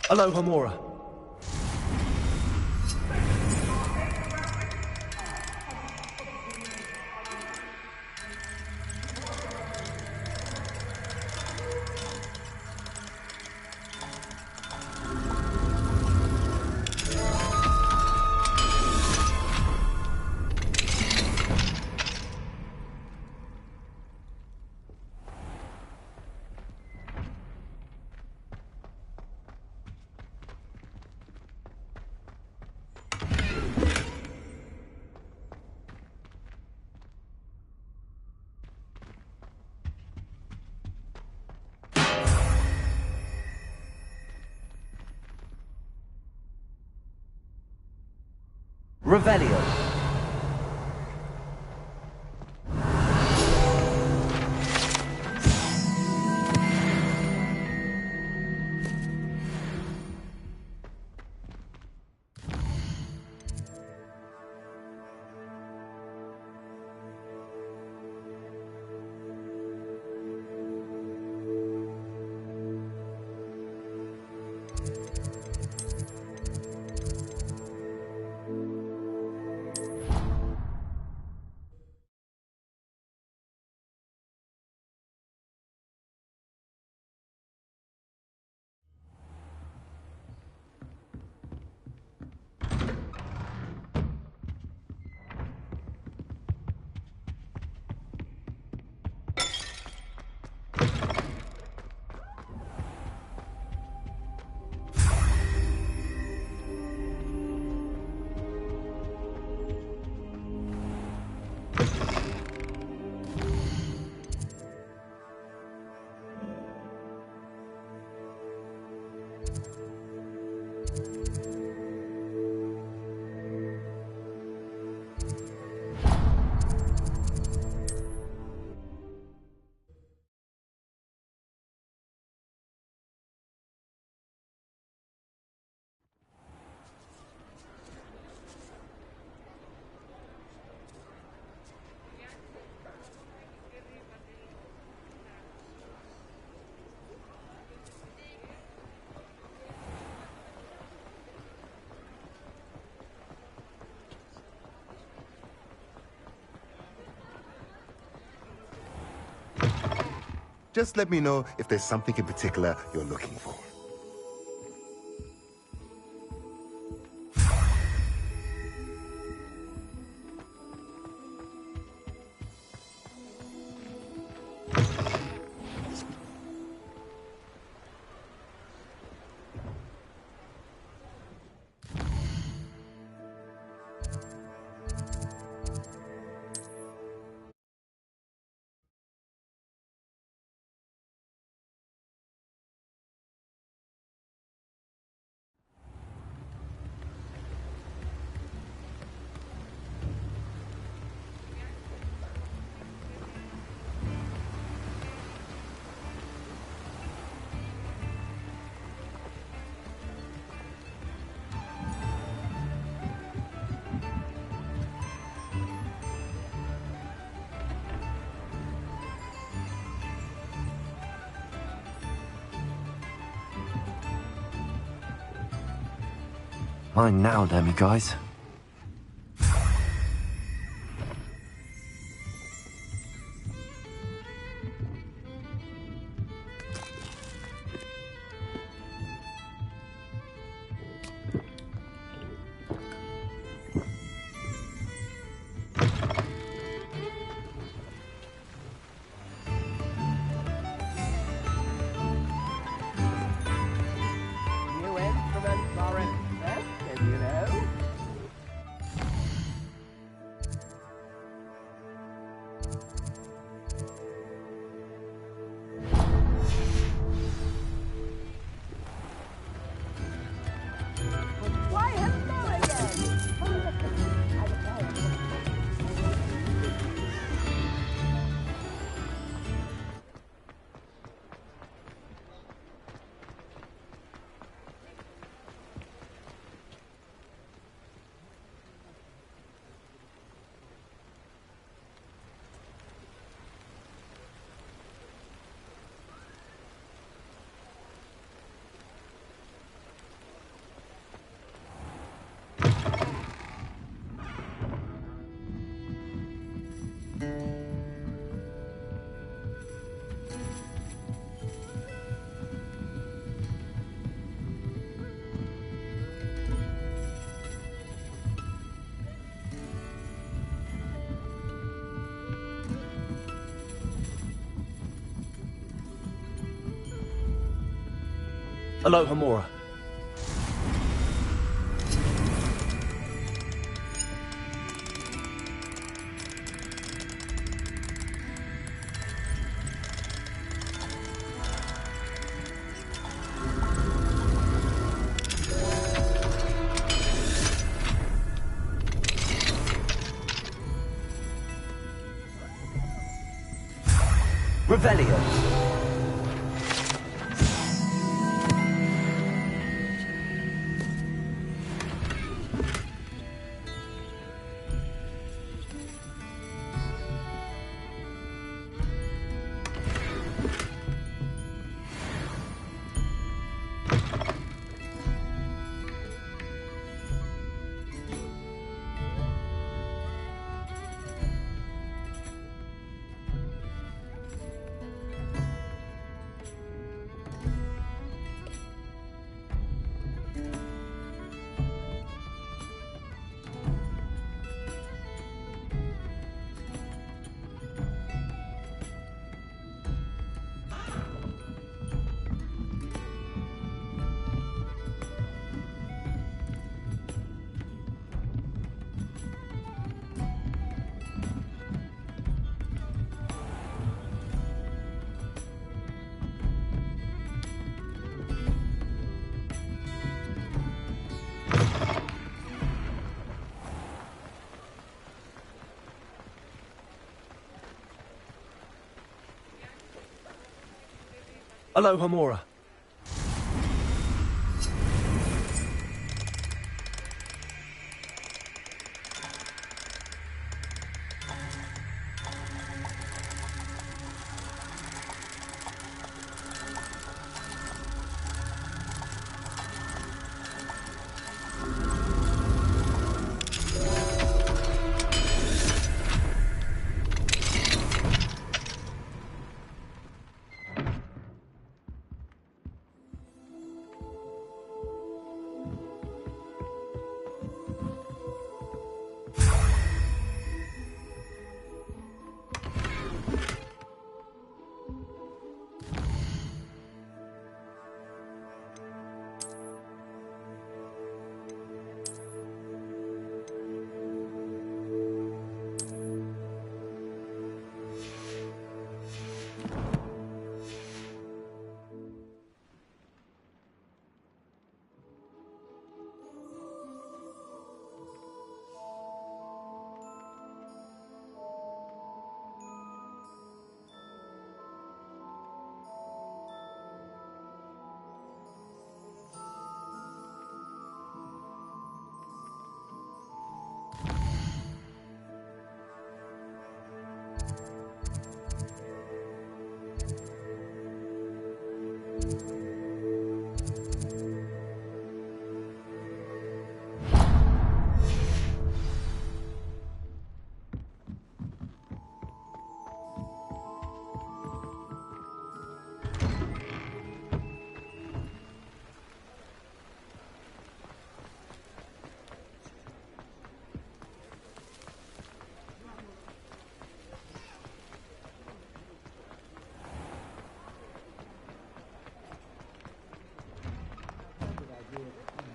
Aloha Mora. Revelio. Just let me know if there's something in particular you're looking for. Mine now, Lemmy guys. New instruments are in test, as you know. Aloha Mora. Revelio. Aloha Mora.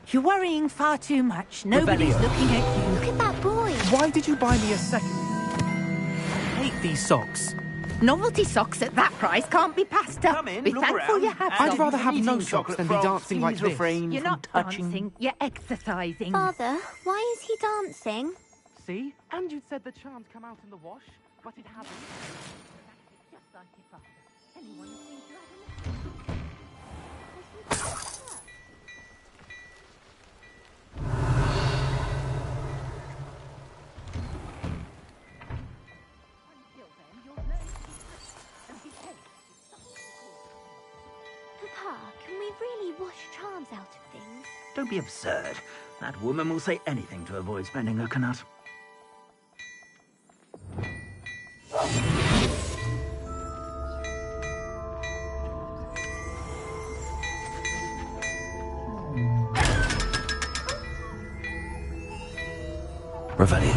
You're worrying far too much. Nobody's looking at you. Look at that boy. Why did you buy me a second? I hate these socks. Novelty socks at that price can't be passed up. Come in, be look thankful around. you have I'd them. rather have Eating no socks chocolate than be frogs, dancing like please this. refrain You're from not touching. dancing, you're exercising. Father, why is he dancing? See? And you said the charms come out in the wash, but it hasn't. Just like your father. Anyone who thinks you have a Until then, you'll learn to be patient and behave. Papa, can we really wash charms out of things? Don't be absurd. That woman will say anything to avoid spending a kanut. Revelio.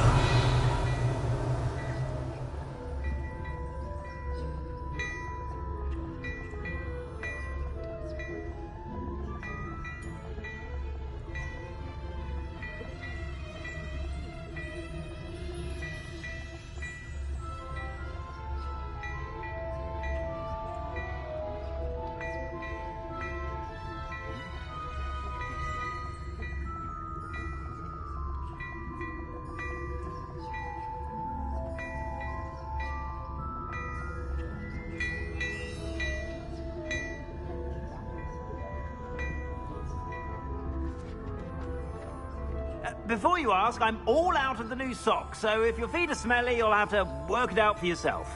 Before you ask, I'm all out of the new socks, so if your feet are smelly, you'll have to work it out for yourself.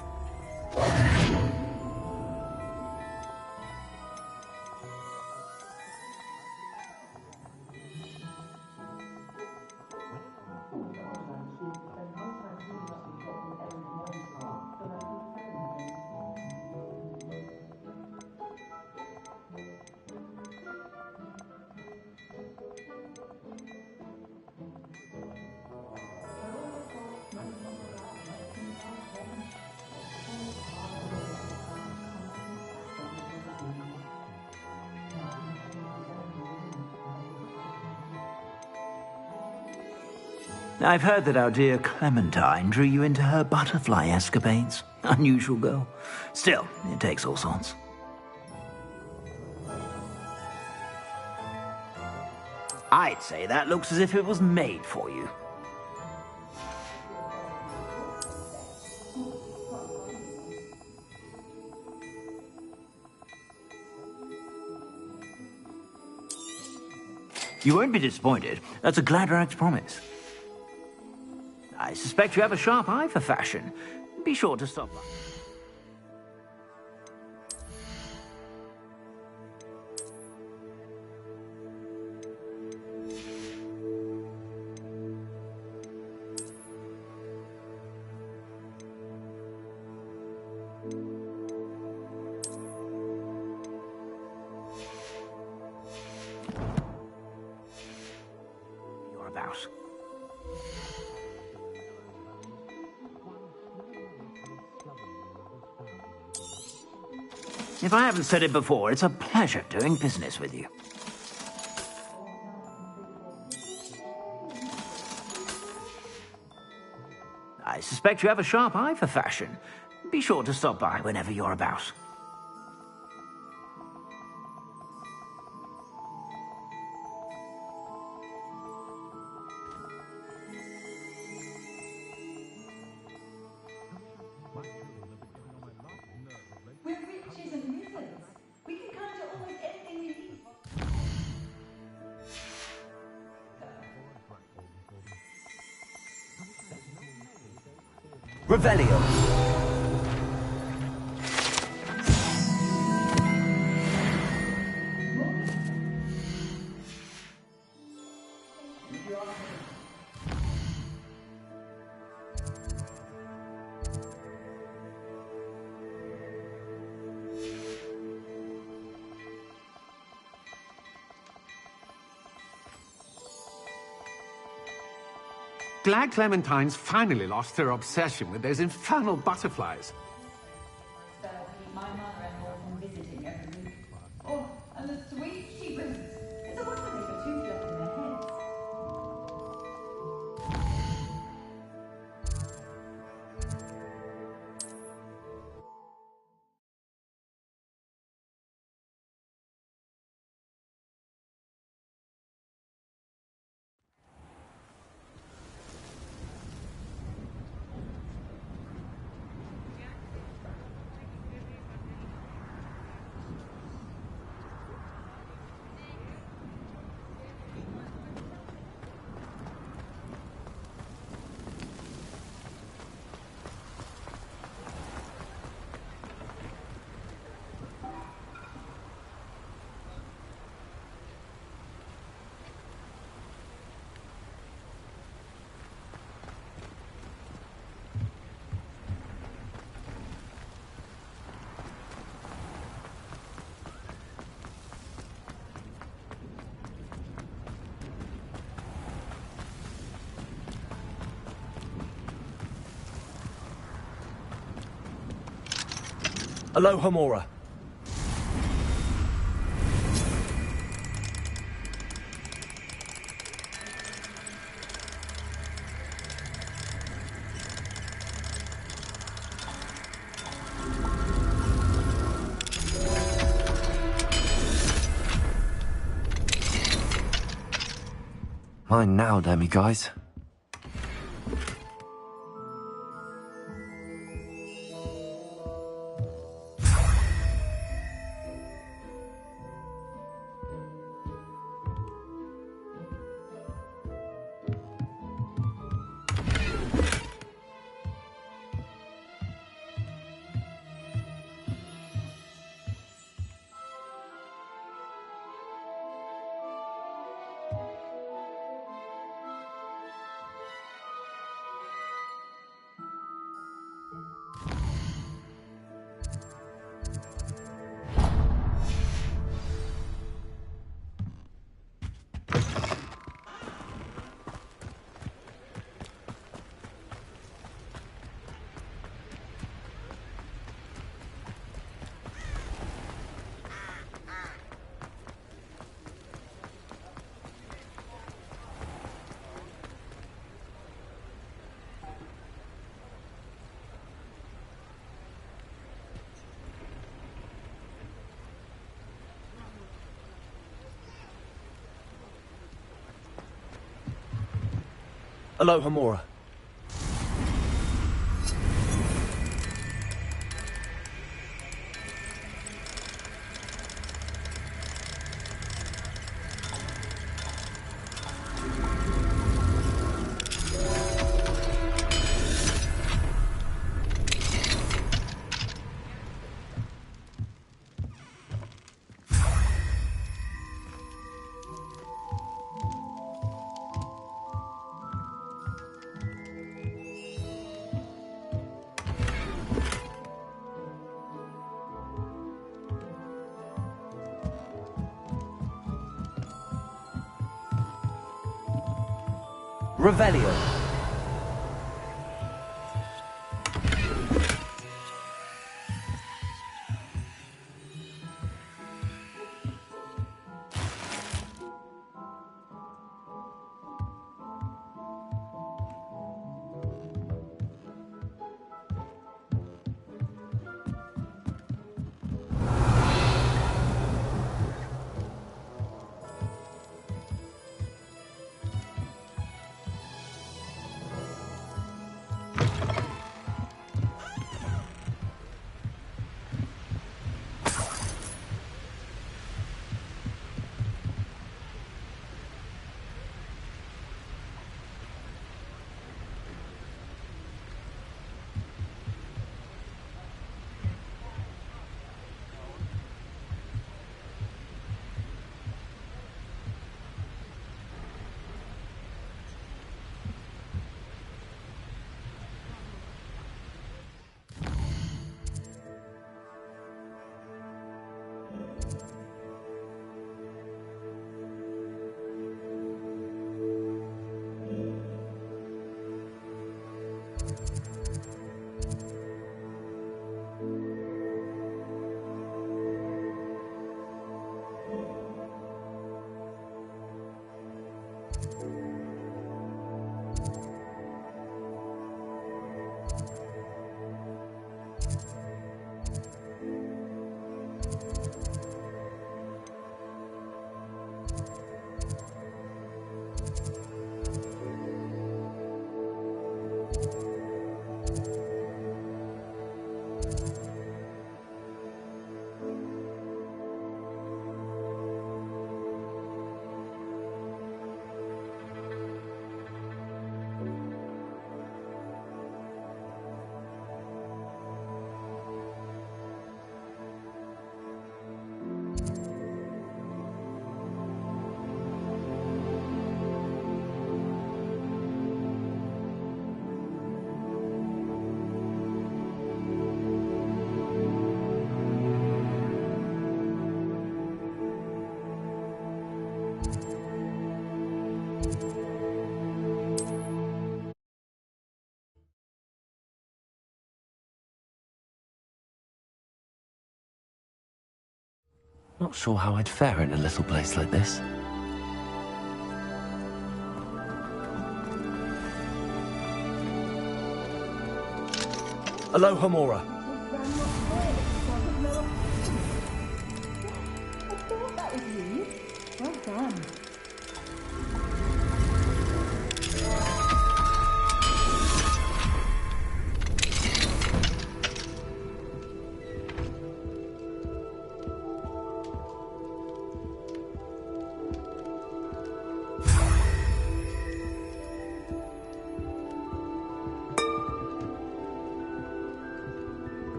I've heard that our dear Clementine drew you into her butterfly escapades. Unusual girl. Still, it takes all sorts. I'd say that looks as if it was made for you. You won't be disappointed. That's a Gladrax promise. I suspect you have a sharp eye for fashion. Be sure to stop by. You're about. If I haven't said it before, it's a pleasure doing business with you. I suspect you have a sharp eye for fashion. Be sure to stop by whenever you're about. We're witches and wizards. We can conjure almost anything we need. Revelio. Glad Clementine's finally lost her obsession with those infernal butterflies. So keep my mother-in-law from visiting every week. Oh, and the sweet she brings. It's a wonder they got tooth left in their heads. Aloha Mora. Mine now, then, me guys. Aloha Mora. Revelio. Not sure how I'd fare in a little place like this. Aloha Mora. Well done.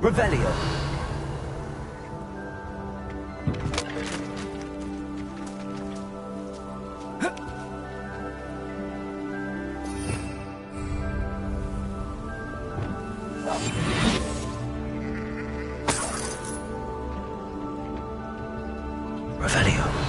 Revelio. Revelio.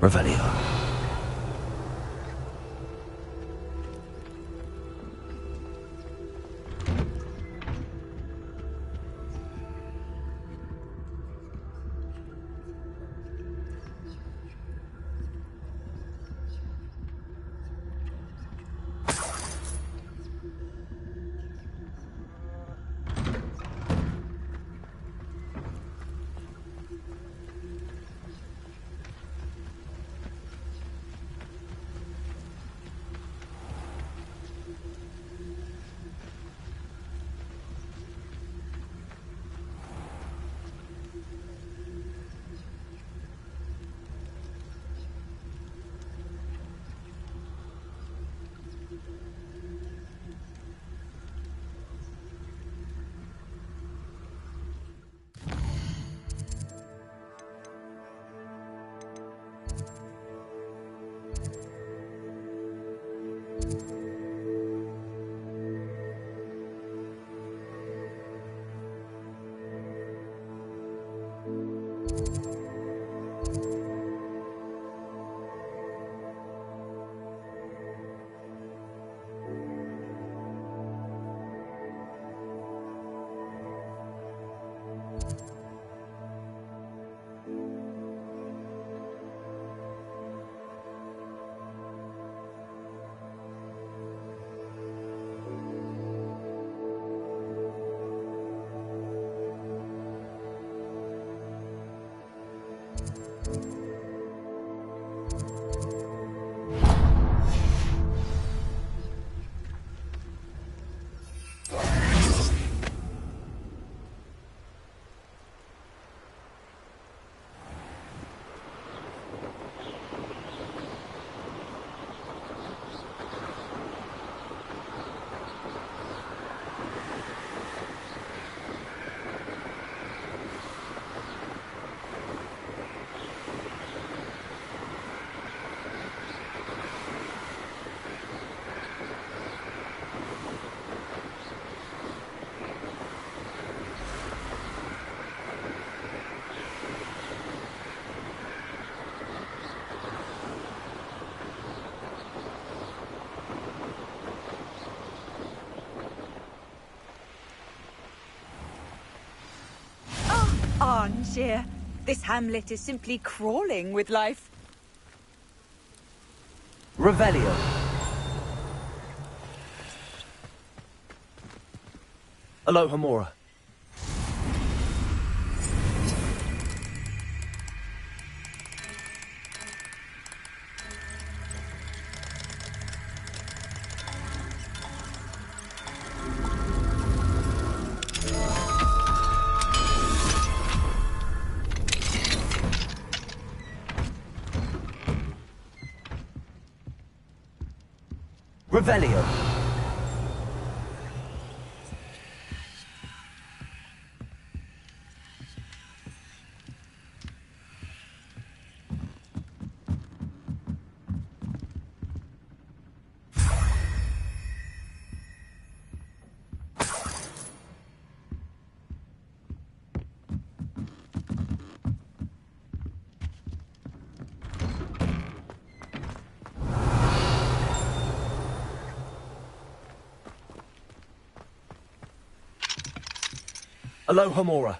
Revelio. Armchair. This hamlet is simply crawling with life. Revelio. Alohomora. Revelio. Alohomora.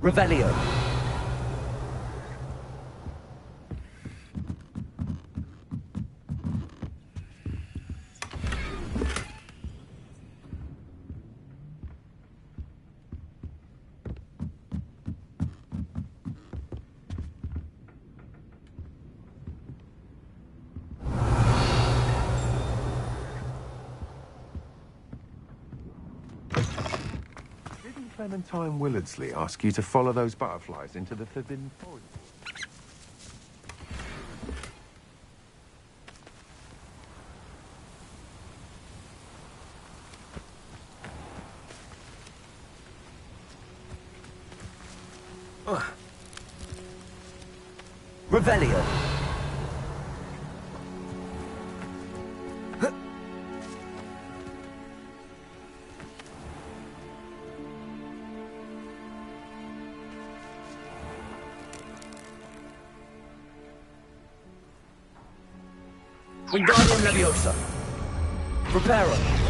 Revelio. Didn't Clementine Willardsley ask you to follow those butterflies into the Forbidden Forest? Revelio. Wingardium Leviosa. Preparo.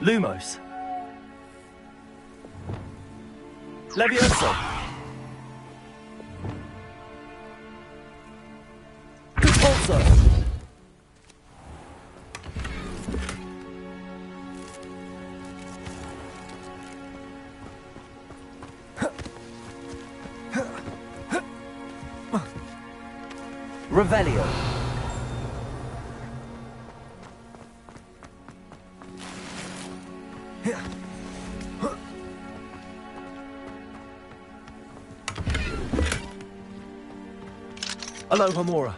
Lumos. Leviosa. Compulso. Revelio. Alohomora.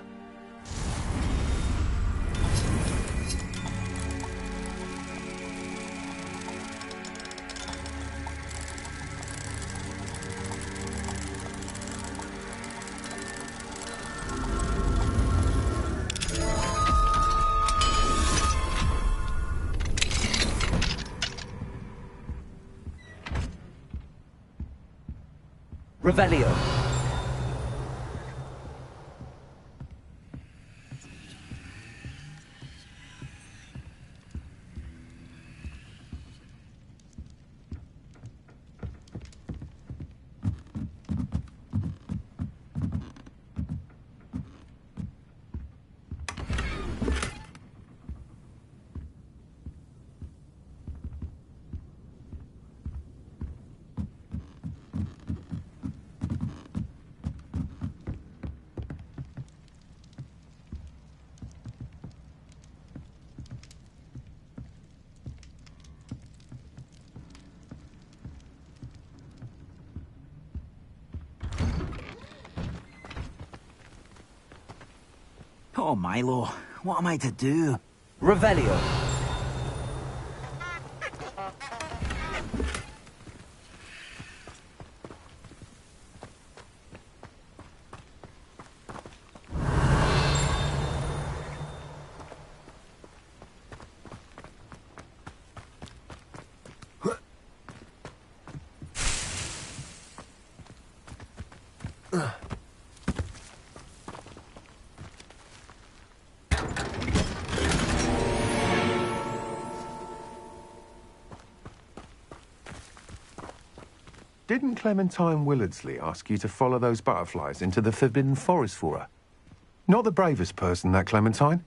Revelio. Oh, Milo, what am I to do? Revelio. Didn't Clementine Willardsley ask you to follow those butterflies into the Forbidden Forest for her? Not the bravest person, that Clementine.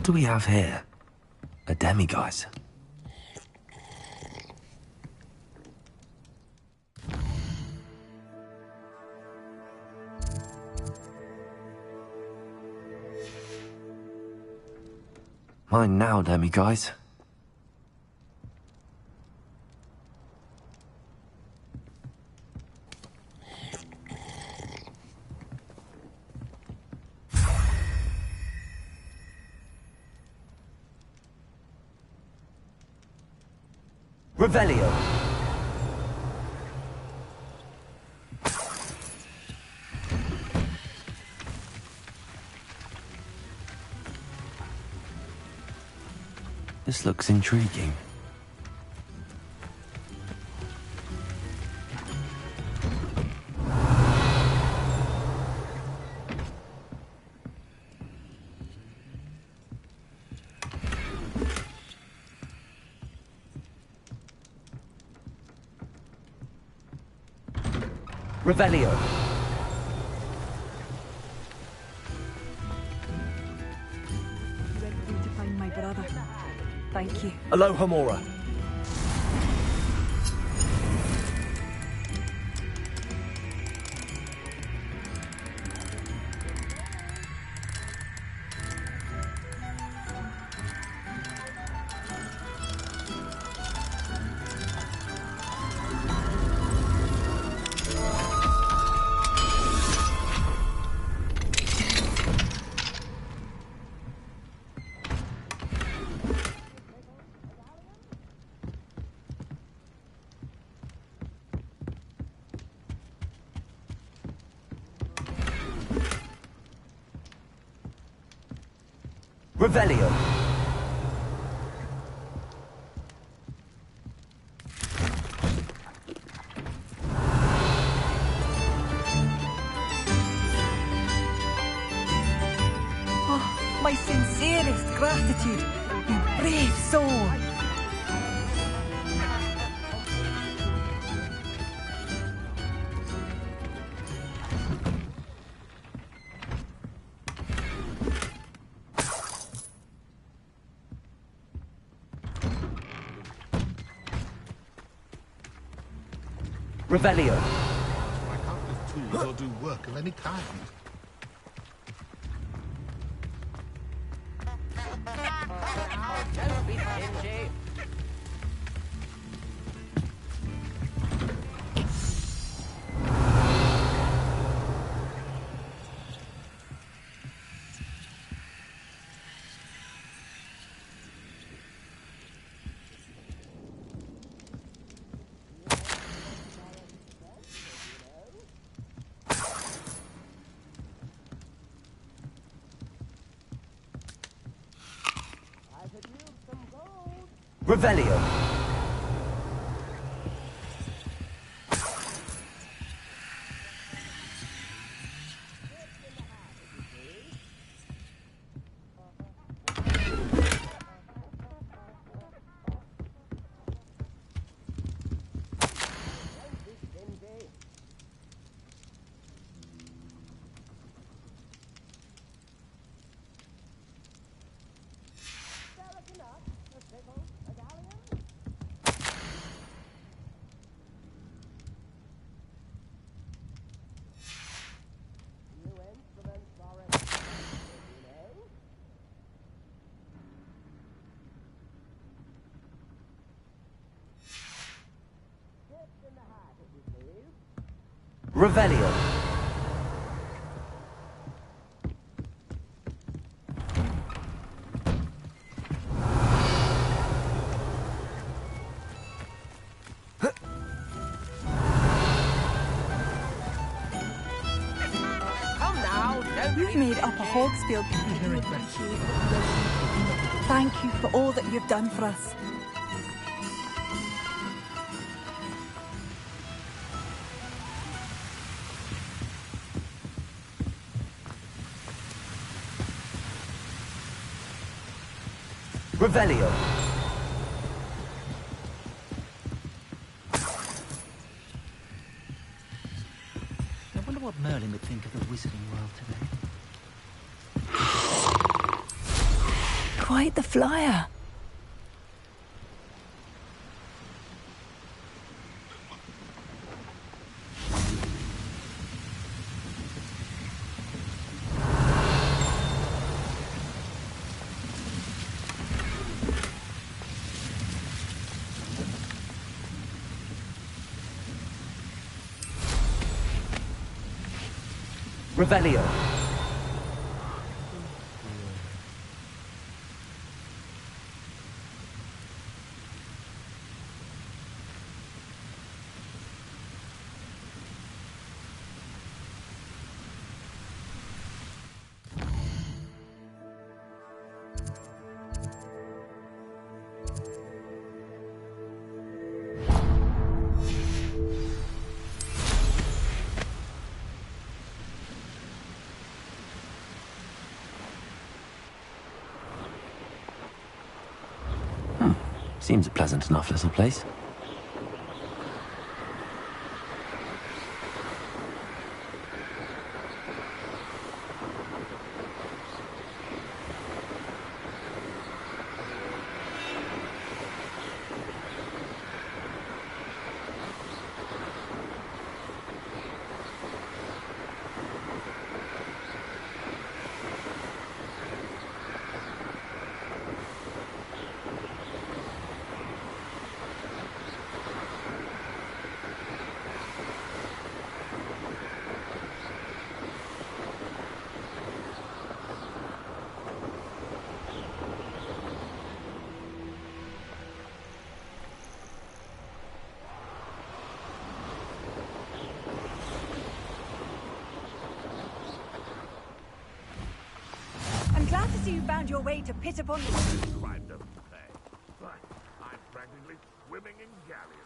What do we have here? A demiguise. Mine now, demiguise. Revelio. This looks intriguing. Revelio. You went through to find my brother. Thank you. Alohomora. Revelio. Oh, my sincerest gratitude. You brave soul. Revelio. I can't lift tools or do work of any kind. Don't be stingy. Revelio. Revelio. Come now, don't You've be made up a Hogsfield. Thank you for all that you've done for us. Revelio. I wonder what Merlin would think of the wizarding world today. Light the flyer. Revelio. Seems a pleasant enough little place. I'm glad to see you found your way to pit upon the... Crime doesn't pay. But I'm practically swimming in galleons.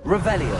Revelio.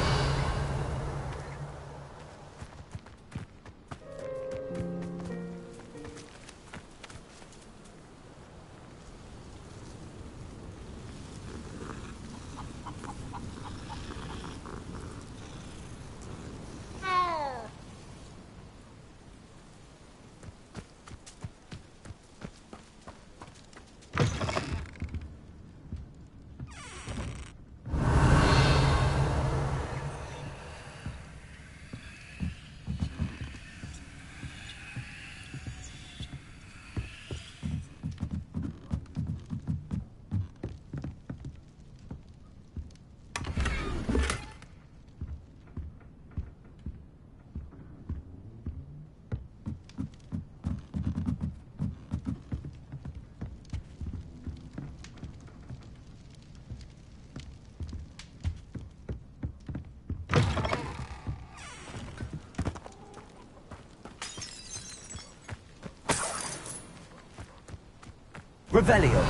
Revelio.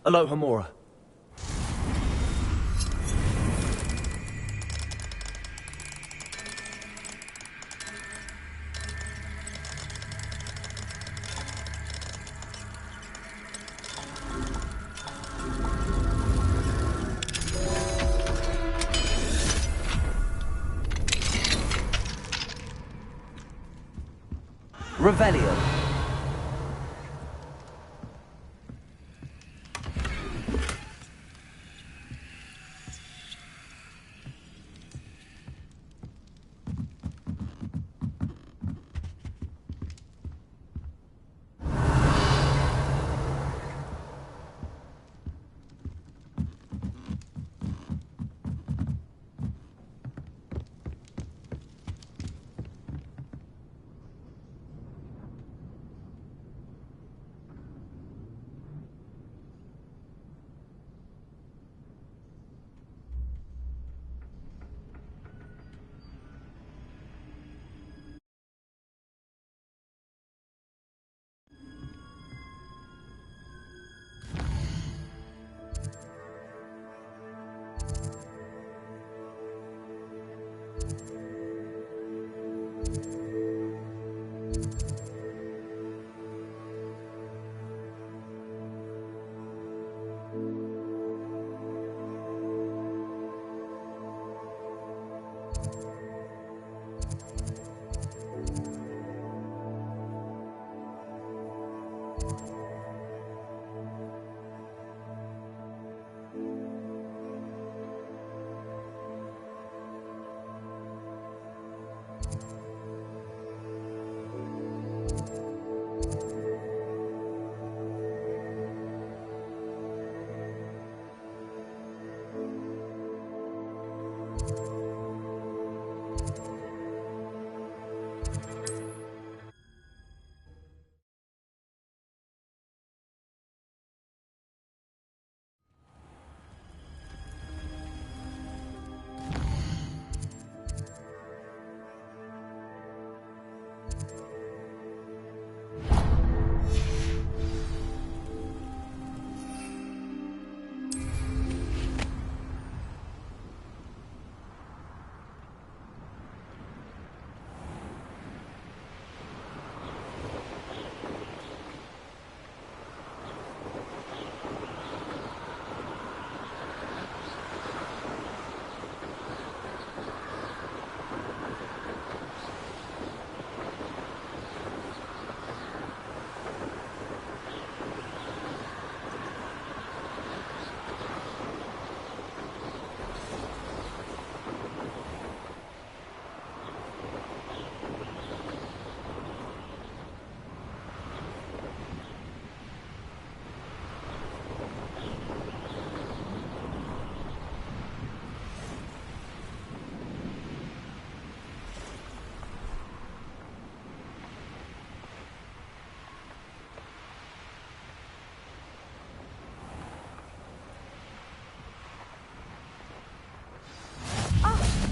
Alohomora. Revelio.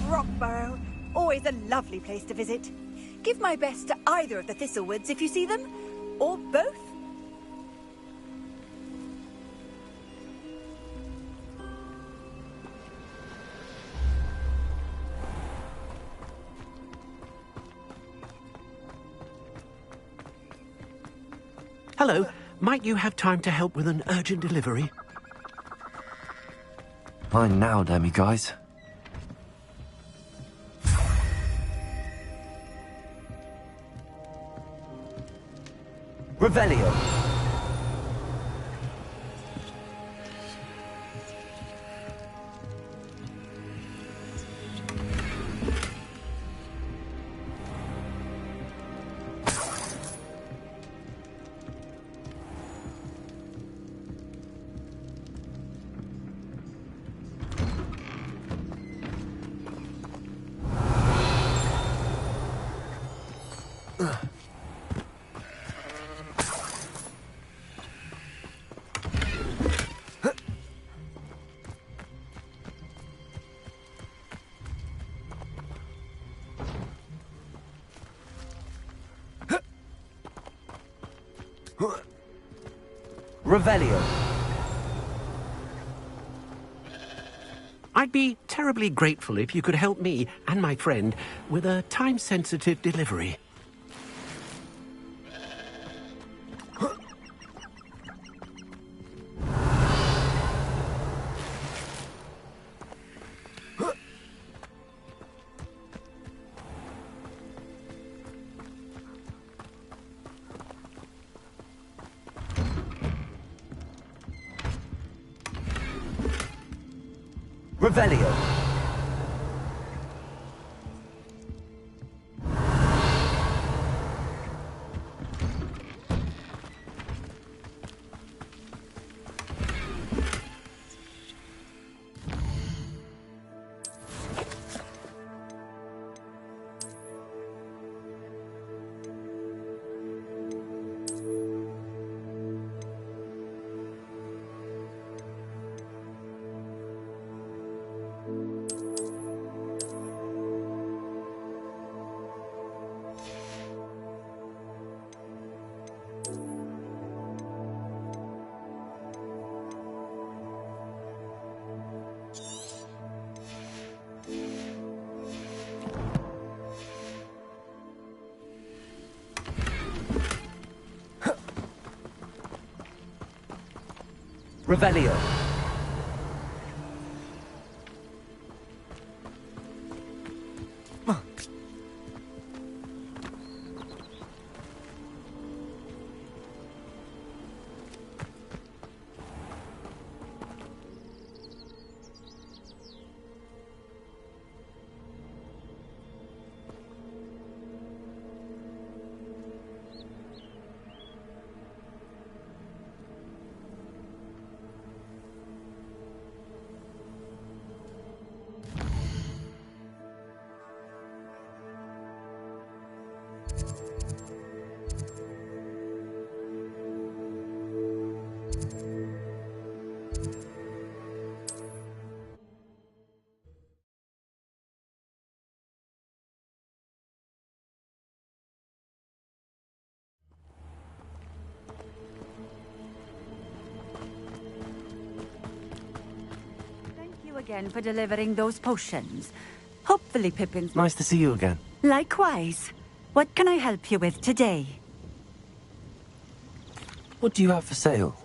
Rockburrow. Always a lovely place to visit. Give my best to either of the Thistlewoods if you see them. Or both. Hello. Might you have time to help with an urgent delivery? Mine now, Demi, guys. Revelio. Revelio. I'd be terribly grateful if you could help me and my friend with a time-sensitive delivery. Revelio. Revelio. Thank you again for delivering those potions. Hopefully Pippin's... Nice to see you again. Likewise. What can I help you with today? What do you have for sale?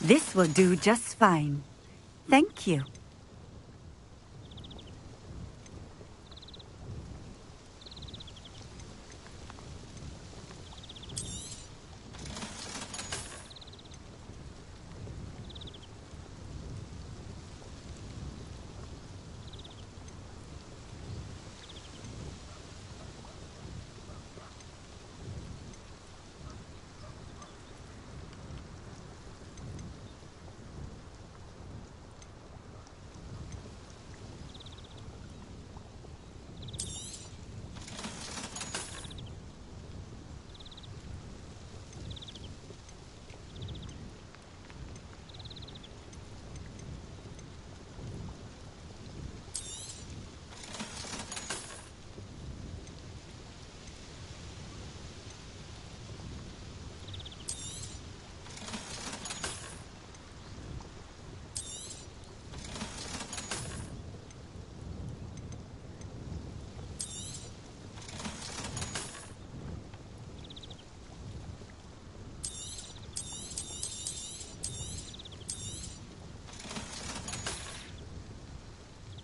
This will do just fine. Thank you.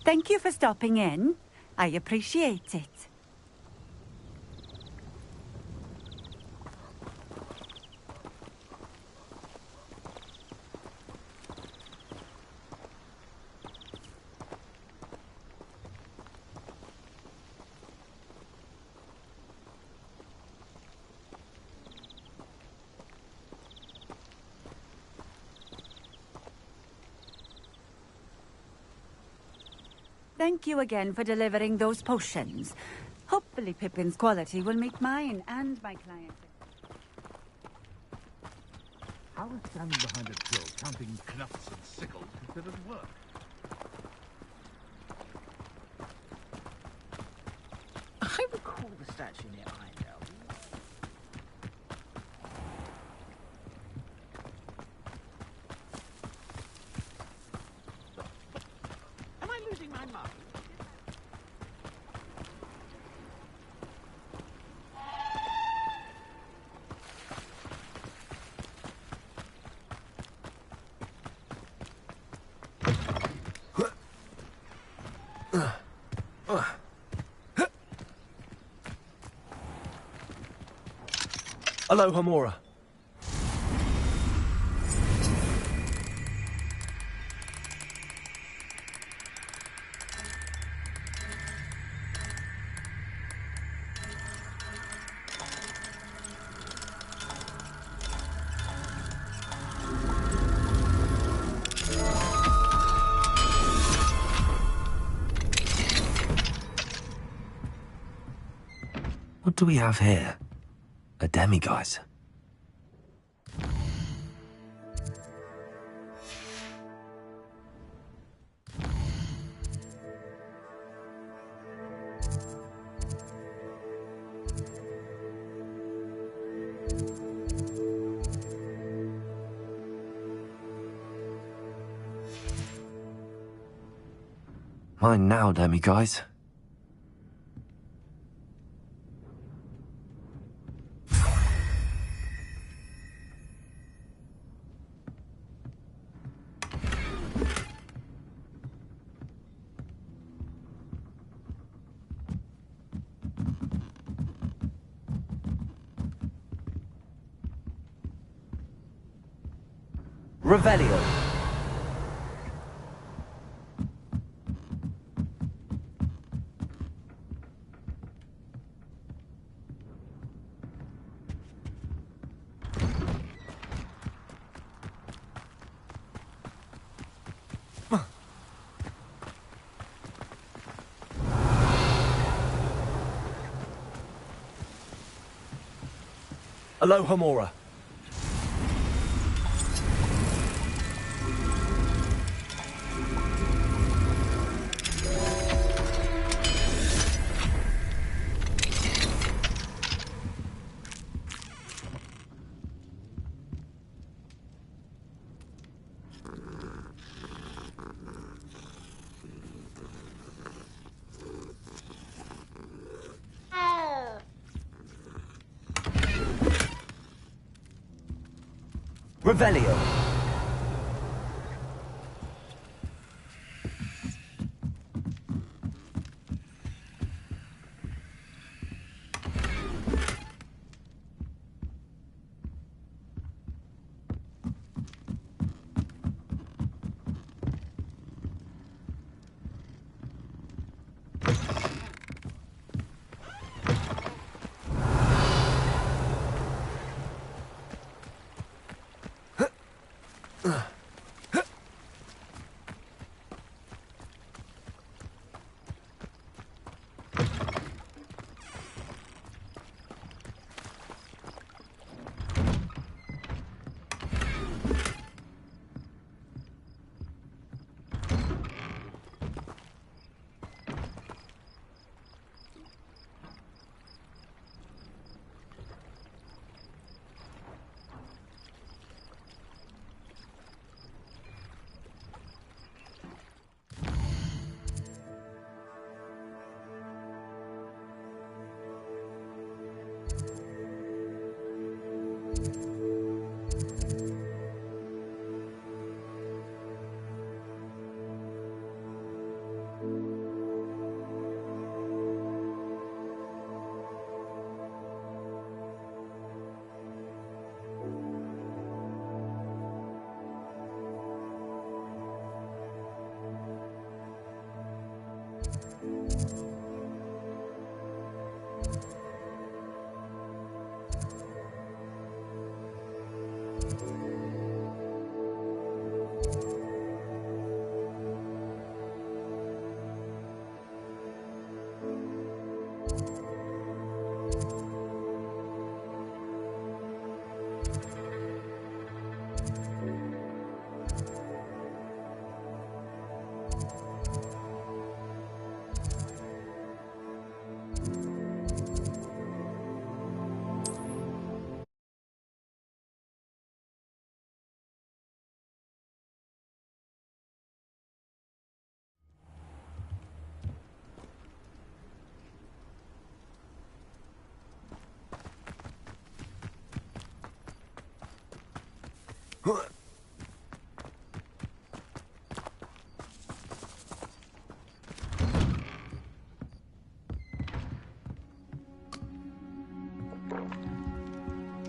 Thank you for stopping in. I appreciate it. Thank you again for delivering those potions. Hopefully Pippin's quality will meet mine and my client. How is standing behind a till counting knuffs and sickles considered work? I recall the statue near Eyendale. Am I losing my mind? Aloha Mora. What do we have here? A demiguise. Mine now, demiguise. Revelio. Aloha Mora. Revelio.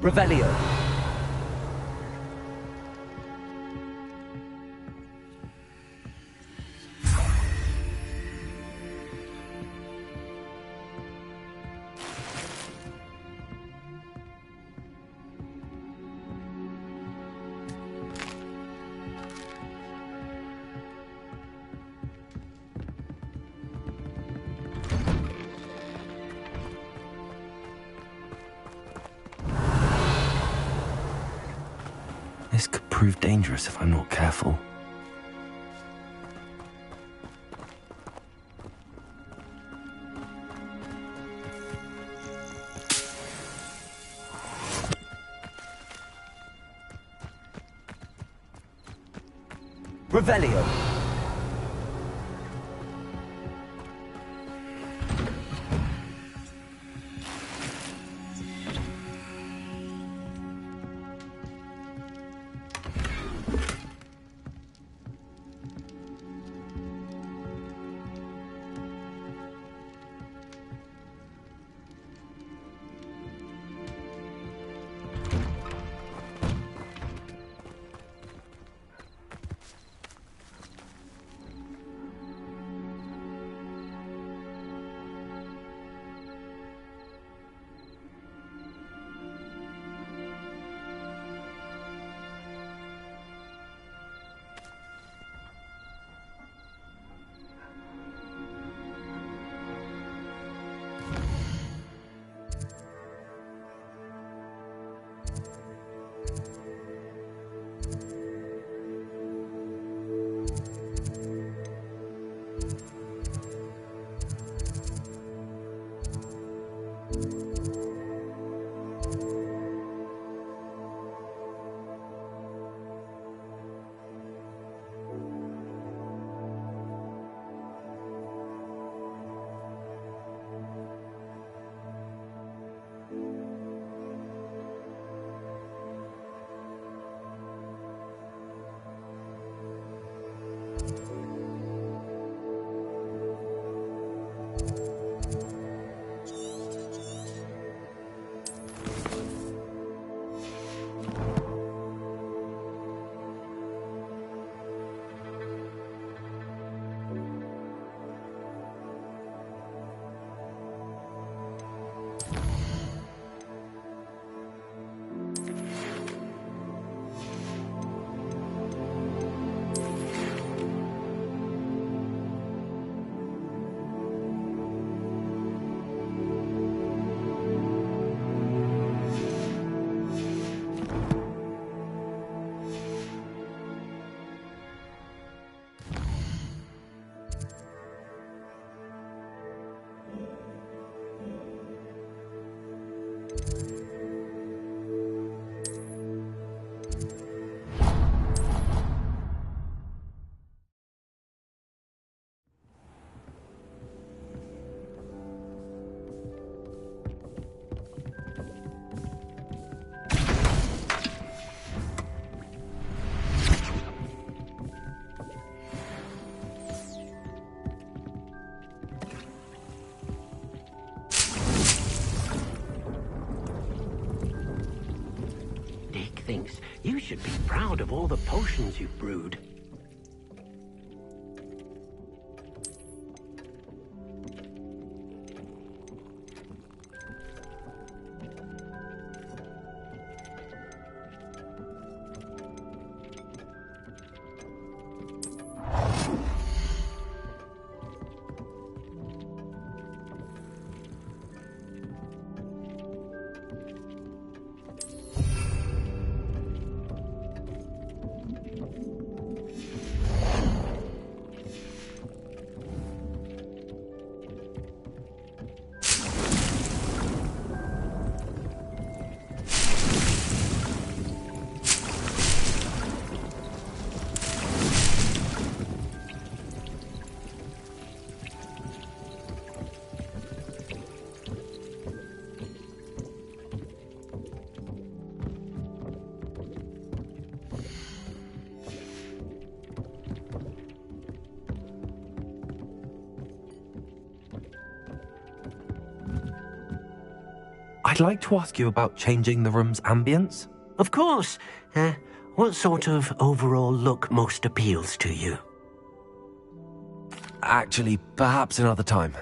Revelio. This could prove dangerous if I'm not careful. Revelio. Thinks you should be proud of all the potions you've brewed. I'd like to ask you about changing the room's ambience. Of course. What sort of overall look most appeals to you? Actually, perhaps another time.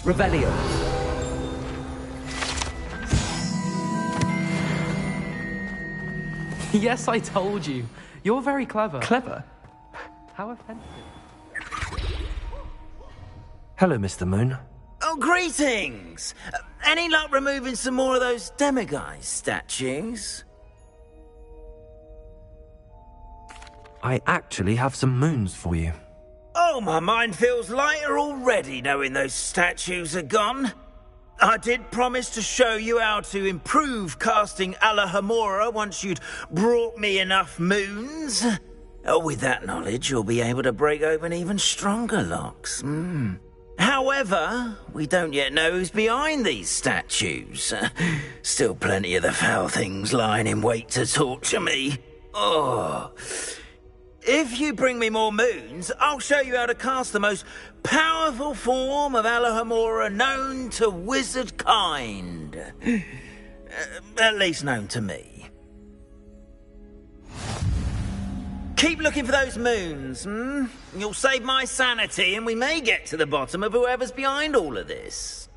Revelio. Yes, I told you. You're very clever. Clever? How offensive. Hello, Mr. Moon. Oh, greetings! Any luck removing some more of those demiguise statues? I actually have some moons for you. Oh, my mind feels lighter already knowing those statues are gone. I did promise to show you how to improve casting Alohomora once you'd brought me enough moons. With that knowledge, you'll be able to break open even stronger locks. However, we don't yet know who's behind these statues. Still plenty of the foul things lying in wait to torture me. Oh. If you bring me more moons, I'll show you how to cast the most powerful form of Alohomora known to wizard kind. At least known to me. Keep looking for those moons, You'll save my sanity and we may get to the bottom of whoever's behind all of this.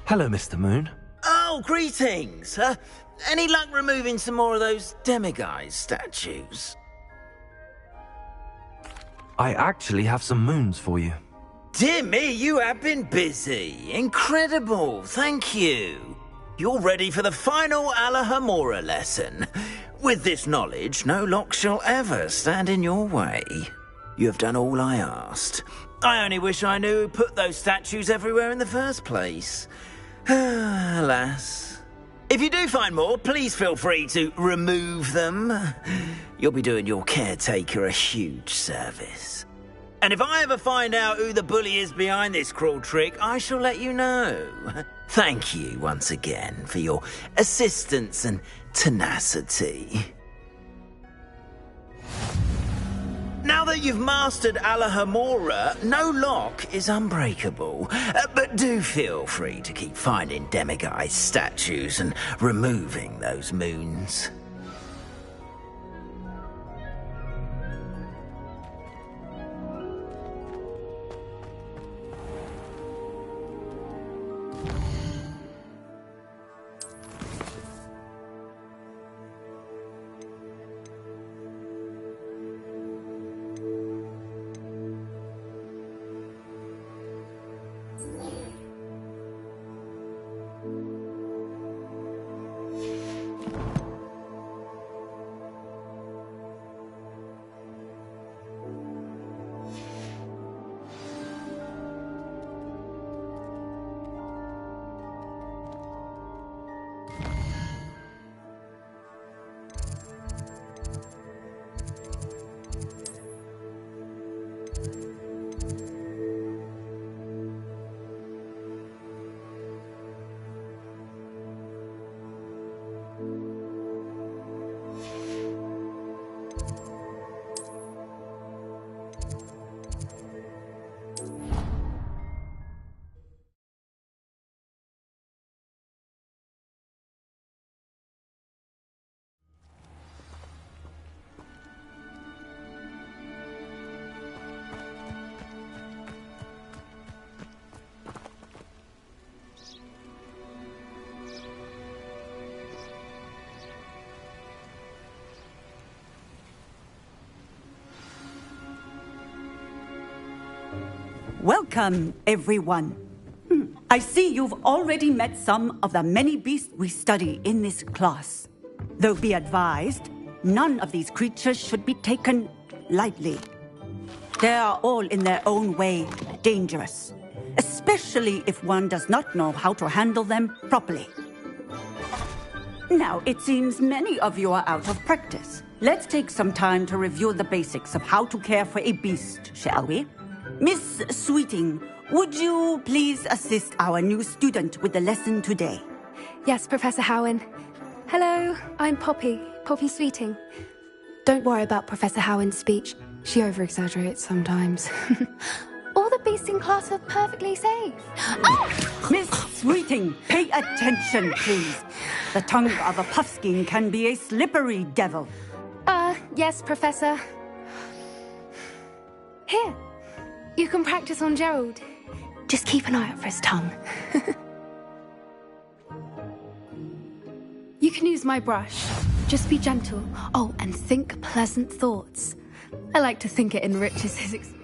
Hello, Mr. Moon. Oh, greetings! Any luck removing some more of those demiguise statues? I actually have some moons for you. Dear me, you have been busy. Incredible, thank you. You're ready for the final Alahomora lesson. With this knowledge, no lock shall ever stand in your way. You have done all I asked. I only wish I knew who put those statues everywhere in the first place. Alas. If you do find more, please feel free to remove them. You'll be doing your caretaker a huge service. And if I ever find out who the bully is behind this cruel trick, I shall let you know. Thank you once again for your assistance and tenacity. Now that you've mastered Alahomora, no lock is unbreakable. But do feel free to keep finding demiguise statues and removing those moons. Welcome, everyone. I see you've already met some of the many beasts we study in this class. Though be advised, none of these creatures should be taken lightly. They are all in their own way dangerous, especially if one does not know how to handle them properly. Now, it seems many of you are out of practice. Let's take some time to review the basics of how to care for a beast, shall we? Miss Sweeting, would you please assist our new student with the lesson today? Yes, Professor Howen. Hello, I'm Poppy Sweeting. Don't worry about Professor Howen's speech. She over-exaggerates sometimes. All the beasts in class are perfectly safe. Oh! Miss Sweeting, pay attention, please. The tongue of a puffskein can be a slippery devil. Yes, Professor. Here. You can practice on Gerald. Just keep an eye out for his tongue. You You can use my brush. Just be gentle. Oh, and think pleasant thoughts. I like to think it enriches his experience.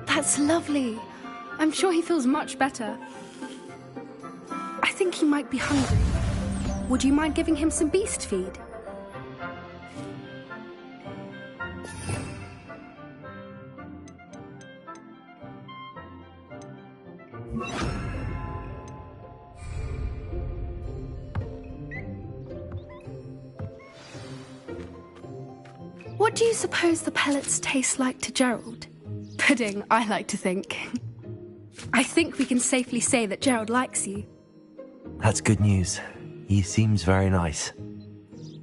That's lovely. I'm sure he feels much better. I think he might be hungry. Would you mind giving him some beast feed? What do you suppose the pellets taste like to Gerald? Pudding, I like to think. I think we can safely say that Gerald likes you. That's good news. He seems very nice.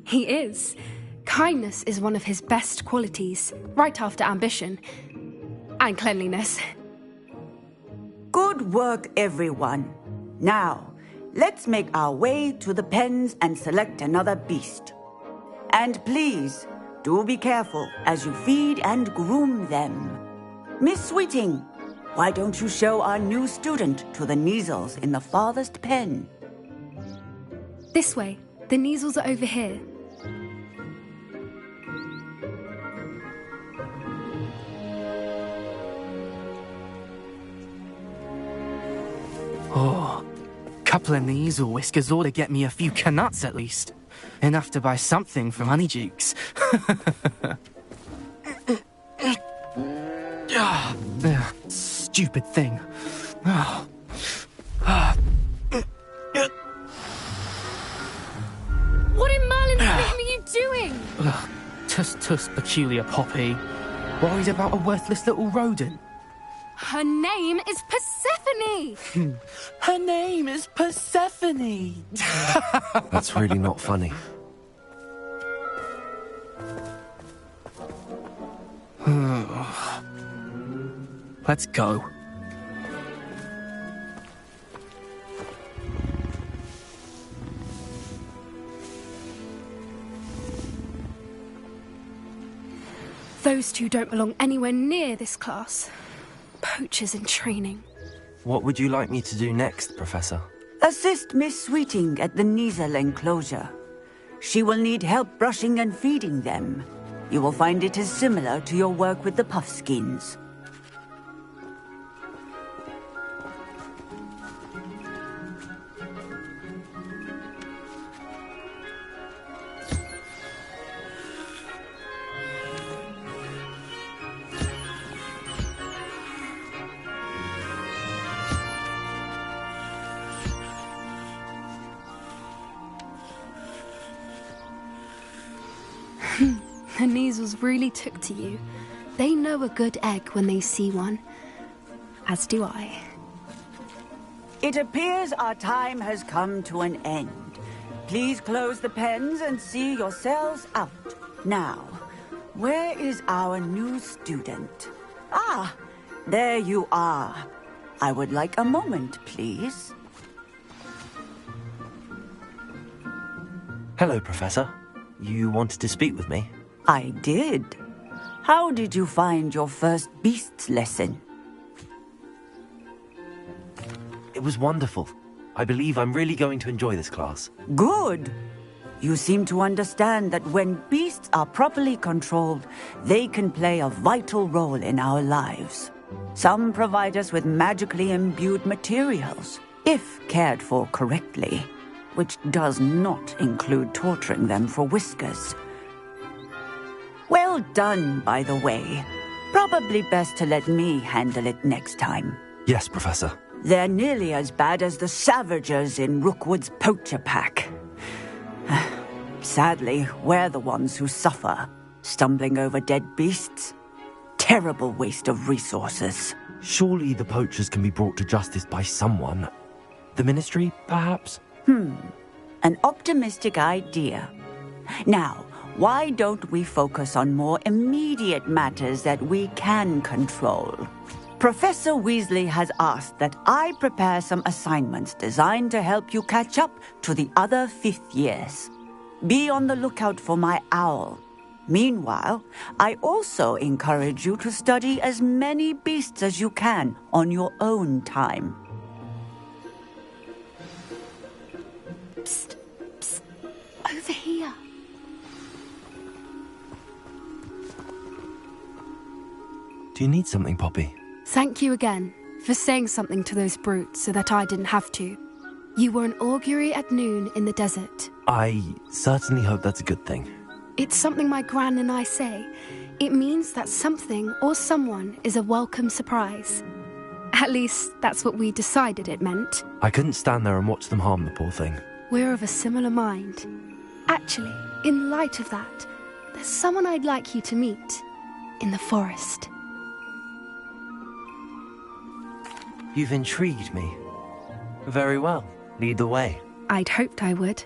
He is. Kindness is one of his best qualities, right after ambition. And cleanliness. Good work, everyone. Now, let's make our way to the pens and select another beast. And please, do be careful as you feed and groom them. Miss Sweeting, why don't you show our new student to the Kneazles in the farthest pen? This way. The Kneazles are over here. Oh, couple of Kneazle whiskers ought to get me a few canuts at least. Enough to buy something from Honeydukes. Stupid thing. What in Merlin's name are you doing? Tuss, peculiar Poppy. Worried about a worthless little rodent? Her name is Persephone! Her name is Persephone! That's really not funny. Let's go. Those two don't belong anywhere near this class. Poachers in training. What would you like me to do next, Professor? Assist Miss Sweeting at the Kneazle enclosure. She will need help brushing and feeding them. You will find it is similar to your work with the Puffskins. The Kneazles really took to you. They know a good egg when they see one. As do I. It appears our time has come to an end. Please close the pens and see yourselves out. Now, where is our new student? Ah, there you are. I would like a moment, please. Hello, Professor. You wanted to speak with me? I did. How did you find your first beasts lesson? It was wonderful. I believe I'm really going to enjoy this class. Good. You seem to understand that when beasts are properly controlled, they can play a vital role in our lives. Some provide us with magically imbued materials, if cared for correctly, which does not include torturing them for whiskers. Well done, by the way. Probably best to let me handle it next time. Yes, Professor. They're nearly as bad as the Savagers in Rookwood's poacher pack. Sadly, we're the ones who suffer, stumbling over dead beasts. Terrible waste of resources. Surely the poachers can be brought to justice by someone. The Ministry, perhaps? An optimistic idea. Now, why don't we focus on more immediate matters that we can control? Professor Weasley has asked that I prepare some assignments designed to help you catch up to the other 5th years. Be on the lookout for my owl. Meanwhile, I also encourage you to study as many beasts as you can on your own time. Psst, psst, over here. Do you need something, Poppy? Thank you again for saying something to those brutes so that I didn't have to. You were an augury at noon in the desert. I certainly hope that's a good thing. It's something my gran and I say. It means that something or someone is a welcome surprise. At least, that's what we decided it meant. I couldn't stand there and watch them harm the poor thing. We're of a similar mind. Actually, in light of that, there's someone I'd like you to meet. In the forest. You've intrigued me. Very well. Lead the way. I'd hoped I would.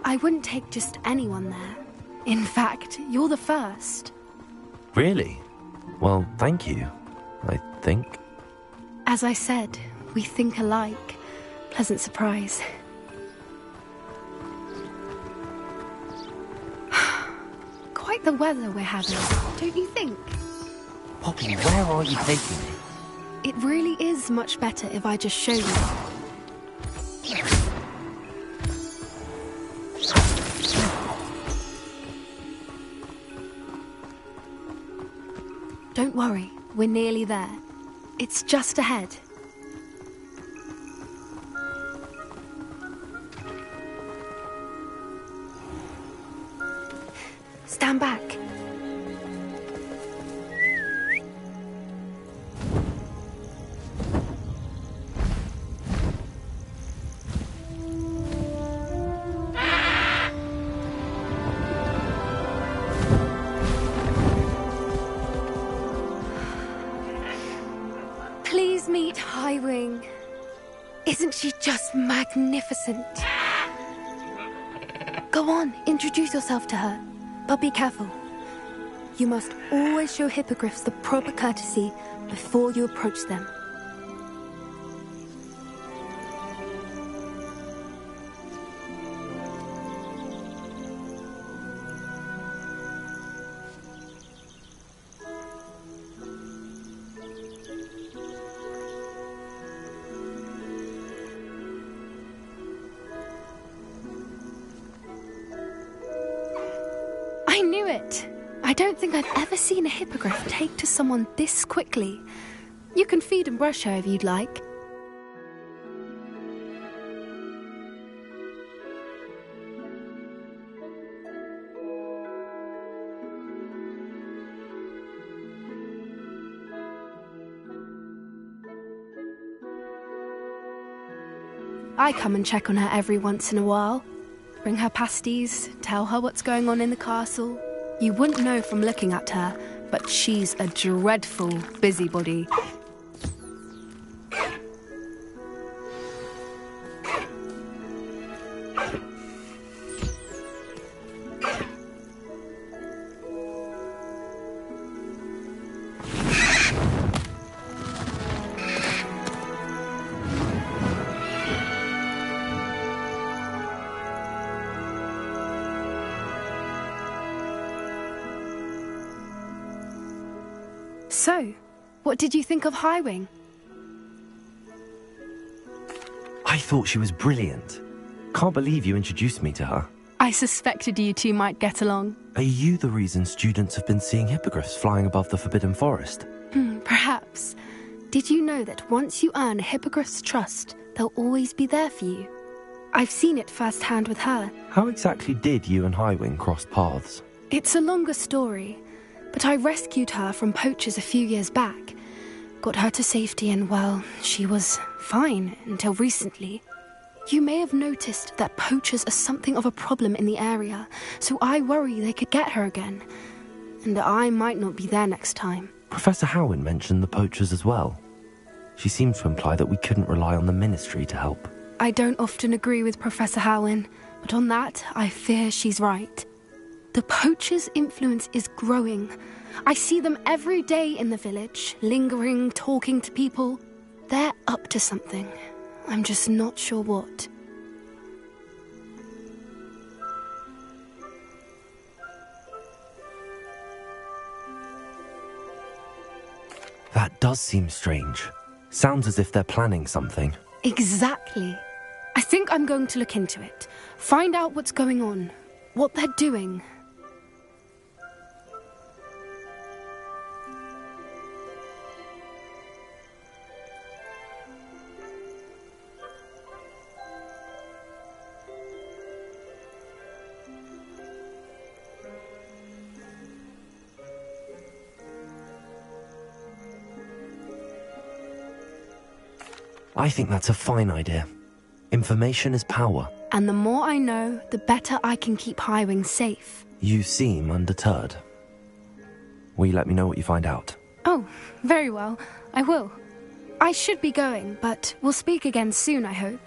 I wouldn't take just anyone there. In fact, you're the first. Really? Well, thank you, I think. As I said, we think alike. Pleasant surprise. Quite the weather we're having, don't you think? Poppy, where are you taking me? It really is much better if I just show you. Don't worry, we're nearly there. It's just ahead. Stand back. Please meet Highwing. Isn't she just magnificent? Go on, introduce yourself to her. But be careful. You must always show hippogriffs the proper courtesy before you approach them. I knew it! I don't think I've ever seen a hippogriff take to someone this quickly. You can feed and brush her if you'd like. I come and check on her every once in a while. Bring her pasties, tell her what's going on in the castle. You wouldn't know from looking at her, but she's a dreadful busybody. So, what did you think of Highwing? I thought she was brilliant. Can't believe you introduced me to her. I suspected you two might get along. Are you the reason students have been seeing hippogriffs flying above the Forbidden Forest? Perhaps. Did you know that once you earn a hippogriff's trust, they'll always be there for you? I've seen it firsthand with her. How exactly did you and Highwing cross paths? It's a longer story, but I rescued her from poachers a few years back. got her to safety and, well, she was fine until recently. You may have noticed that poachers are something of a problem in the area, so I worry they could get her again. And I might not be there next time. Professor Howin mentioned the poachers as well. She seemed to imply that we couldn't rely on the Ministry to help. I don't often agree with Professor Howin, but on that, I fear she's right. The poachers' influence is growing. I see them every day in the village, lingering, talking to people. They're up to something. I'm just not sure what. That does seem strange. Sounds as if they're planning something. Exactly. I think I'm going to look into it. Find out what's going on. What they're doing. I think that's a fine idea. Information is power. And the more I know, the better I can keep Highwing safe. You seem undeterred. Will you let me know what you find out? Oh, very well. I will. I should be going, but we'll speak again soon, I hope.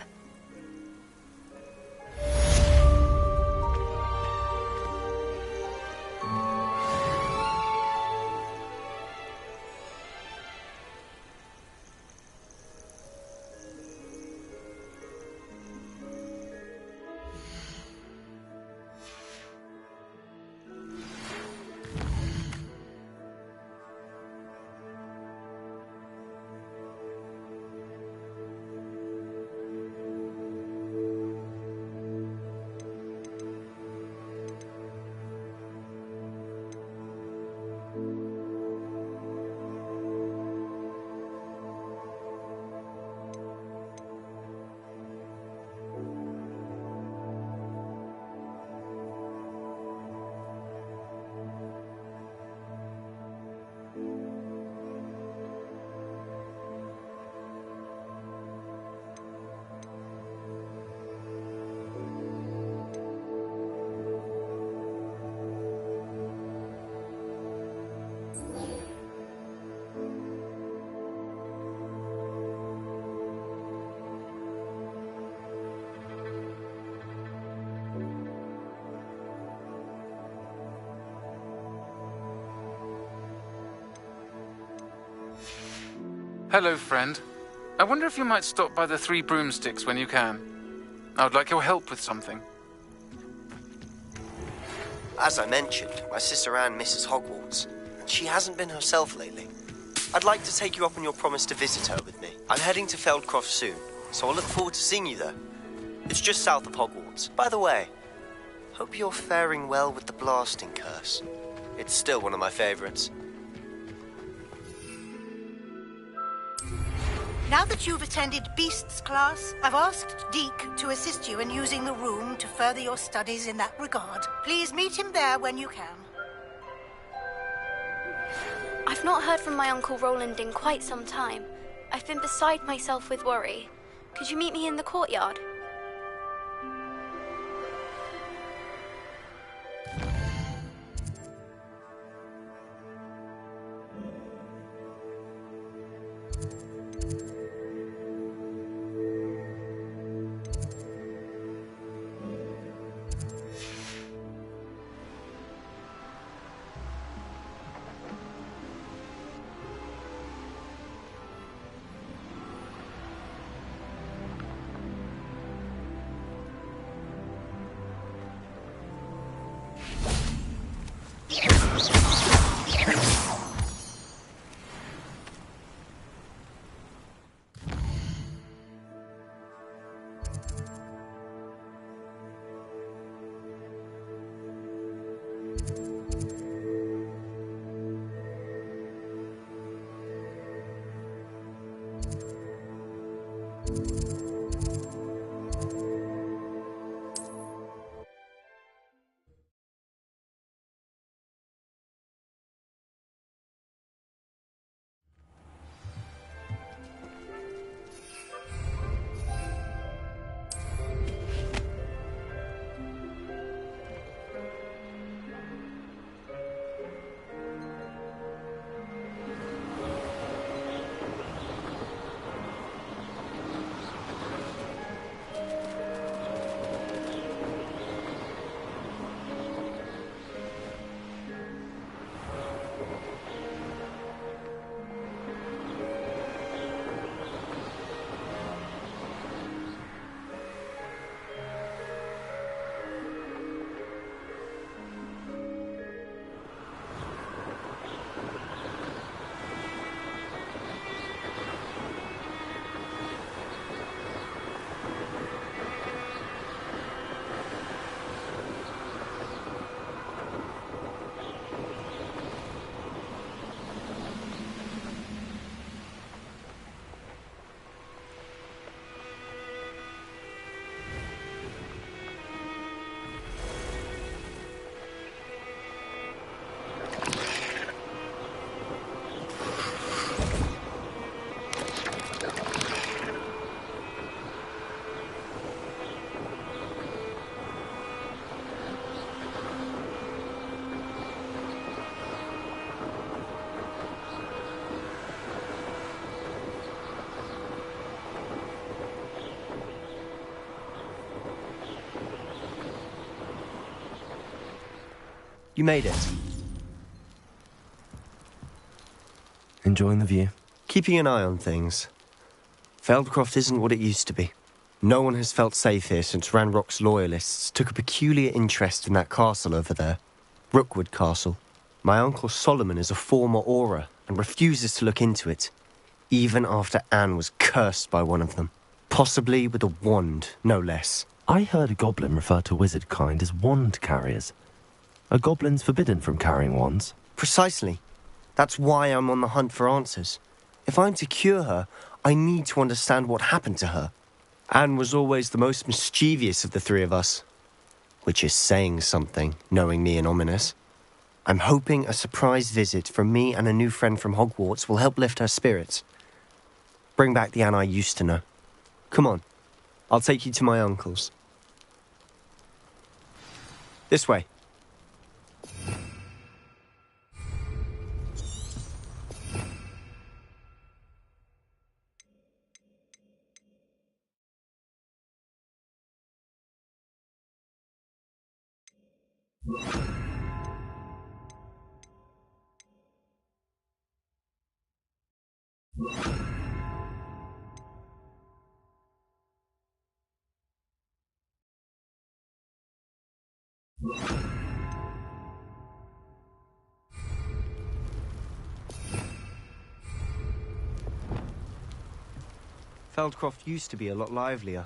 Hello, friend. I wonder if you might stop by the Three Broomsticks when you can. I would like your help with something. As I mentioned, my sister Anne misses Hogwarts, and she hasn't been herself lately. I'd like to take you up on your promise to visit her with me. I'm heading to Feldcroft soon, so I'll look forward to seeing you there. It's just south of Hogwarts. By the way, hope you're faring well with the blasting curse. It's still one of my favorites. Now that you've attended Beasts class, I've asked Deke to assist you in using the room to further your studies in that regard. Please meet him there when you can. I've not heard from my Uncle Roland in quite some time. I've been beside myself with worry. Could you meet me in the courtyard? You made it. Enjoying the view? Keeping an eye on things. Feldcroft isn't what it used to be. No one has felt safe here since Ranrock's loyalists took a peculiar interest in that castle over there. Rookwood Castle. My uncle Solomon is a former Auror and refuses to look into it, even after Anne was cursed by one of them. Possibly with a wand, no less. I heard a goblin refer to wizard kind as wand carriers. Are goblins forbidden from carrying wands? Precisely. That's why I'm on the hunt for answers. If I'm to cure her, I need to understand what happened to her. Anne was always the most mischievous of the three of us. Which is saying something, knowing me and Ominous. I'm hoping a surprise visit from me and a new friend from Hogwarts will help lift her spirits. Bring back the Anne I used to know. Come on, I'll take you to my uncle's. This way. Feldcroft used to be a lot livelier.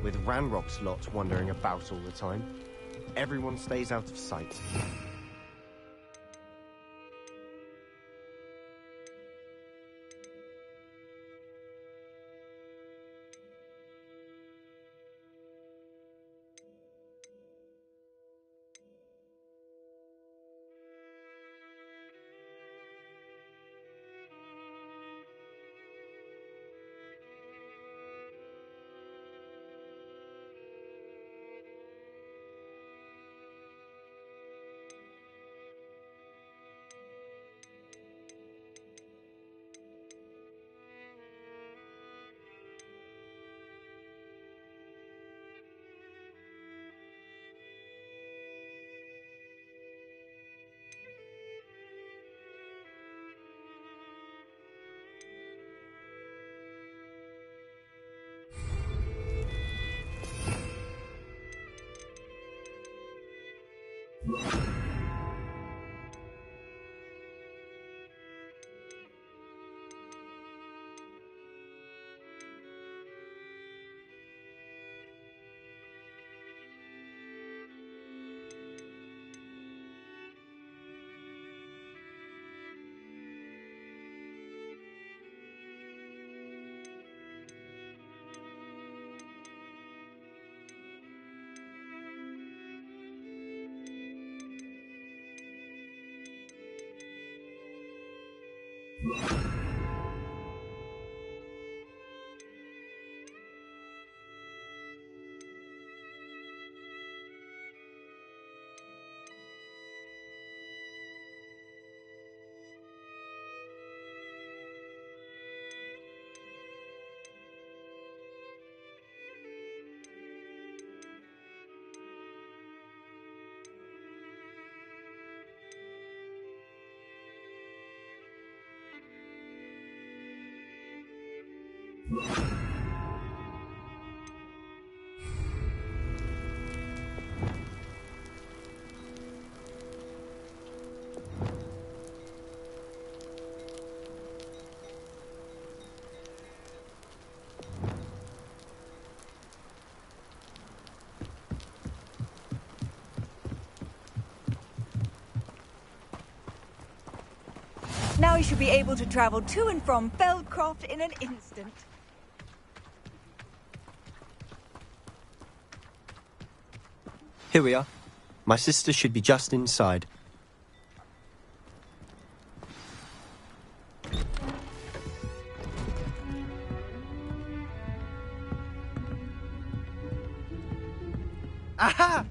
With Ranrock's lot wandering about all the time, everyone stays out of sight. Now he should be able to travel to and from Feldcroft in an instant. Here we are. My sister should be just inside. Aha!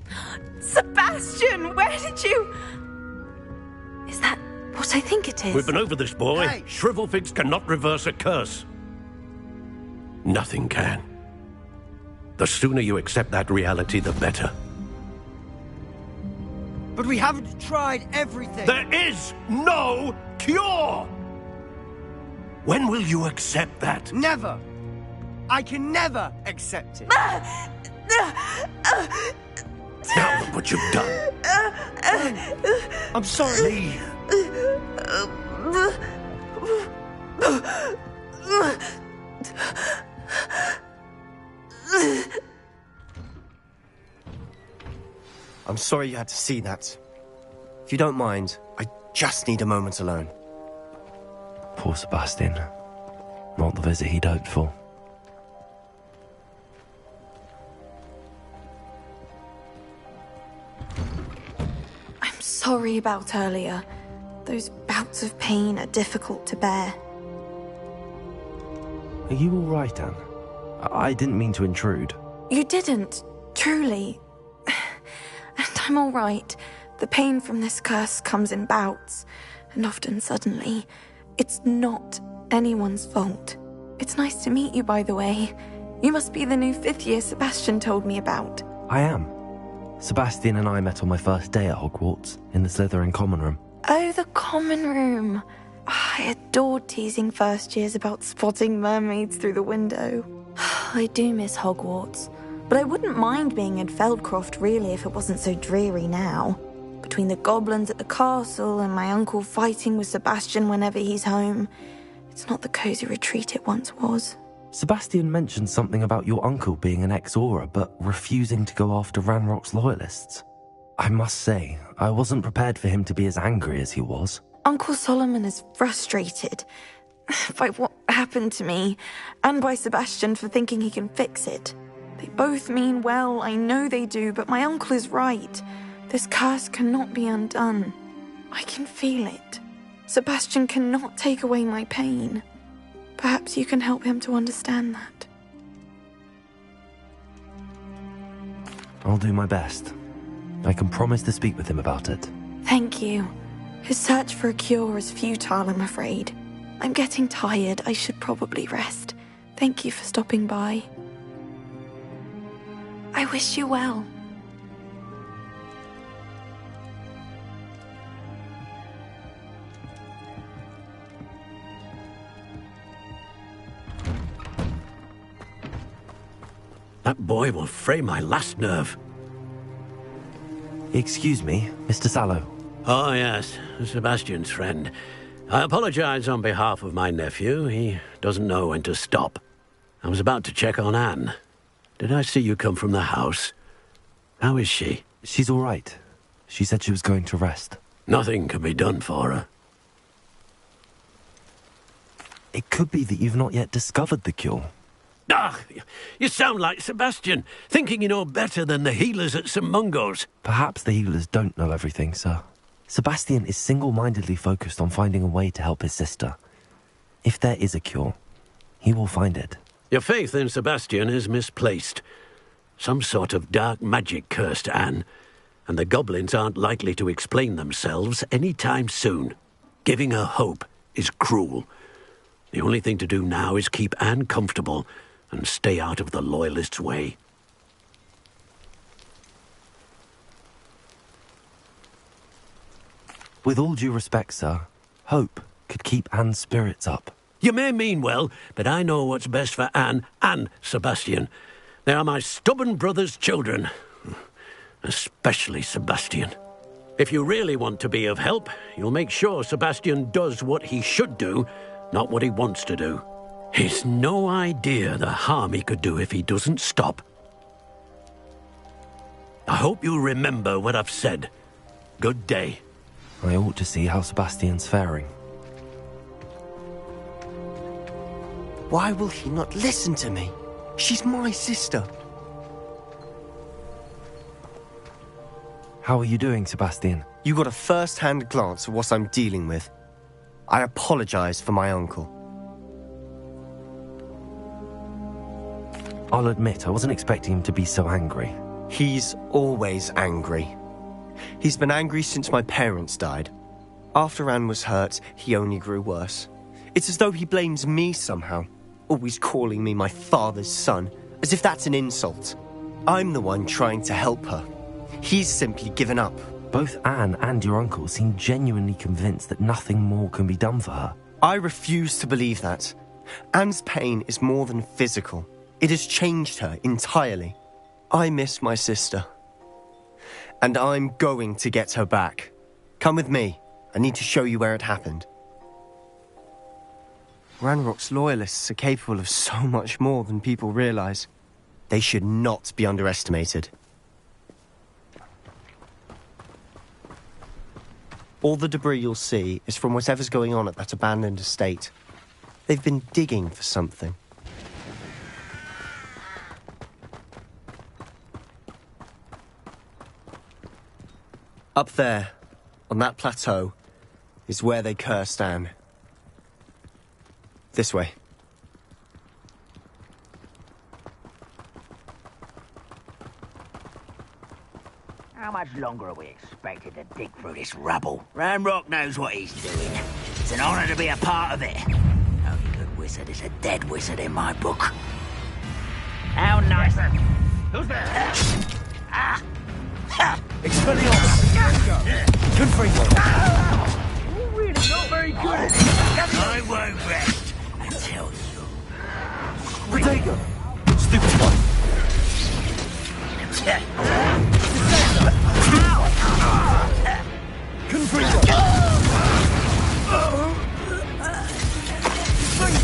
Sebastian, where did you... Is that what I think it is? We've been over this, boy. Hey. Shrivelfigs cannot reverse a curse. Nothing can. The sooner you accept that reality, the better. But we haven't tried everything. There is no cure! When will you accept that? Never. I can never accept it. Now look what you've done. I'm sorry. I'm sorry you had to see that. If you don't mind, I just need a moment alone. Poor Sebastian. Not the visit he'd hoped for. I'm sorry about earlier. Those bouts of pain are difficult to bear. Are you all right, Anne? I didn't mean to intrude. You didn't, truly. And I'm all right. The pain from this curse comes in bouts, and often suddenly. It's not anyone's fault. It's nice to meet you, by the way. You must be the new 5th year Sebastian told me about. I am. Sebastian and I met on my first day at Hogwarts, in the Slytherin common room. Oh, the common room. I adored teasing first years about spotting mermaids through the window. I do miss Hogwarts, but I wouldn't mind being in Feldcroft really if it wasn't so dreary now. Between the goblins at the castle and my uncle fighting with Sebastian whenever he's home, it's not the cosy retreat it once was. Sebastian mentioned something about your uncle being an ex-Auror, but refusing to go after Ranrock's loyalists. I must say, I wasn't prepared for him to be as angry as he was. Uncle Solomon is frustrated by what happened to me, and by Sebastian for thinking he can fix it. They both mean well, I know they do, but my uncle is right. This curse cannot be undone. I can feel it. Sebastian cannot take away my pain. Perhaps you can help him to understand that. I'll do my best. I can promise to speak with him about it. Thank you. His search for a cure is futile, I'm afraid. I'm getting tired. I should probably rest. Thank you for stopping by. I wish you well. That boy will fray my last nerve. Excuse me, Mr. Sallow. Oh, yes, Sebastian's friend. I apologize on behalf of my nephew. He doesn't know when to stop. I was about to check on Anne. Did I see you come from the house? How is she? She's all right. She said she was going to rest. Nothing can be done for her. It could be that you've not yet discovered the cure. Ah, you sound like Sebastian, thinking you know better than the healers at St. Mungo's. Perhaps the healers don't know everything, sir. Sebastian is single-mindedly focused on finding a way to help his sister. If there is a cure, he will find it. Your faith in Sebastian is misplaced. Some sort of dark magic cursed Anne, and the goblins aren't likely to explain themselves any time soon. Giving her hope is cruel. The only thing to do now is keep Anne comfortable and stay out of the Loyalists' way. With all due respect, sir, hope could keep Anne's spirits up. You may mean well, but I know what's best for Anne and Sebastian. They are my stubborn brother's children. Especially Sebastian. If you really want to be of help, you'll make sure Sebastian does what he should do, not what he wants to do. He's no idea the harm he could do if he doesn't stop. I hope you'll remember what I've said. Good day. I ought to see how Sebastian's faring. Why will he not listen to me? She's my sister. How are you doing, Sebastian? You got a first-hand glance of what I'm dealing with. I apologize for my uncle. I'll admit, I wasn't expecting him to be so angry. He's always angry. He's been angry since my parents died. After Anne was hurt, he only grew worse. It's as though he blames me somehow, always calling me my father's son, as if that's an insult. I'm the one trying to help her. He's simply given up. Both Anne and your uncle seem genuinely convinced that nothing more can be done for her. I refuse to believe that. Anne's pain is more than physical. It has changed her entirely. I miss my sister. And I'm going to get her back. Come with me. I need to show you where it happened. Ranrock's loyalists are capable of so much more than people realize. They should not be underestimated. All the debris you'll see is from whatever's going on at that abandoned estate. They've been digging for something. Up there, on that plateau, is where they cursed Anne. This way. How much longer are we expected to dig through this rubble? Ranrock knows what he's doing. It's an honor to be a part of it. Only good wizard is a dead wizard in my book. How nice. Who's there? Expelliarmus! You're really not very good at it. I won't rest until you. Protego! Stupid one! Confringo!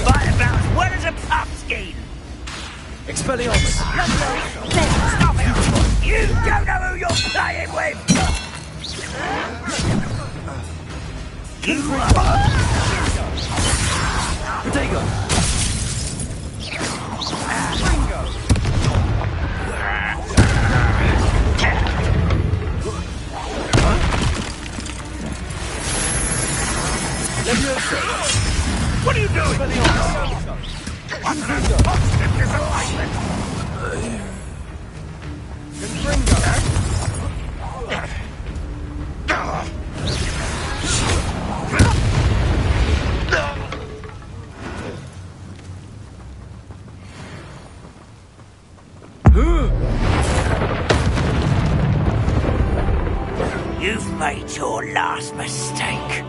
Fight about as well as a pumpkin! Expelliarmus! Stop it! You don't know who you're playing with! Protego! What are you doing? You've made your last mistake.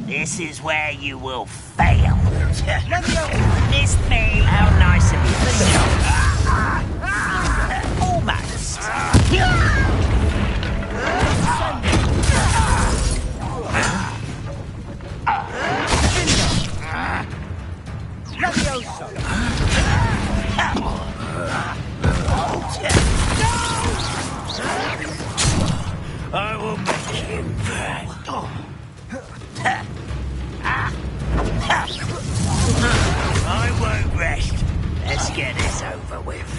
This is where you will fail. This me. How nice of you. Almost. I will make him pay. I won't rest. Let's get this over with.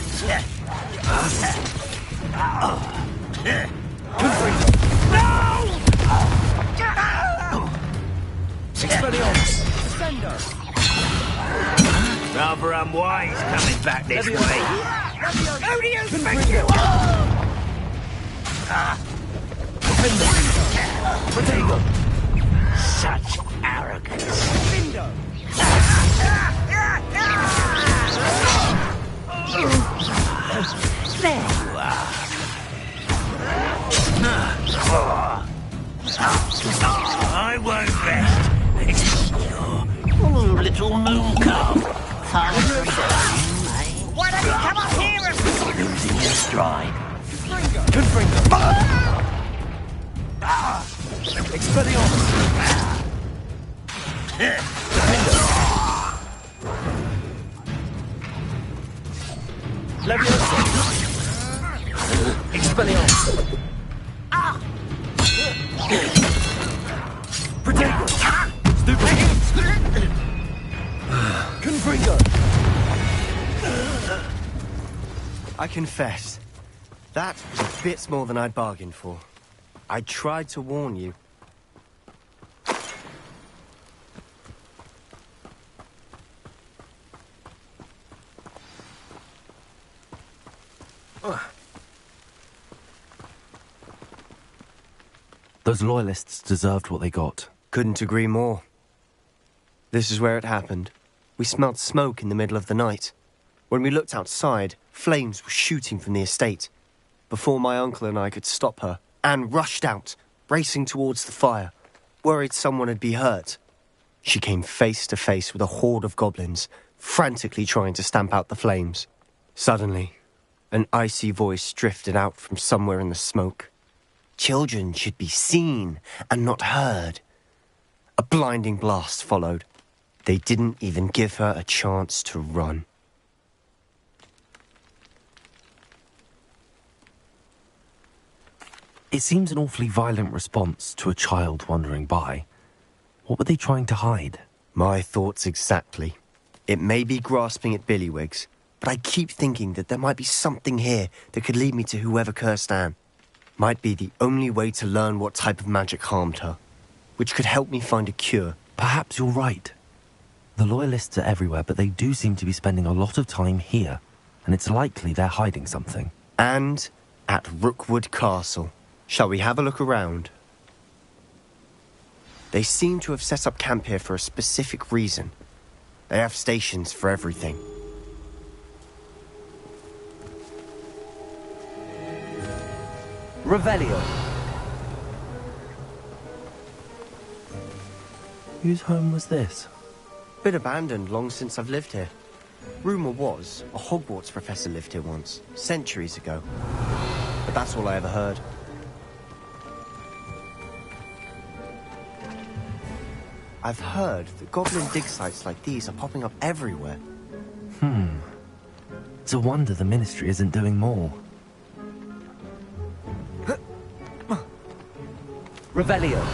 Expelliarmus! Descendo! Rather unwise coming back this way. Who do you think you are? Protego! Such arrogance. There you are. I won't rest. Your little moon calf. Why don't you come up here and... Losing your stride. Confringo! Expelliarmus! Leviosa! Expelliarmus! Protego! Stupid! I confess, that was a bit more than I'd bargained for. I tried to warn you. Those loyalists deserved what they got. Couldn't agree more. This is where it happened. We smelled smoke in the middle of the night. When we looked outside, flames were shooting from the estate. Before my uncle and I could stop her, Anne rushed out, racing towards the fire, worried someone had been hurt. She came face to face with a horde of goblins, frantically trying to stamp out the flames. Suddenly, an icy voice drifted out from somewhere in the smoke. Children should be seen and not heard. A blinding blast followed. They didn't even give her a chance to run. It seems an awfully violent response to a child wandering by. What were they trying to hide? My thoughts exactly. It may be grasping at Billywigs, but I keep thinking that there might be something here that could lead me to whoever cursed Anne. Might be the only way to learn what type of magic harmed her, which could help me find a cure. Perhaps you're right. The Loyalists are everywhere, but they do seem to be spending a lot of time here, and it's likely they're hiding something. And at Rookwood Castle. Shall we have a look around? They seem to have set up camp here for a specific reason. They have stations for everything. Revelio. Whose home was this? Been abandoned long since I've lived here. Rumour was a Hogwarts professor lived here once, centuries ago. But that's all I ever heard. I've heard that goblin dig sites like these are popping up everywhere. It's a wonder the Ministry isn't doing more. Revelio.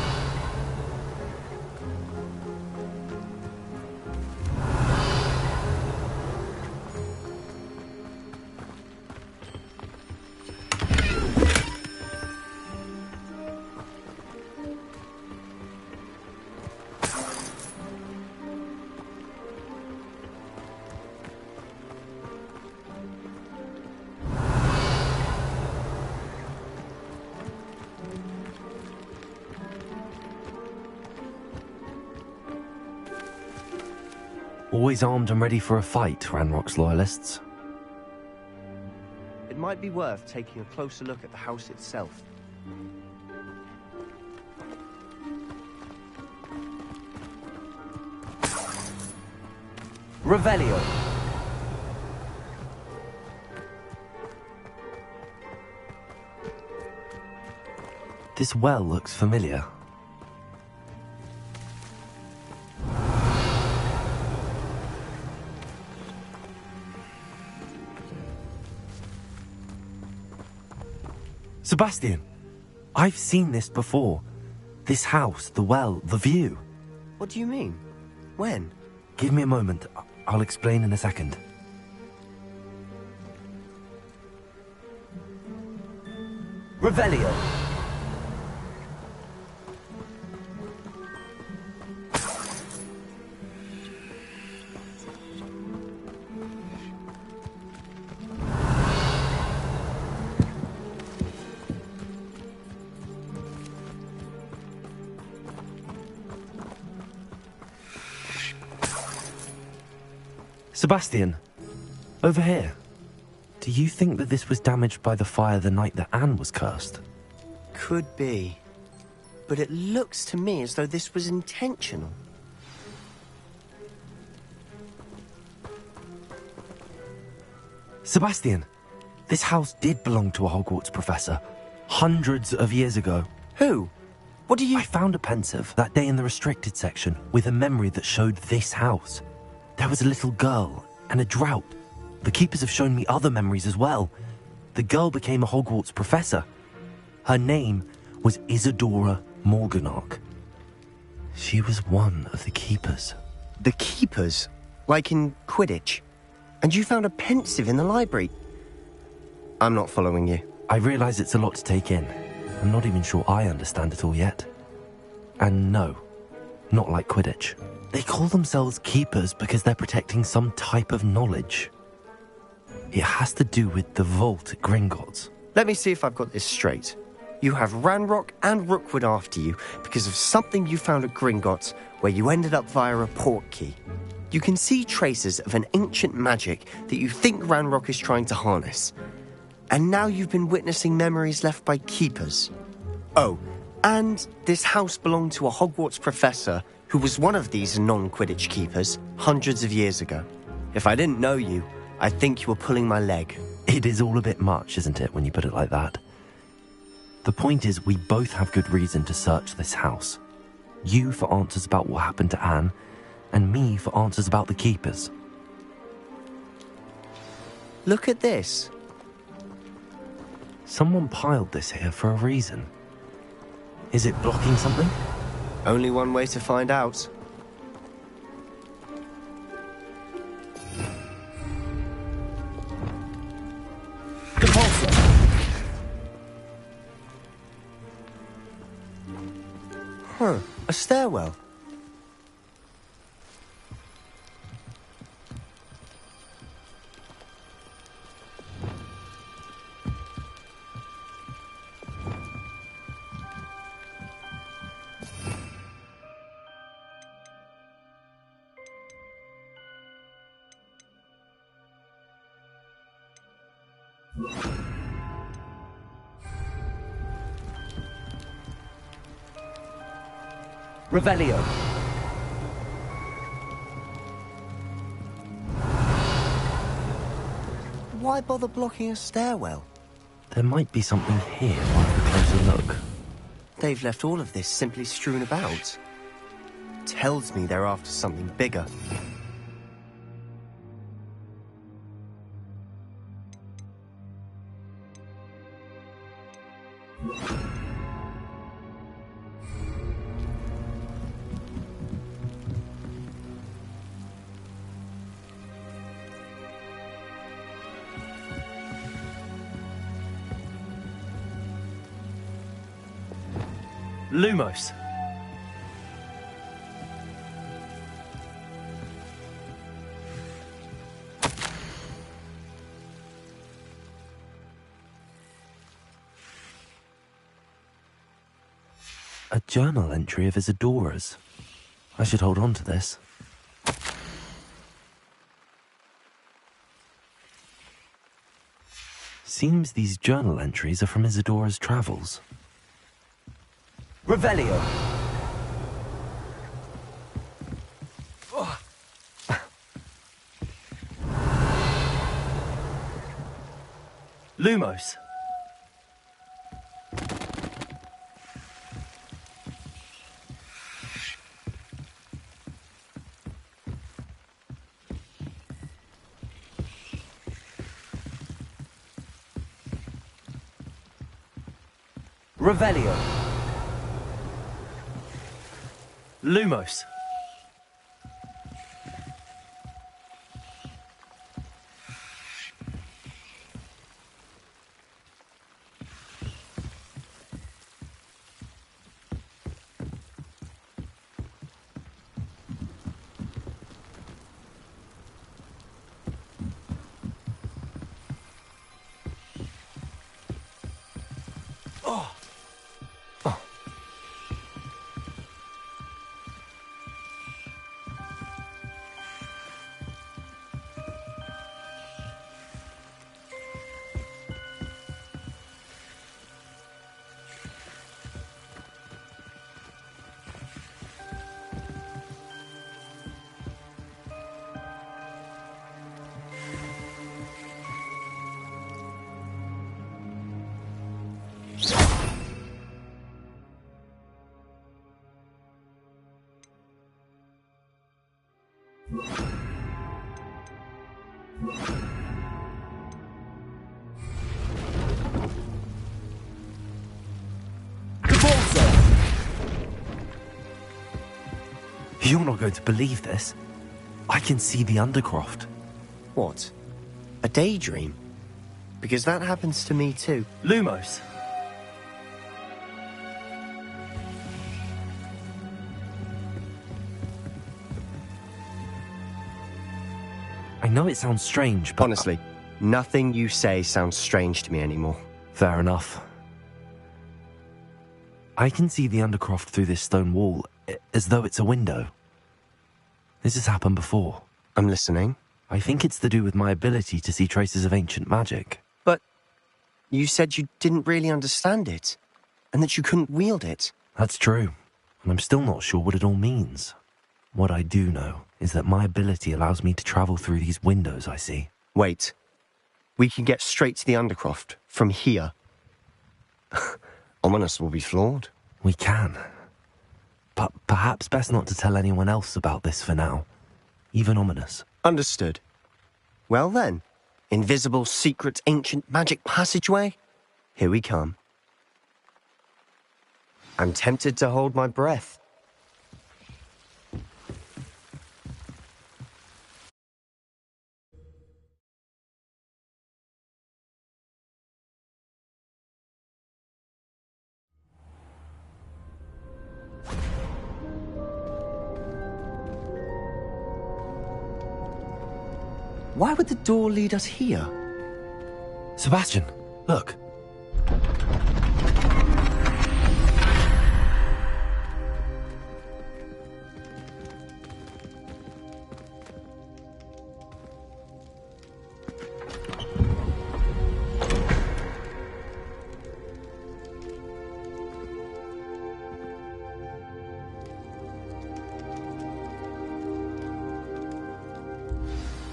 Always armed and ready for a fight, Ranrock's Loyalists. It might be worth taking a closer look at the house itself. Revelio. This well looks familiar. Sebastian, I've seen this before. This house, the well, the view. What do you mean? When? Give me a moment. I'll explain in a second. Revelio. Sebastian, over here. Do you think that this was damaged by the fire the night that Anne was cursed? Could be. But it looks to me as though this was intentional. Sebastian, this house did belong to a Hogwarts professor. Hundreds of years ago. Who? What do you... I found a pensive that day in the restricted section with a memory that showed this house. There was a little girl and a drought. The keepers have shown me other memories as well. The girl became a Hogwarts professor. Her name was Isadora Morganach. She was one of the keepers. The keepers? Like in Quidditch? And you found a pensive in the library? I'm not following you. I realise it's a lot to take in. I'm not even sure I understand it all yet. And no, not like Quidditch. They call themselves keepers because they're protecting some type of knowledge. It has to do with the vault at Gringotts. Let me see if I've got this straight. You have Ranrock and Rookwood after you because of something you found at Gringotts where you ended up via a port key. You can see traces of an ancient magic that you think Ranrock is trying to harness. And now you've been witnessing memories left by keepers. Oh, and this house belonged to a Hogwarts professor who was one of these non-Quidditch keepers hundreds of years ago. If I didn't know you, I'd think you were pulling my leg. It is all a bit much, isn't it, when you put it like that? The point is, we both have good reason to search this house. You for answers about what happened to Anne, and me for answers about the keepers. Look at this. Someone piled this here for a reason. Is it blocking something? Only one way to find out. Huh, a stairwell. Revelio. Why bother blocking a stairwell? There might be something here worth a closer look. They've left all of this simply strewn about. Tells me they're after something bigger. Lumos. A journal entry of Isadora's. I should hold on to this. Seems these journal entries are from Isadora's travels. Revelio. Lumos. Revelio. Lumos. You're not going to believe this. I can see the Undercroft. What? A daydream? because that happens to me too. Lumos. I know it sounds strange, but... Honestly, nothing you say sounds strange to me anymore. Fair enough. I can see the Undercroft through this stone wall, as though it's a window. This has happened before. I'm listening. I think it's to do with my ability to see traces of ancient magic. But you said you didn't really understand it, and that you couldn't wield it. That's true, and I'm still not sure what it all means. What I do know is that my ability allows me to travel through these windows I see. Wait. We can get straight to the Undercroft from here. Ominous will be flawed. We can. But perhaps best not to tell anyone else about this for now. Even Ominous. Understood. Well then, invisible, secret, ancient magic passageway? Here we come. I'm tempted to hold my breath. Why would the door lead us here? Sebastian, look.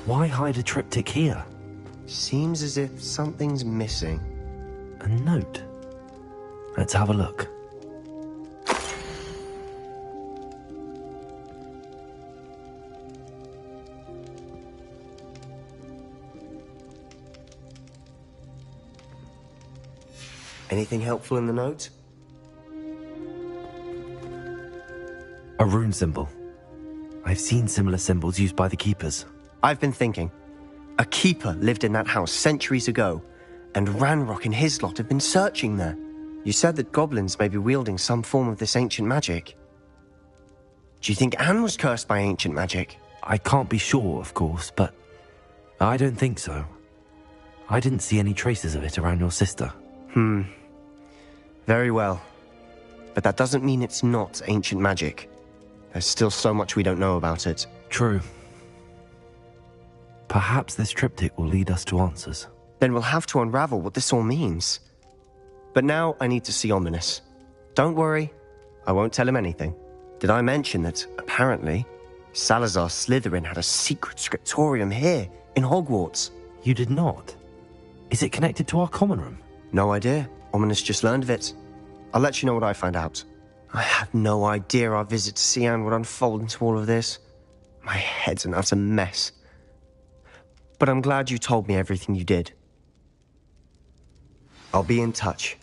Why hide a triptych here? Seems as if something's missing. A note. Let's have a look. Anything helpful in the note? A rune symbol. I've seen similar symbols used by the keepers. I've been thinking. A keeper lived in that house centuries ago, and Ranrock and his lot have been searching there. You said that goblins may be wielding some form of this ancient magic. Do you think Anne was cursed by ancient magic? I can't be sure, of course, but I don't think so. I didn't see any traces of it around your sister. Very well. But that doesn't mean it's not ancient magic. There's still so much we don't know about it. True. Perhaps this triptych will lead us to answers. Then we'll have to unravel what this all means. But now I need to see Ominous. Don't worry, I won't tell him anything. Did I mention that, apparently, Salazar Slytherin had a secret scriptorium here, in Hogwarts? You did not? Is it connected to our common room? No idea. Ominous just learned of it. I'll let you know what I find out. I had no idea our visit to Cian would unfold into all of this. My head's an utter mess. But I'm glad you told me everything you did. I'll be in touch.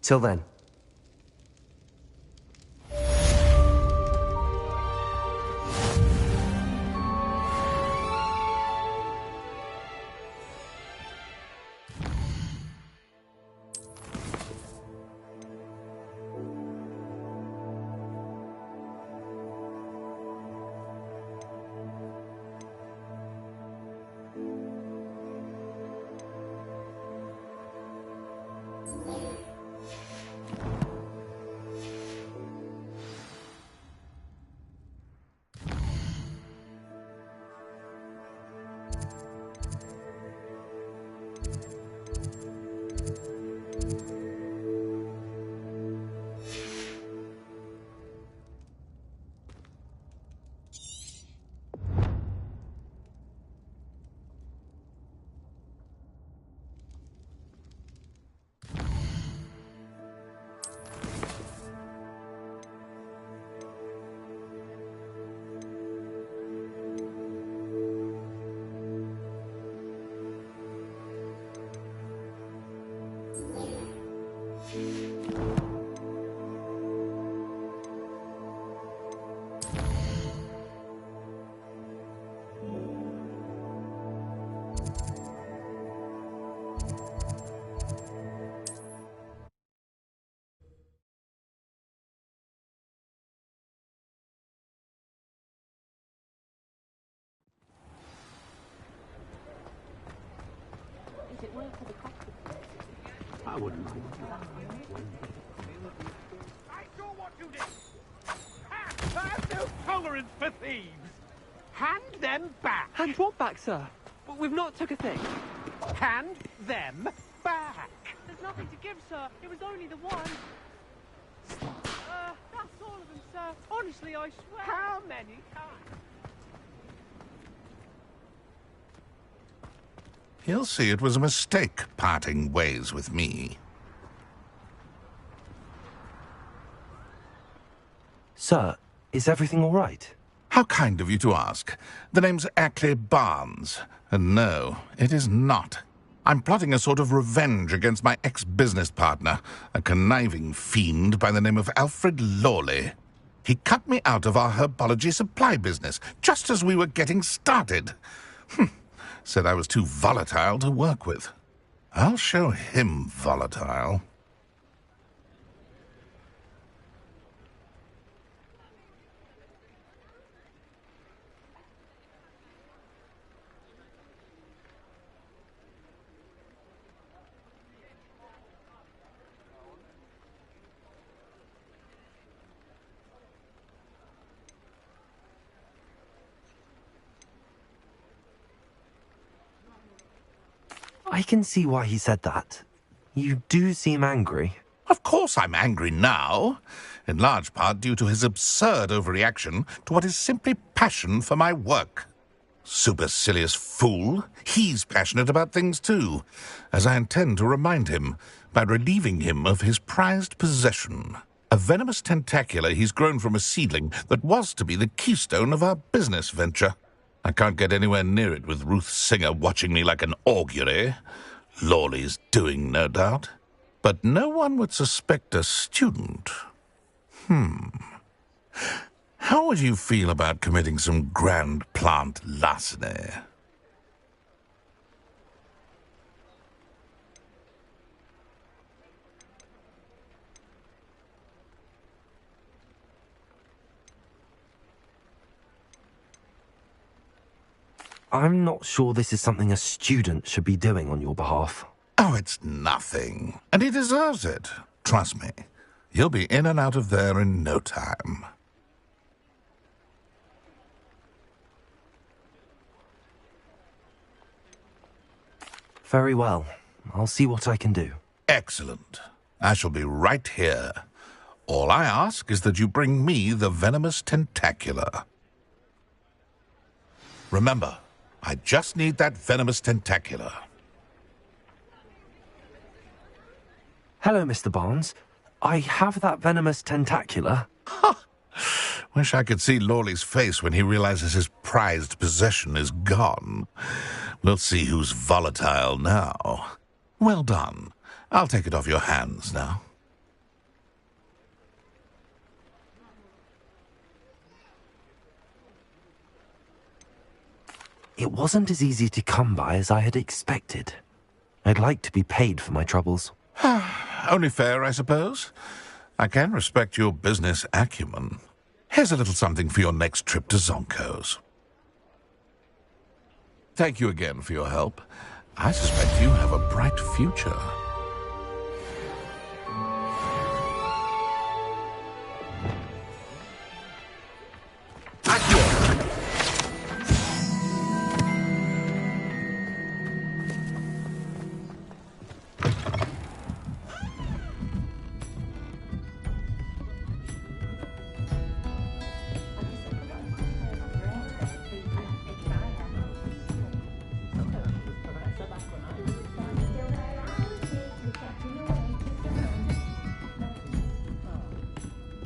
Till then. I wouldn't. I have no tolerance for thieves. Hand them back. Hand what back, sir? We've not took a thing. Hand them back. There's nothing to give, sir. It was only the one. That's all of them, sir. Honestly, I swear. How many times? He'll see it was a mistake parting ways with me. Sir, is everything all right? How kind of you to ask. The name's Ackley Barnes. And no, it is not. I'm plotting a sort of revenge against my ex-business partner, a conniving fiend by the name of Alfred Lawley. He cut me out of our herbology supply business, just as we were getting started. Said I was too volatile to work with. I'll show him volatile. I can see why he said that. You do seem angry. Of course I'm angry now, in large part due to his absurd overreaction to what is simply passion for my work. Supercilious fool. He's passionate about things too, as I intend to remind him by relieving him of his prized possession. A venomous tentacula he's grown from a seedling that was to be the keystone of our business venture. I can't get anywhere near it with Ruth Singer watching me like an augury. Lawley's doing, no doubt. But no one would suspect a student. How would you feel about committing some grand plant larceny? I'm not sure this is something a student should be doing on your behalf. Oh, it's nothing. And he deserves it. Trust me. You'll be in and out of there in no time. Very well. I'll see what I can do. Excellent. I shall be right here. All I ask is that you bring me the venomous tentacula. Remember, I just need that venomous tentacula. Hello, Mr. Barnes. I have that venomous tentacula. Wish I could see Lawley's face when he realizes his prized possession is gone. We'll see who's volatile now. Well done. I'll take it off your hands now. It wasn't as easy to come by as I had expected. I'd like to be paid for my troubles. Only fair, I suppose. I can respect your business acumen. Here's a little something for your next trip to Zonko's. Thank you again for your help. I suspect you have a bright future.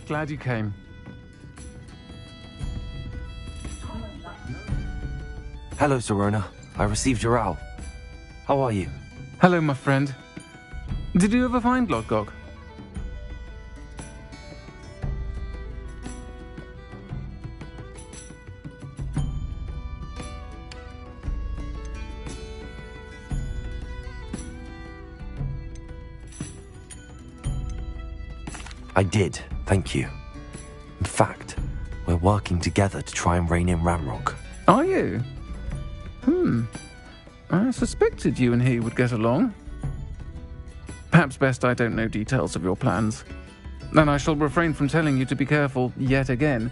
Glad you came. Hello, Serona. I received your owl. How are you? Hello, my friend. Did you ever find Lodgok? I did, thank you. In fact, we're working together to try and rein in Ramrock. Are you? I suspected you and he would get along. Perhaps best I don't know details of your plans. And I shall refrain from telling you to be careful yet again.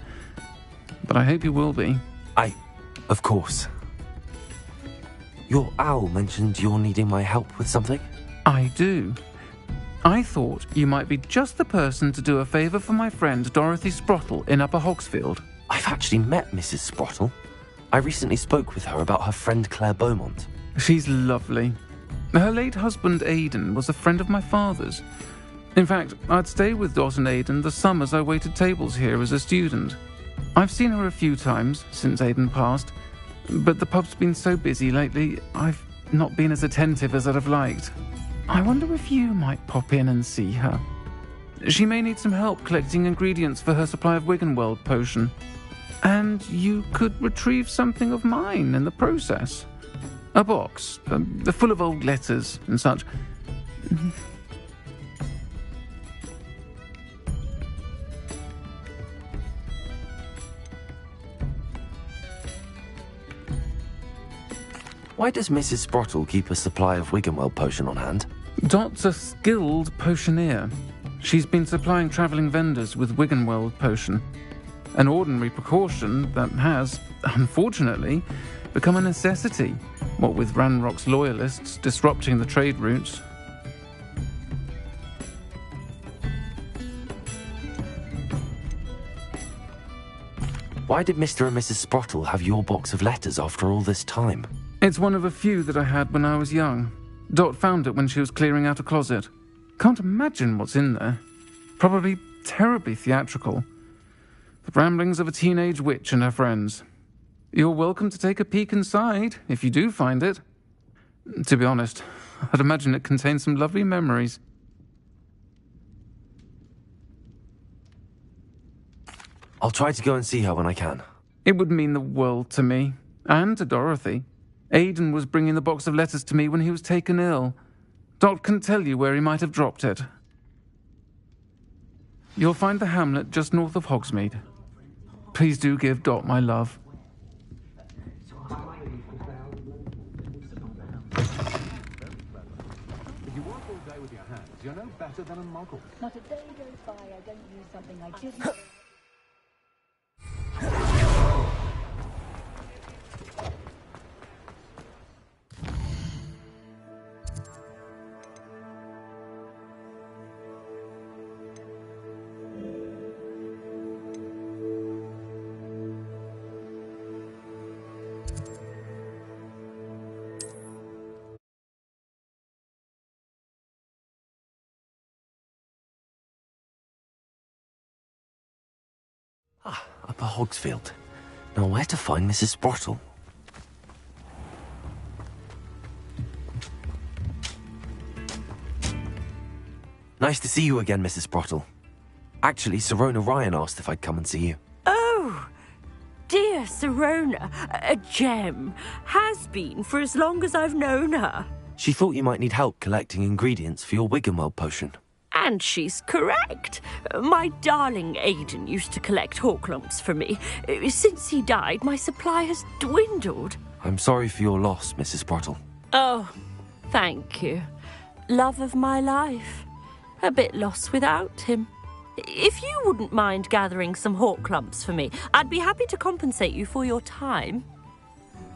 But I hope you will be. Of course. Your owl mentioned you're needing my help with something? I do. I thought you might be just the person to do a favour for my friend Dorothy Sprottle in Upper Hogsfield. I've actually met Mrs. Sprottle. I recently spoke with her about her friend Claire Beaumont. She's lovely. Her late husband Aidan was a friend of my father's. In fact, I'd stay with Dot and Aidan the summers I waited tables here as a student. I've seen her a few times since Aidan passed, but the pub's been so busy lately, I've not been as attentive as I'd have liked. I wonder if you might pop in and see her. She may need some help collecting ingredients for her supply of Wiggenweld potion. And you could retrieve something of mine in the process. A box, full of old letters and such. Why does Mrs. Sprottle keep a supply of Wiggenweld potion on hand? Dot's a skilled potioneer. She's been supplying travelling vendors with Wiggenweld potion. An ordinary precaution that has, unfortunately, become a necessity, what with Ranrock's loyalists disrupting the trade routes. Why did Mr. and Mrs. Sprottle have your box of letters after all this time? It's one of a few that I had when I was young. Dot found it when she was clearing out a closet. Can't imagine what's in there. Probably terribly theatrical. The ramblings of a teenage witch and her friends. You're welcome to take a peek inside, if you do find it. To be honest, I'd imagine it contains some lovely memories. I'll try to go and see her when I can. It would mean the world to me, and to Dorothy. Aidan was bringing the box of letters to me when he was taken ill. Dot can tell you where he might have dropped it. You'll find the hamlet just north of Hogsmeade. Please do give Dot my love. If you work all day with your hands, you're no better than a muggle. Not a day goes by I don't use something I didn't. Upper Hogsfield. Now where to find Mrs. Sprottle? Nice to see you again, Mrs. Sprottle. Actually, Sirona Ryan asked if I'd come and see you. Oh, dear Sirona, a gem. Has been for as long as I've known her. She thought you might need help collecting ingredients for your Wiggenweld potion. And she's correct. My darling Aidan used to collect Horklumps for me. Since he died, my supply has dwindled. I'm sorry for your loss, Mrs. Sprottle. Oh, thank you. Love of my life. A bit lost without him. If you wouldn't mind gathering some Horklumps for me, I'd be happy to compensate you for your time.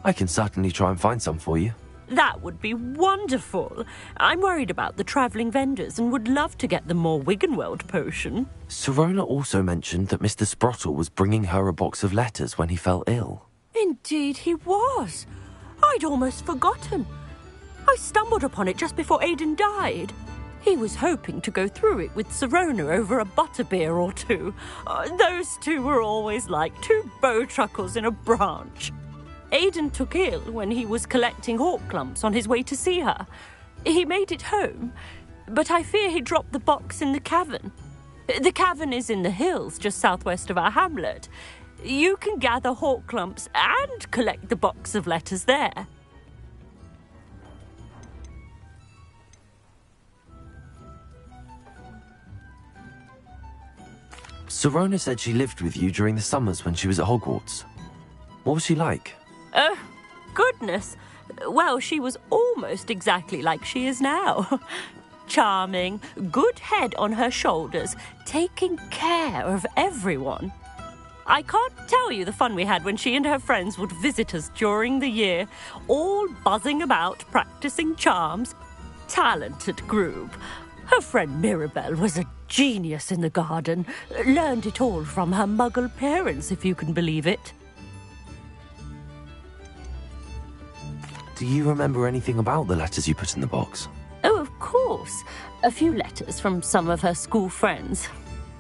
I can certainly try and find some for you. That would be wonderful. I'm worried about the travelling vendors and would love to get them more Wiggenweld potion. Sirona also mentioned that Mr. Sprottle was bringing her a box of letters when he fell ill. Indeed he was. I'd almost forgotten. I stumbled upon it just before Aidan died. He was hoping to go through it with Sirona over a butterbeer or two. Those two were always like two bowtruckles in a branch. Aidan took ill when he was collecting Horklumps on his way to see her. He made it home, but I fear he dropped the box in the cavern. The cavern is in the hills just southwest of our hamlet. You can gather Horklumps and collect the box of letters there. Sirona said she lived with you during the summers when she was at Hogwarts. What was she like? Oh, goodness. Well, she was almost exactly like she is now. charming, good head on her shoulders, taking care of everyone. I can't tell you the fun we had when she and her friends would visit us during the year, all buzzing about, practicing charms. Talented group. Her friend Mirabelle was a genius in the garden. Learned it all from her muggle parents, if you can believe it. Do you remember anything about the letters you put in the box? Oh, of course. A few letters from some of her school friends.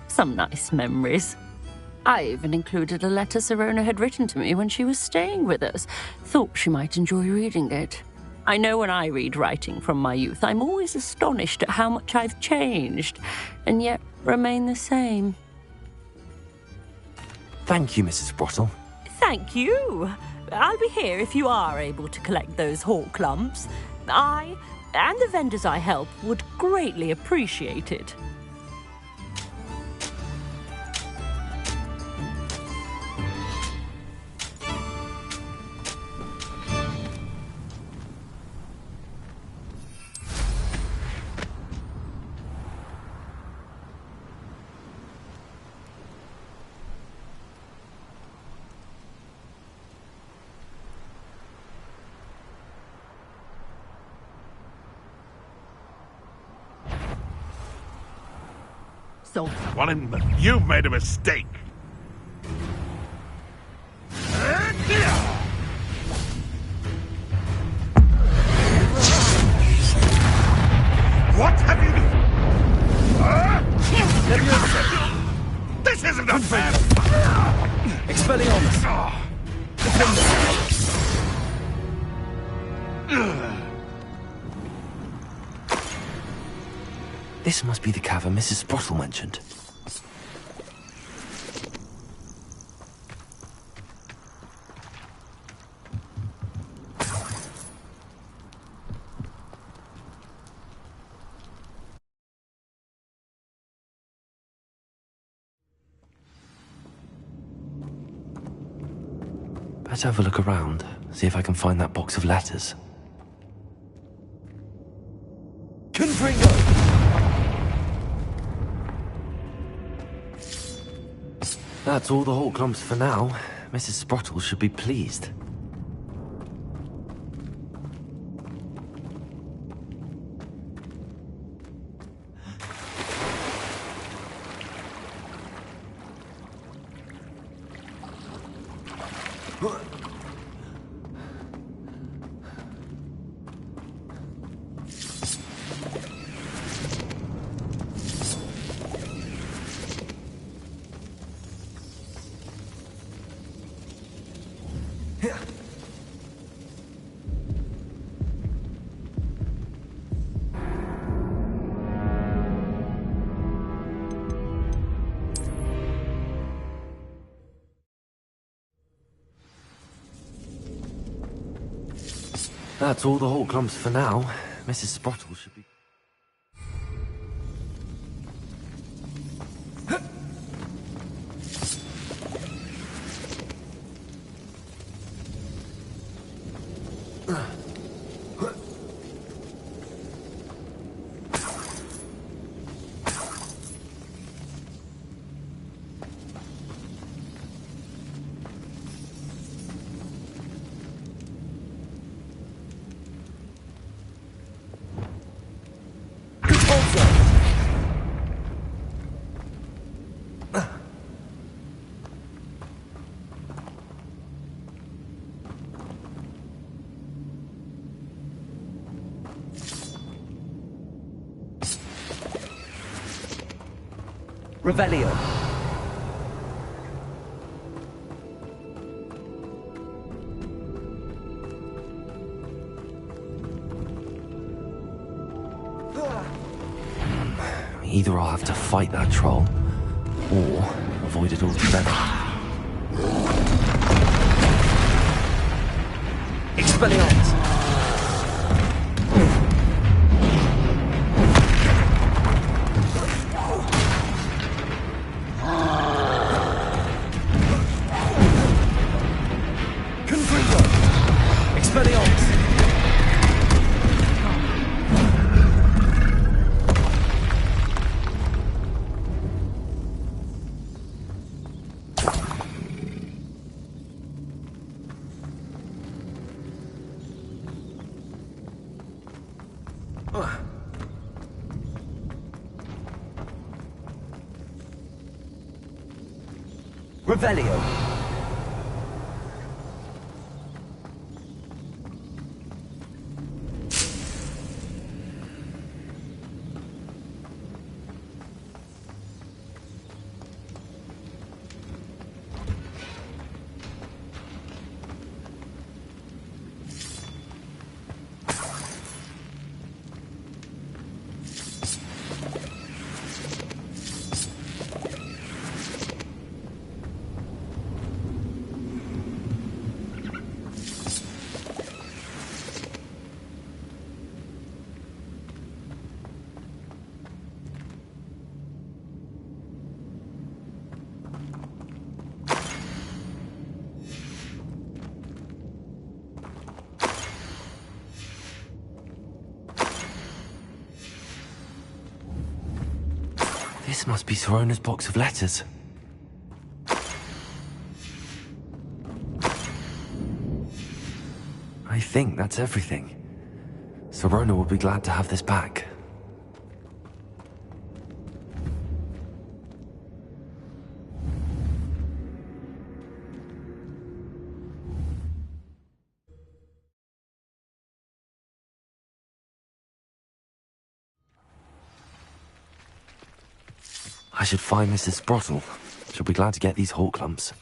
Some nice memories. I even included a letter Sirona had written to me when she was staying with us. Thought she might enjoy reading it. I know when I read writing from my youth, I'm always astonished at how much I've changed, and yet remain the same. Thank you, Mrs. Sprottle. Thank you. I'll be here if you are able to collect those hawk lumps. I, and the vendors I help, would greatly appreciate it. So, you've made a mistake. What have you done? This isn't a fair. Expelliarmus. This must be the cavern Mrs. Sprottle mentioned. Better have a look around, see if I can find that box of letters. Confringo! That's all the hawk lumps for now. Mrs. Sprottle should be pleased. That's all the hawk lumps for now. Mrs. Sprottle should be... Revelio. Either I'll have to fight that troll, or avoid it altogether. Expelliarmus. Expelliarmus. Revelio. This must be Sorona's box of letters. I think that's everything. Sorona will be glad to have this back. I should find Mrs. Sprottle. She'll be glad to get these hawk lumps.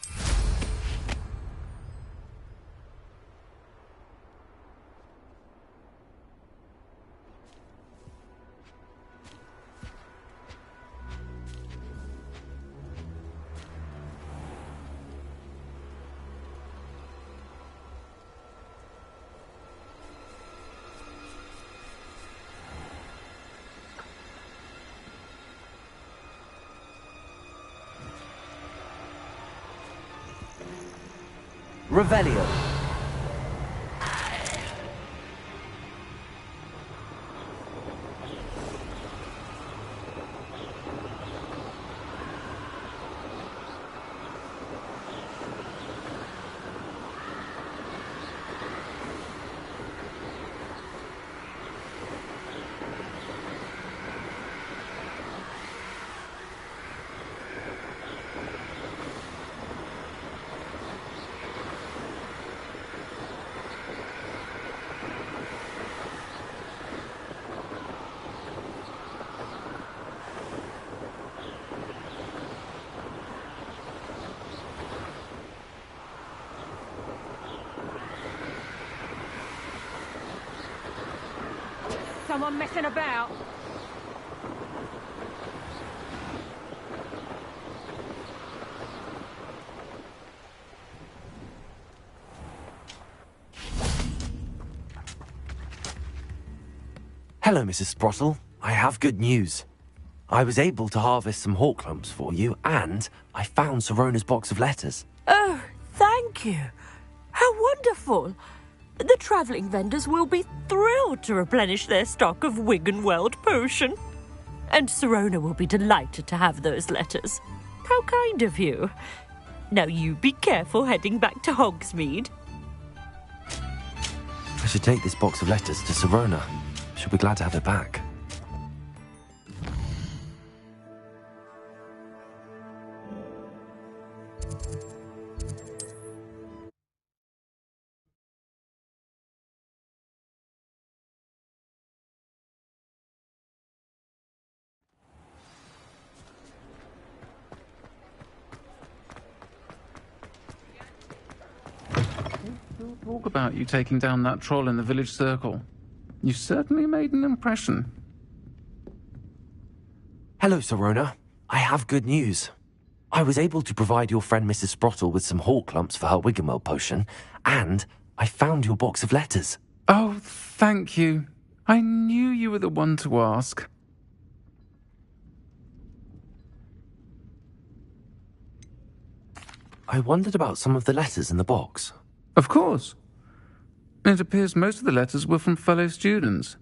Revelio. Someone messing about. Hello, Mrs. Sprottle. I have good news. I was able to harvest some hawk lumps for you, and I found Sorona's box of letters. Oh, thank you. How wonderful. The travelling vendors will be thrilled to replenish their stock of Wiggenweld potion. And Sorona will be delighted to have those letters. How kind of you. Now you be careful heading back to Hogsmeade. I should take this box of letters to Sorona. She'll be glad to have it back. Talk about you taking down that troll in the village circle. You certainly made an impression. Hello, Sorona. I have good news. I was able to provide your friend Mrs. Sprottle with some hawk lumps for her Wiggenweld potion, and I found your box of letters. Oh, thank you. I knew you were the one to ask. I wondered about some of the letters in the box. Of course. It appears most of the letters were from fellow students.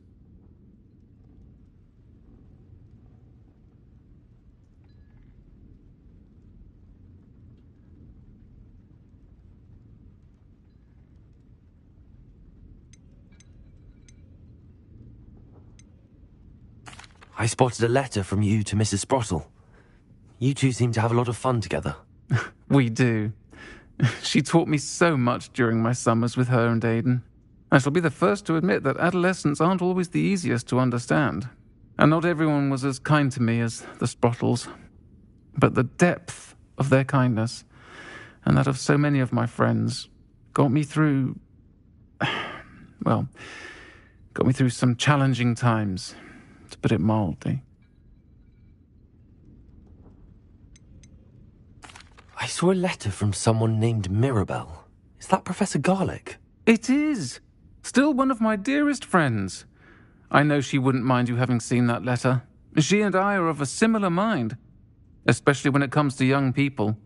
I spotted a letter from you to Mrs. Sprottle. You two seem to have a lot of fun together. We do. She taught me so much during my summers with her and Aidan. I shall be the first to admit that adolescents aren't always the easiest to understand, and not everyone was as kind to me as the Sprottles. But the depth of their kindness, and that of so many of my friends, got me through some challenging times, to put it mildly. I saw a letter from someone named Mirabelle. Is that Professor Garlick? It is! Still one of my dearest friends. I know she wouldn't mind you having seen that letter. She and I are of a similar mind, especially when it comes to young people.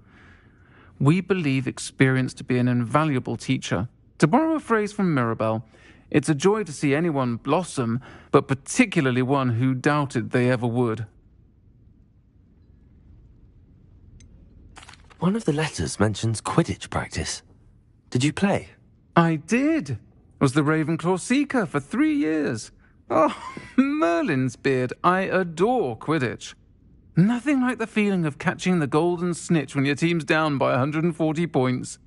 We believe experience to be an invaluable teacher. To borrow a phrase from Mirabelle, it's a joy to see anyone blossom, but particularly one who doubted they ever would. One of the letters mentions Quidditch practice. Did you play? I did. Was the Ravenclaw Seeker for 3 years. Oh, Merlin's beard, I adore Quidditch. Nothing like the feeling of catching the golden snitch when your team's down by 140 points.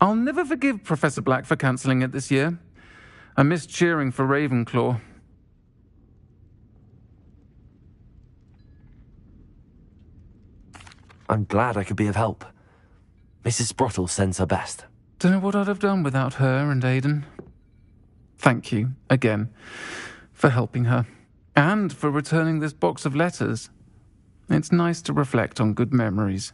I'll never forgive Professor Black for cancelling it this year. I missed cheering for Ravenclaw. I'm glad I could be of help. Mrs. Sprottle sends her best. Don't know what I'd have done without her and Aidan. Thank you, again, for helping her, and for returning this box of letters. It's nice to reflect on good memories.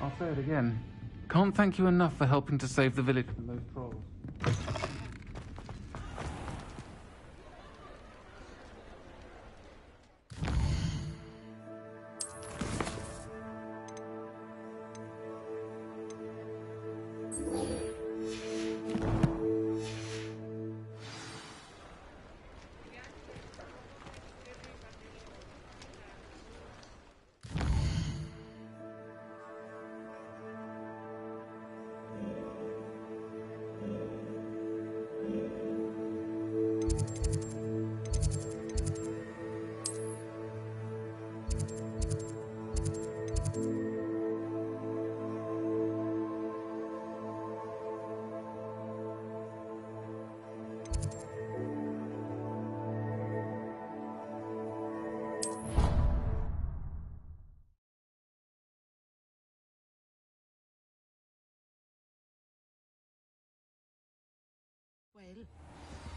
I'll say it again. Can't thank you enough for helping to save the village from those trolls.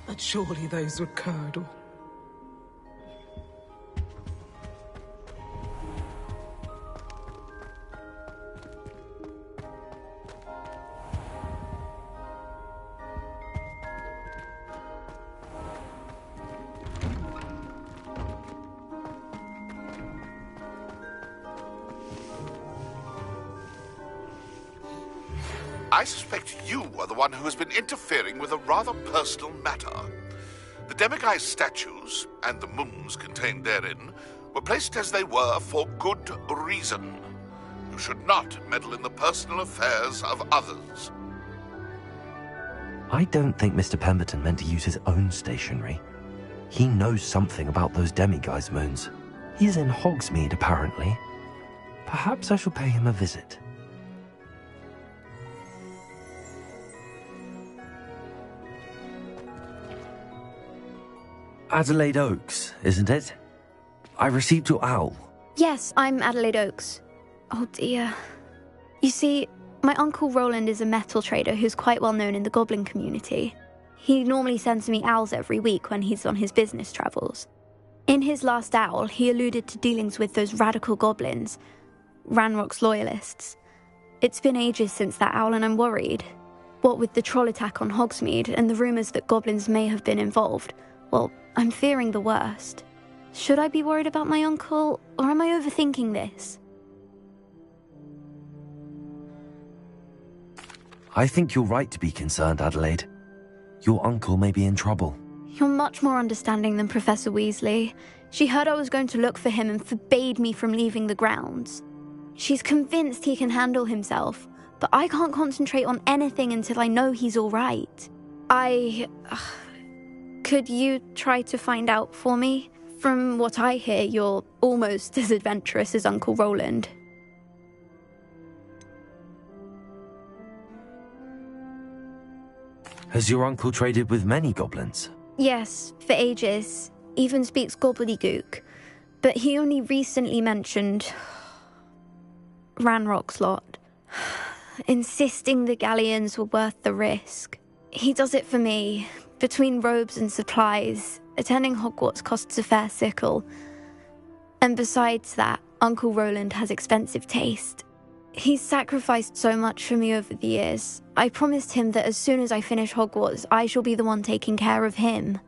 But surely those would curdle. I suspect you are the one who has been interfering with a rather personal matter. The Demiguise statues, and the moons contained therein, were placed as they were for good reason. You should not meddle in the personal affairs of others. I don't think Mr. Pemberton meant to use his own stationery. He knows something about those Demiguise moons. He's in Hogsmeade, apparently. Perhaps I shall pay him a visit. Adelaide Oaks, isn't it? I received your owl. Yes, I'm Adelaide Oaks. Oh dear. You see, my Uncle Roland is a metal trader who's quite well known in the goblin community. He normally sends me owls every week when he's on his business travels. In his last owl, he alluded to dealings with those radical goblins, Ranrock's loyalists. It's been ages since that owl and I'm worried. What with the troll attack on Hogsmeade and the rumours that goblins may have been involved, well, I'm fearing the worst. Should I be worried about my uncle, or am I overthinking this? I think you're right to be concerned, Adelaide. Your uncle may be in trouble. You're much more understanding than Professor Weasley. She heard I was going to look for him and forbade me from leaving the grounds. She's convinced he can handle himself, but I can't concentrate on anything until I know he's all right. Could you try to find out for me? From what I hear, you're almost as adventurous as Uncle Roland. Has your uncle traded with many goblins? Yes, for ages. Even speaks gobbledygook. But he only recently mentioned Ranrock's lot, insisting the galleons were worth the risk. He does it for me. Between robes and supplies, attending Hogwarts costs a fair sickle. And besides that, Uncle Roland has expensive taste. He's sacrificed so much for me over the years. I promised him that as soon as I finish Hogwarts, I shall be the one taking care of him.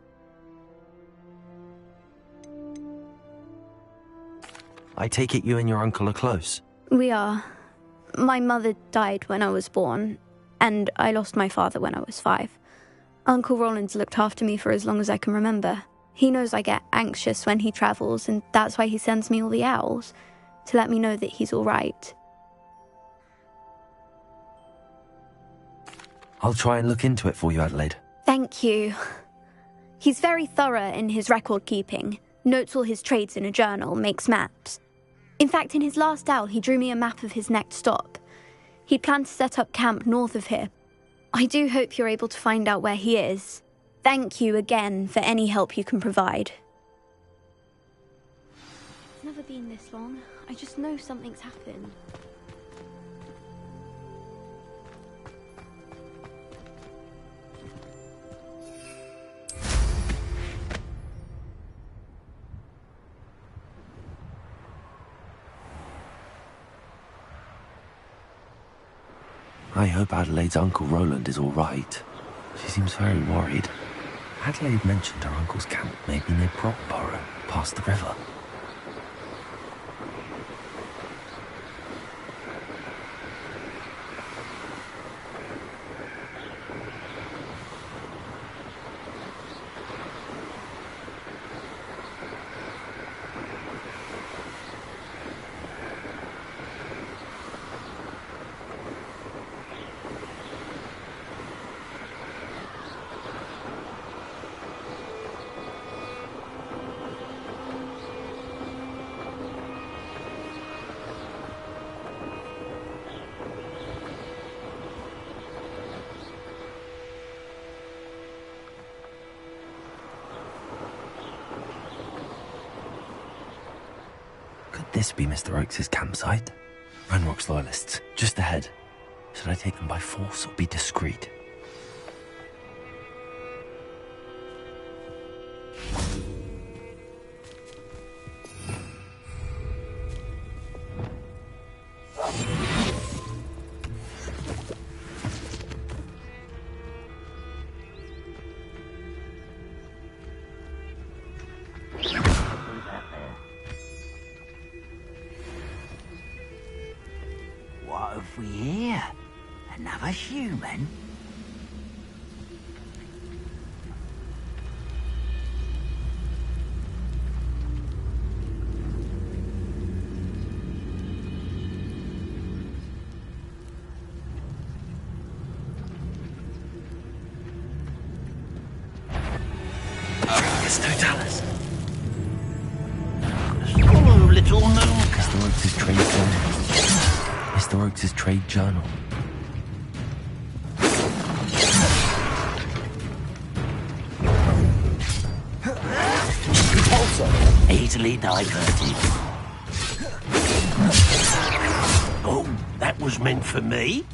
I take it you and your uncle are close? We are. My mother died when I was born, and I lost my father when I was 5. Uncle Roland's looked after me for as long as I can remember. He knows I get anxious when he travels, and that's why he sends me all the owls, to let me know that he's all right. I'll try and look into it for you, Adelaide. Thank you. He's very thorough in his record keeping, notes all his trades in a journal, makes maps. In fact, in his last owl, he drew me a map of his next stop. He planned to set up camp north of here. I do hope you're able to find out where he is. Thank you again for any help you can provide. It's never been this long. I just know something's happened. I hope Adelaide's Uncle Roland is all right. She seems very worried. Adelaide mentioned her uncle's camp may be near Brockborough, past the river. This be Mr. Oakes' campsite? Ranrock's loyalists, just ahead. Should I take them by force or be discreet? What have we here? Another human? It's Totalis. Follow, little Milk. Mr. Oakes' trade journal. Mr. Oakes' trade journal. Easily diverted. Oh, that was meant for me?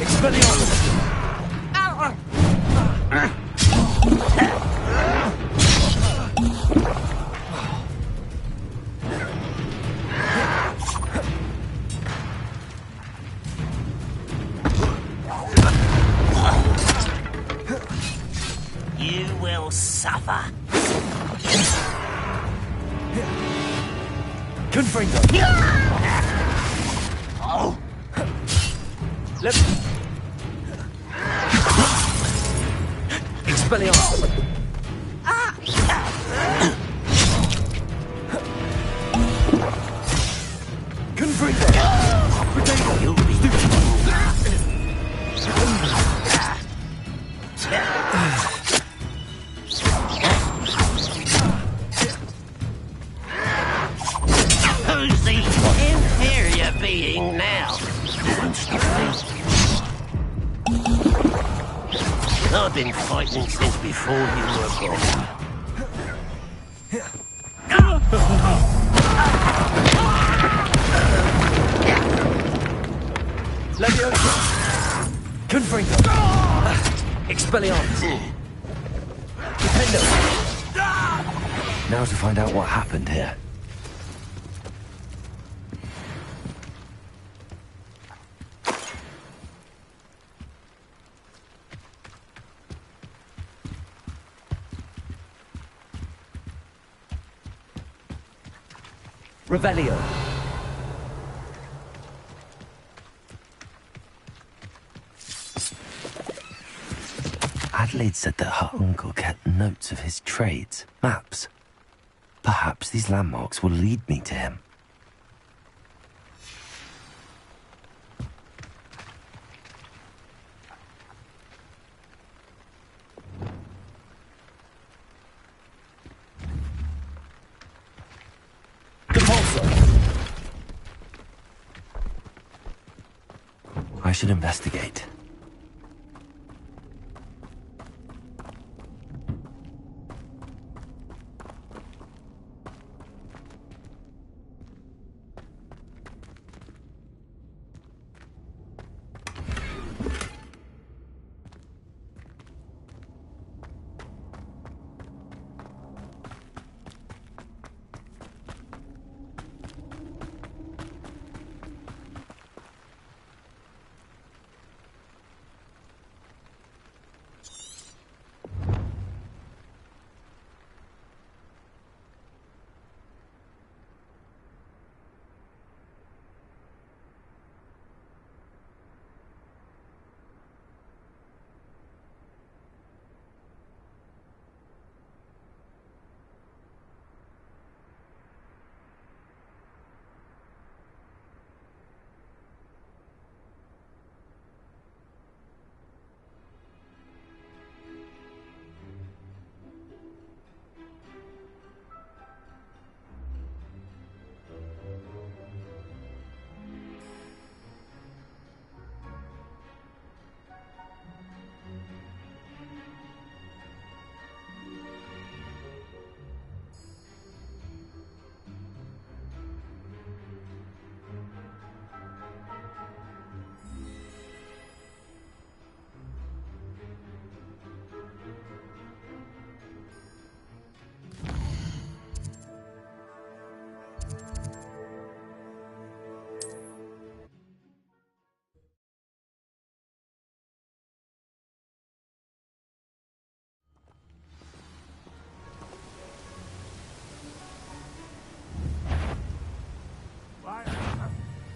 Expelliarmus! You will suffer. Confringo! Oh! Let me... Expelliarmus! Confringo! Potato! You won't stop me. I've been fighting since before you were born. Leviosa! Confringo! Expelliarmus! Dependo! Now to find out what happened here. Revelio. Adelaide said that her uncle kept notes of his trades, maps. Perhaps these landmarks will lead me to him. I should investigate.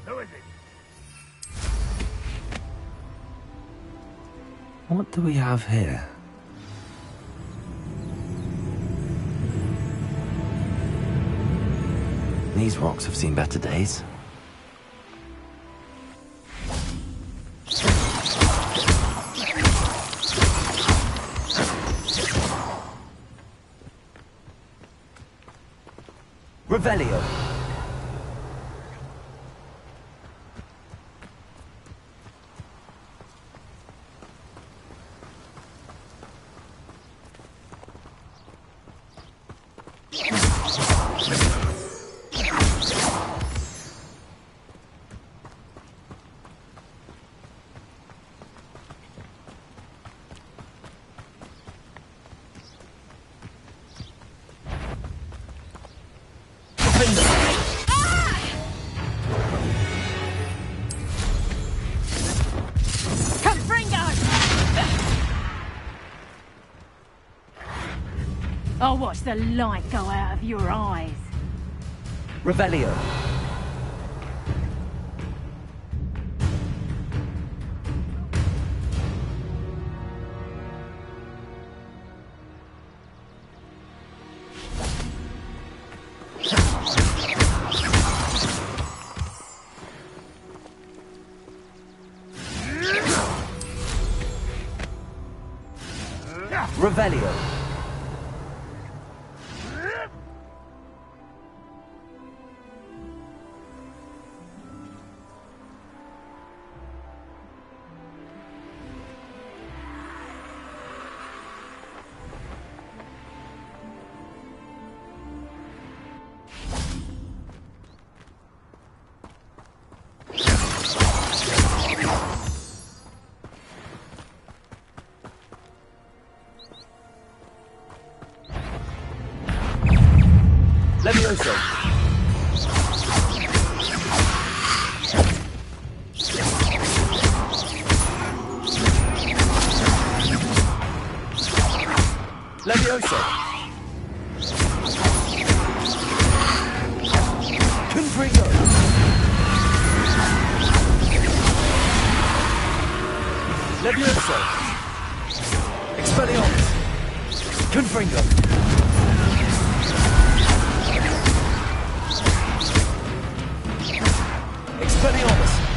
Who is it? What do we have here? These rocks have seen better days. Revelio. I'll watch the light go out of your eyes. Revelio. Revelio. Levioso! Levioso! Confringo! Levioso! Expelliarmus! Confringo! Expelliarmus!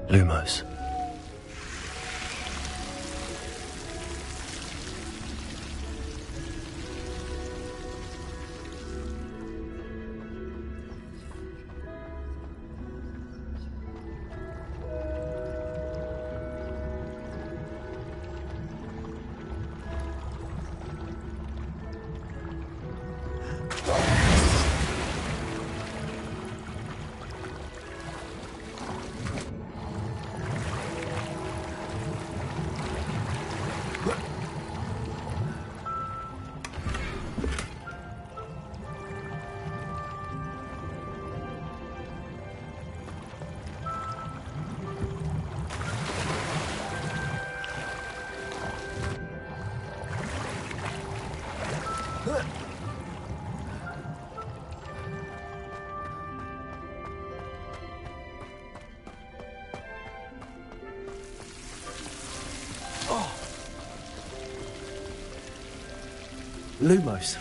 Lumos. Lumos.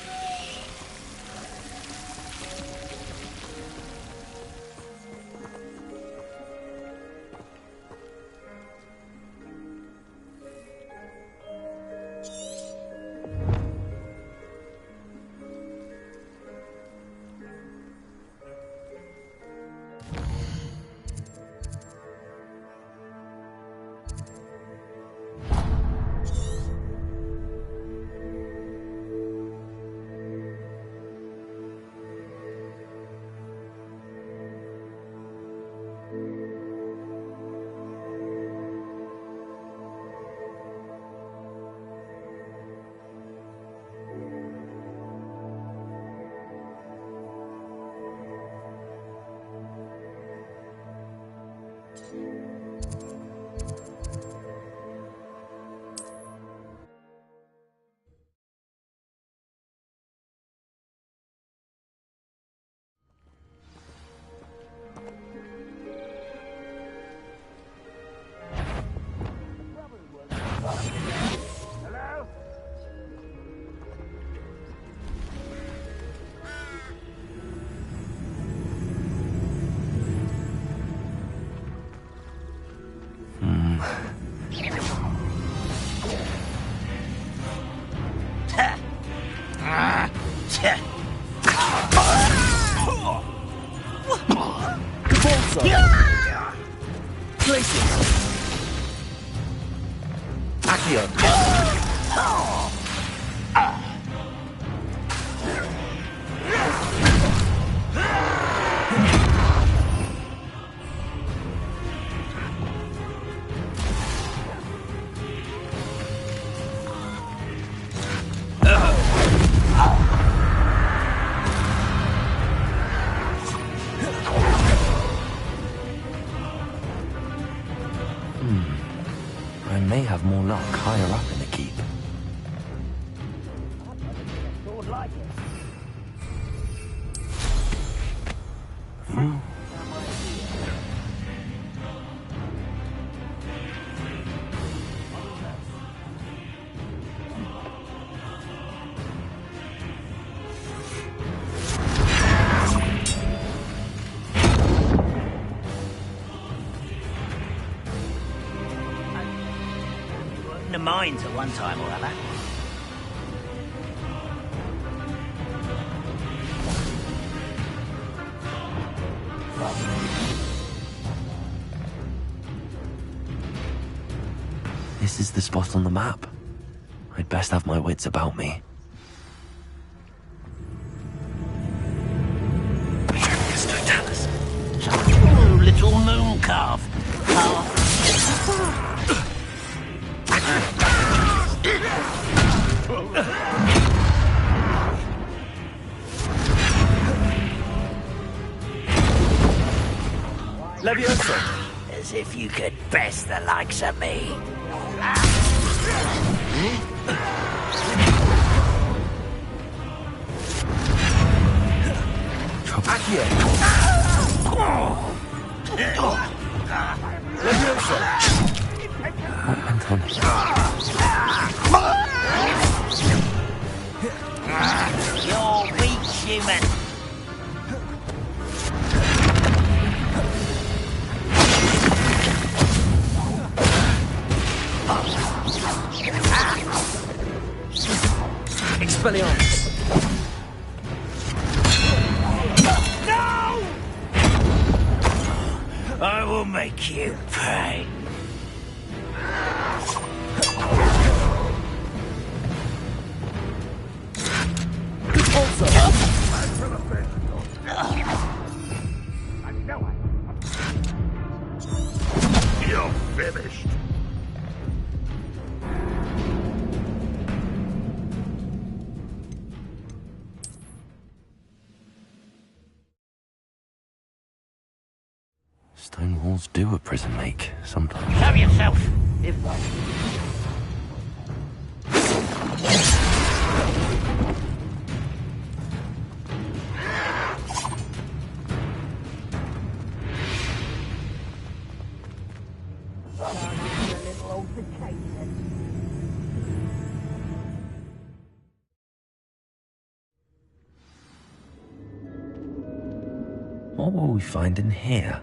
I may have more luck higher up in the keep. The mines at one time or other. This is the spot on the map. I'd best have my wits about me. Ooh, little moon calf. Levioso. As if you could best the likes of me. Accio. Levioso. You're weak, human. Expelliarmus. No! I will make you pay. You're finished. Stone walls do a prison make, sometimes. Show yourself. If What will we find in here?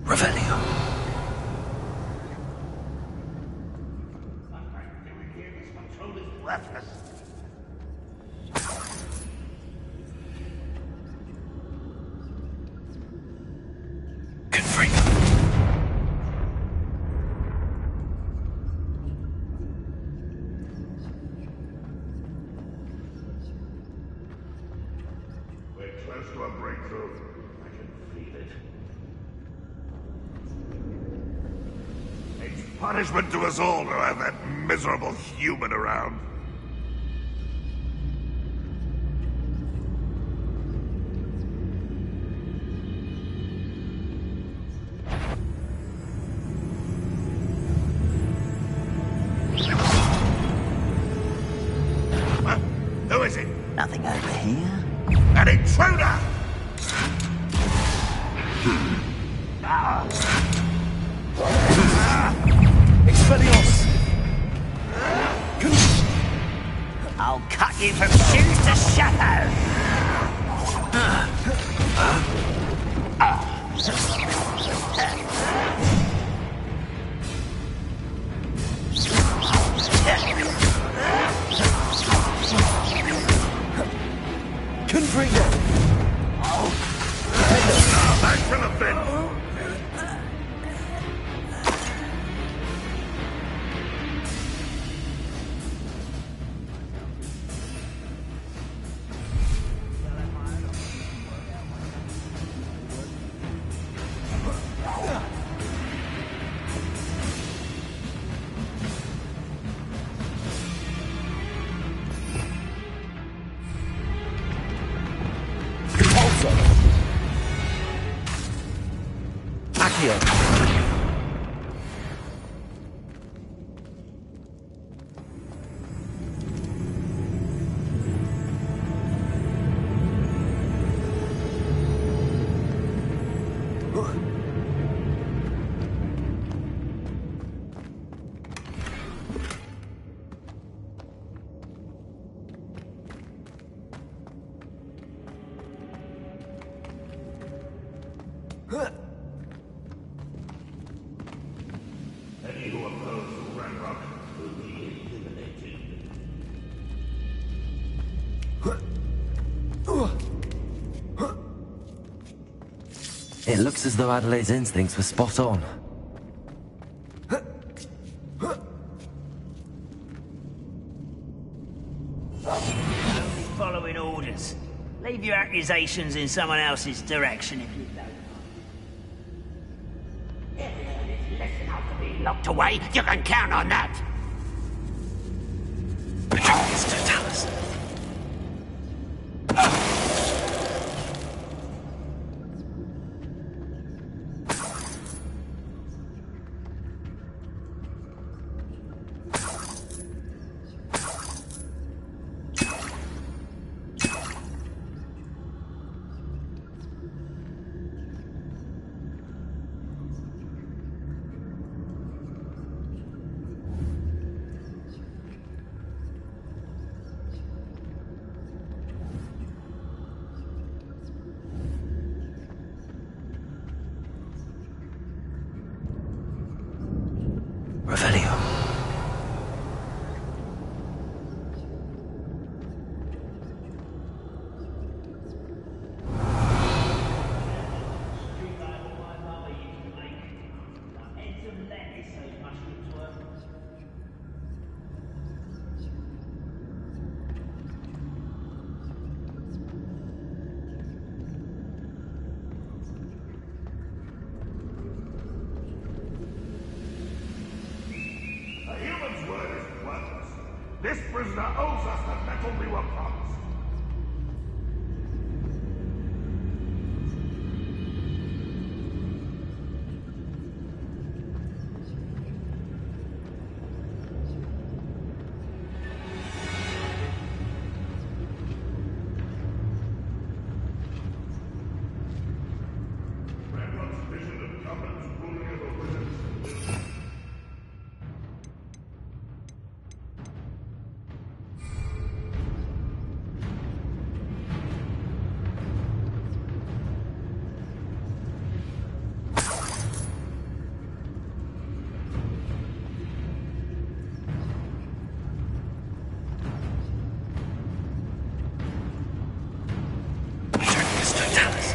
Revelio. We're close to a breakthrough. I can feel it. It's punishment to us all to have that miserable human around. Who is it? nothing over here. An intruder! Expelliarmus! I'll cut you from shoes to shadow! Confringo! Back from the fence! Any who oppose Ranrock will be eliminated. It looks as though Adelaide's instincts were spot on. Only following orders. Leave your accusations in someone else's direction if you don't. Listen up to be locked away. You can count on that. Betrayers Totalis. Revelio. A human's word is worthless. This prisoner owes us the metal we were promised. Ranrock's vision of governance ruling over wizards. Betrayers Totalis.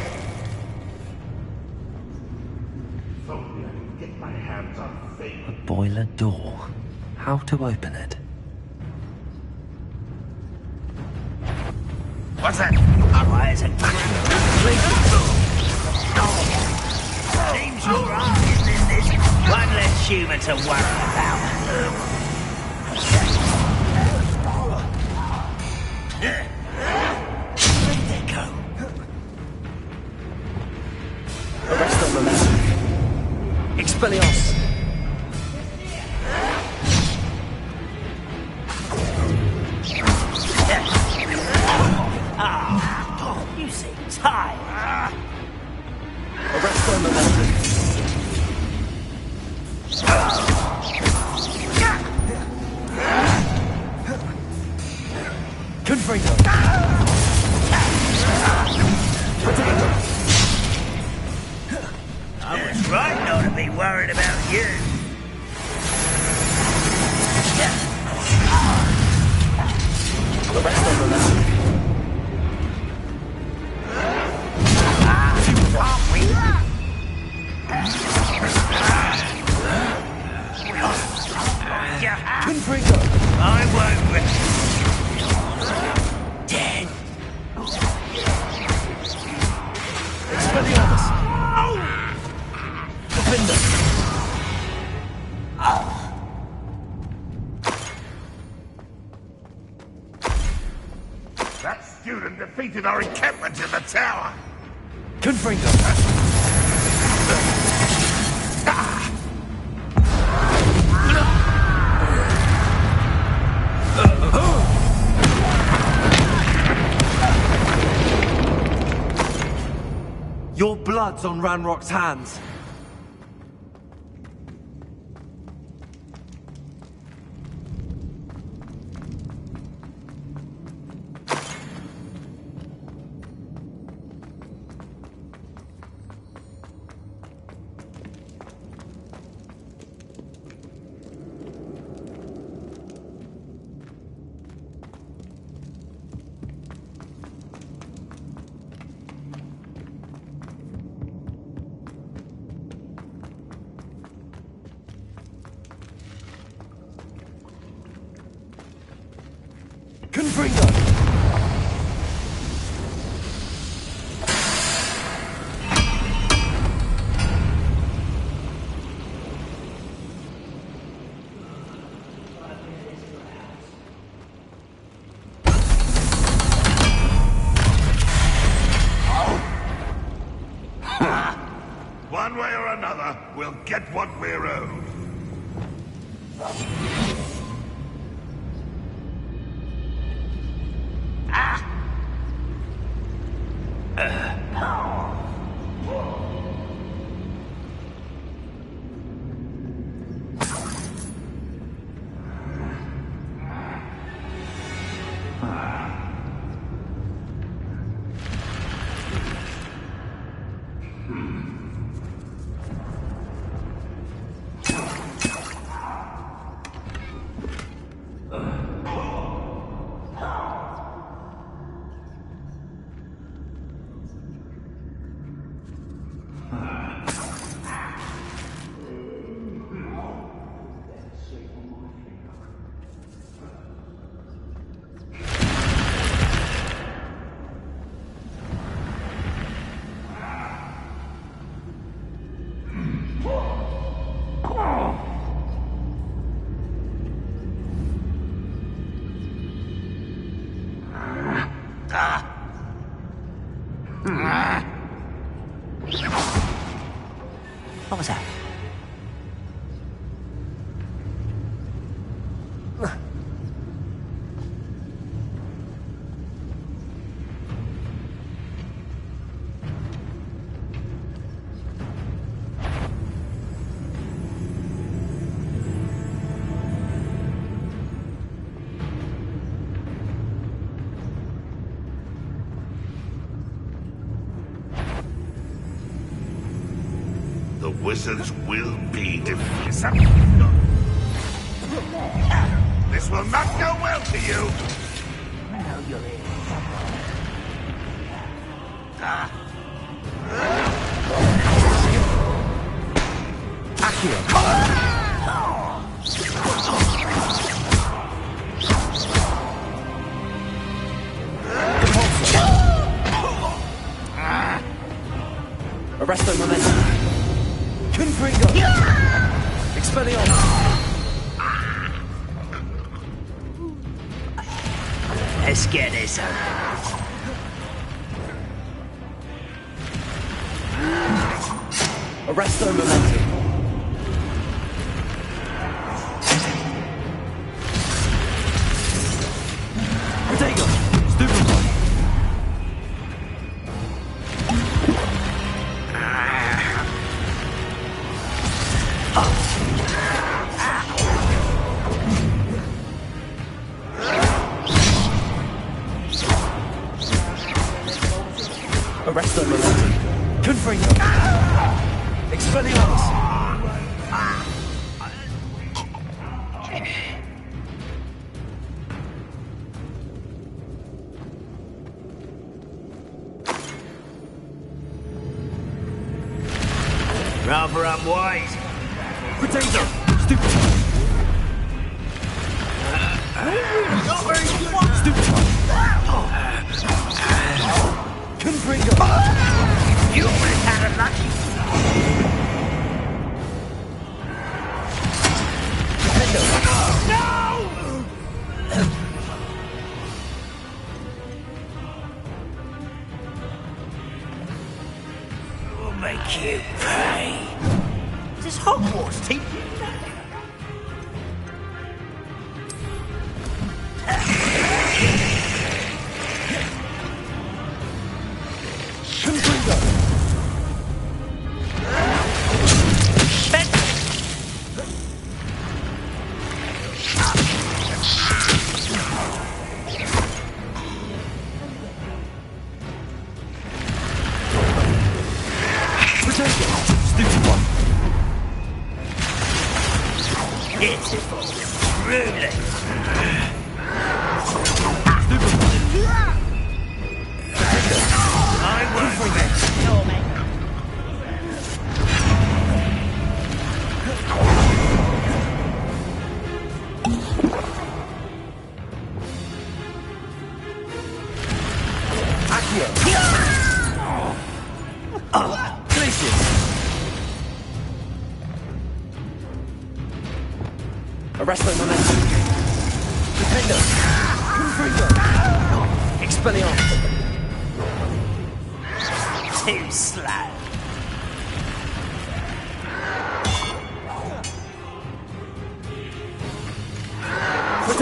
If only I could get my hands on Fate. A boiler door. How to open it? What's that? Why is it? Seems your arm is in this. One less human to worry about. Where did they go? Arresto momentum. Expelliarmus. Ah, you seem tired. Arresto momentum. Confringo. I was right not to be worried about you. Arresto momentum. Confringo. I won't rest. Dead. Expelliarmus. Defender. That student defeated our encampment in the tower. Confringo. Your blood's on Ranrock's hands. we'll get what we're owed. What was that? The wizards will be defeated. This will not go well for you. Now you're in. Arresto momentum. Confringo! Expelliarmus! Let's get this over. Arresto momentum. Protego! Stupefy! Arresto momentum. Confringo! Expelliarmus! Rather unwise. Potato! Stupid! Not very good. Stupid! Confringo! You always had a lucky. No! We'll make you pay. Is this Hogwarts teaching you that? Confringo! Stupid one! Pitiful. Ruling. Stupid one! I won't let your men. Accio! Glacius! Arresto momentum! Defendo! Confringo! Expelliarmus! Too slow.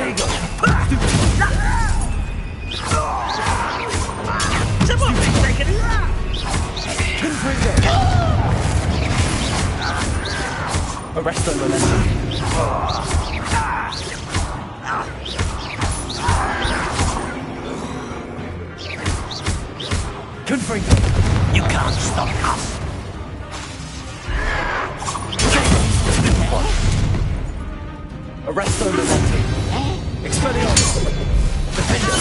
Potato! Someone be taking it out! Confringo! Arresto momentum. Confringo! You can't stop us! Arresto momentum. Expelliarmus! Defender!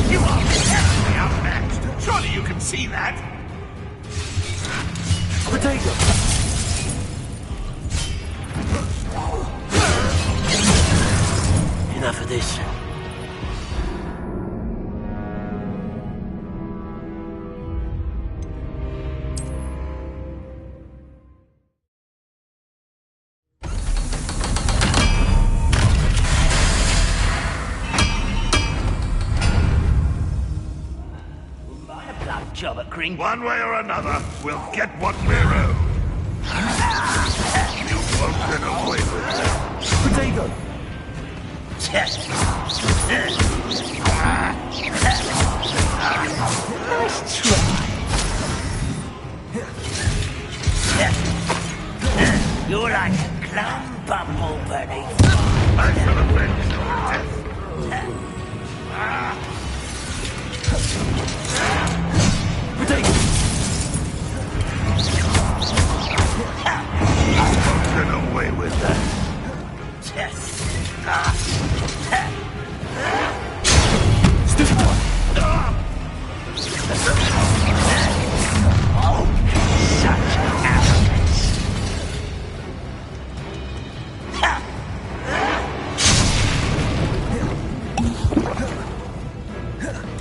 You are terribly outmatched. Surely you can see that. Potato! Enough of this. Job at Green. One way or another, we'll get what we're owed. You won't get away with that. Potato! Nice try. You're like a clown bumble, Bernie. I shall avenge your death. Potato! Get away with that. Stupid one! Oh, such arrogance.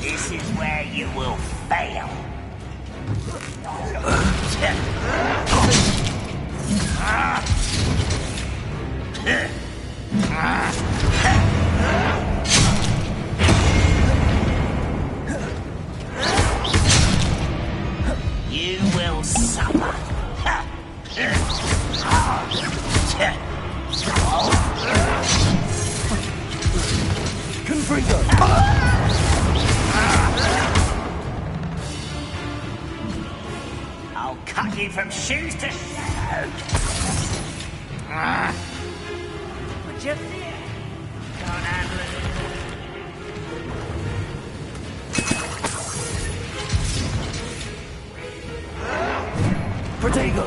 This is where you will fail. You will suffer. Confringo! I'll cut you from shoes to shadow. Would you fear? Can't handle it. Potato!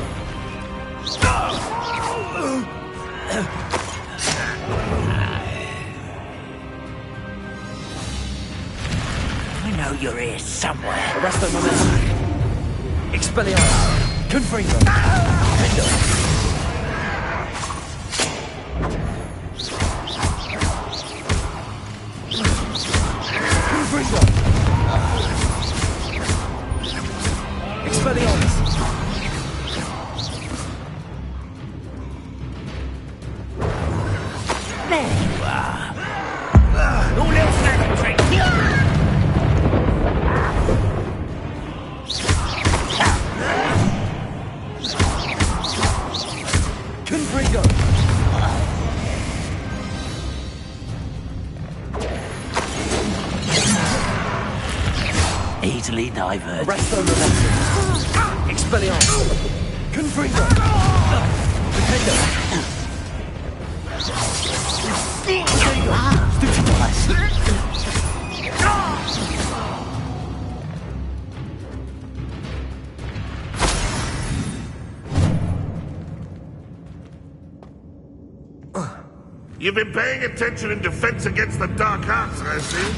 I know you're here somewhere. Arresto momentum. Expelliarmus! Confringo! Defender! Confringo! Expelliarmus! There you are. All else mandatory. Confringo! Easily diverted. Arresto momentum. Expelliarmus! Confringo! Defender! Stupid device! You've been paying attention in defense against the dark arts, I see.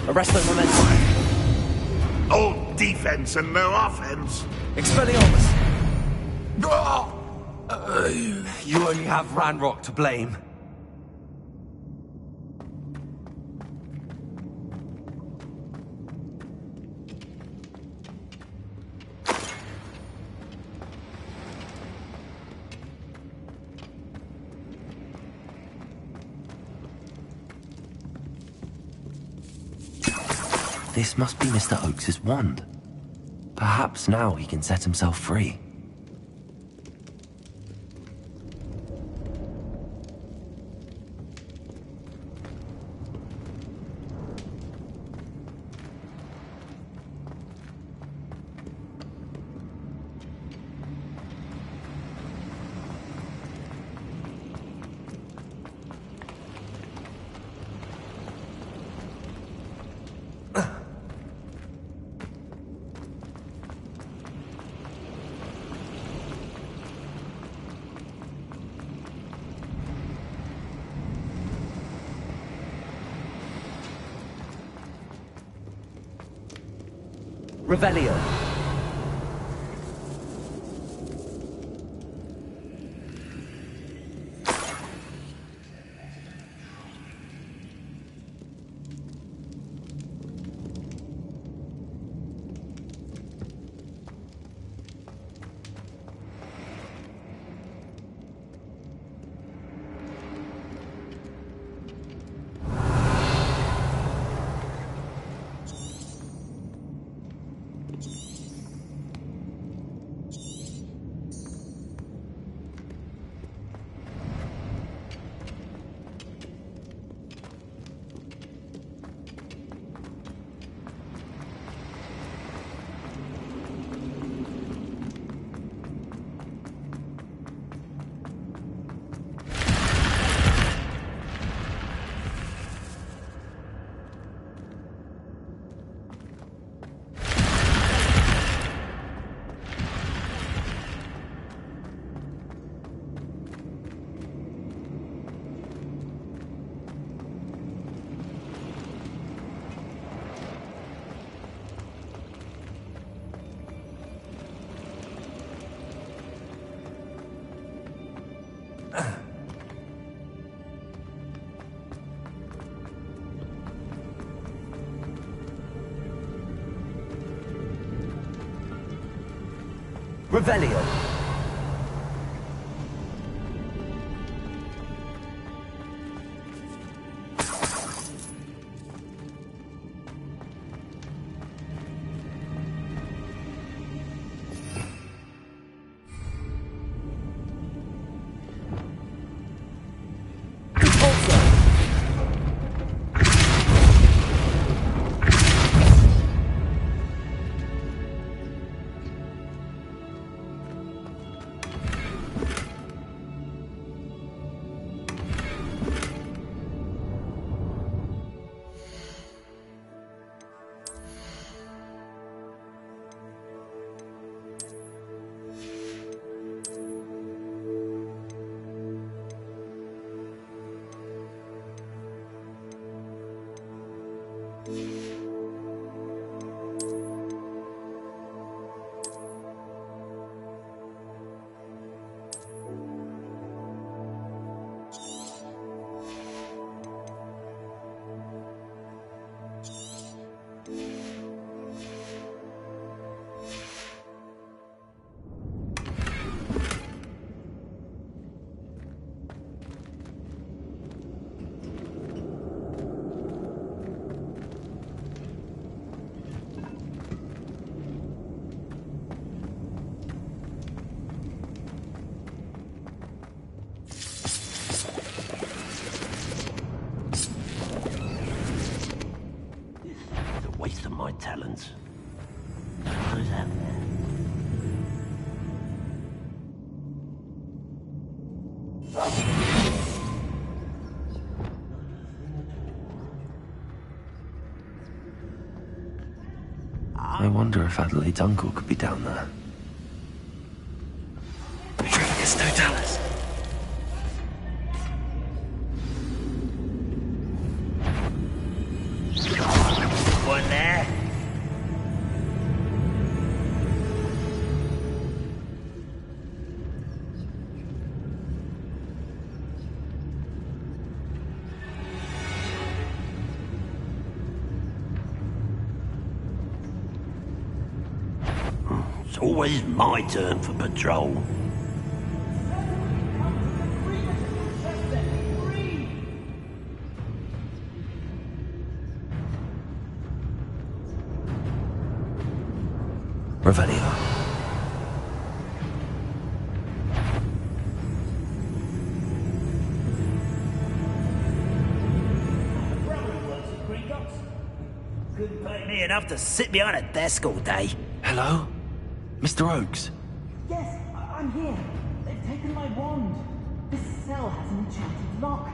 Arresto momentum. Old defense and no offense. Expelliarmus! You only have Ranrock to blame. This must be Mr. Oakes's wand. Perhaps now he can set himself free. Revelio. Revelio. Waste of my talents. Who's that there? I wonder if Adelaide's uncle could be down there. Patricus Totalis. One there. It's always my turn for patrol. Revelio. Couldn't pay me enough to sit behind a desk all day. Hello? Mr. Oakes? Yes, I'm here. They've taken my wand. This cell has an enchanted lock.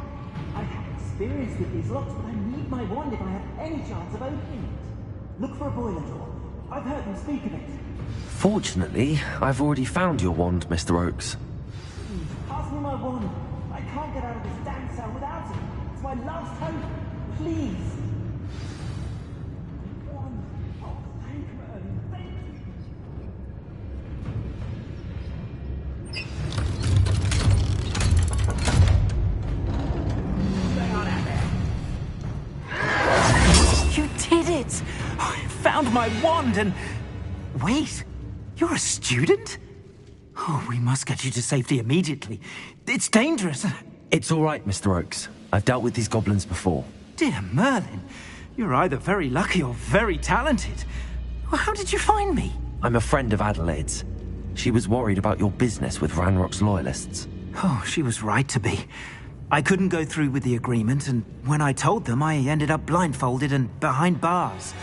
I have experience with these locks, but I need my wand if I have any chance of opening it. Look for a boiler door. I've heard them speak of it. Fortunately, I've already found your wand, Mr. Oakes. Please, pass me my wand. I can't get out of this damn cell without it. It's my last hope. Please. Wand. Oh, thank Merlin. Thank you. You did it! I found my wand and... Wait, you're a student? Oh, we must get you to safety immediately. It's dangerous. It's all right, Mr. Oakes. I've dealt with these goblins before. Dear Merlin, you're either very lucky or very talented. Well, how did you find me? I'm a friend of Adelaide's. She was worried about your business with Ranrock's loyalists. Oh, she was right to be. I couldn't go through with the agreement, and when I told them, I ended up blindfolded and behind bars.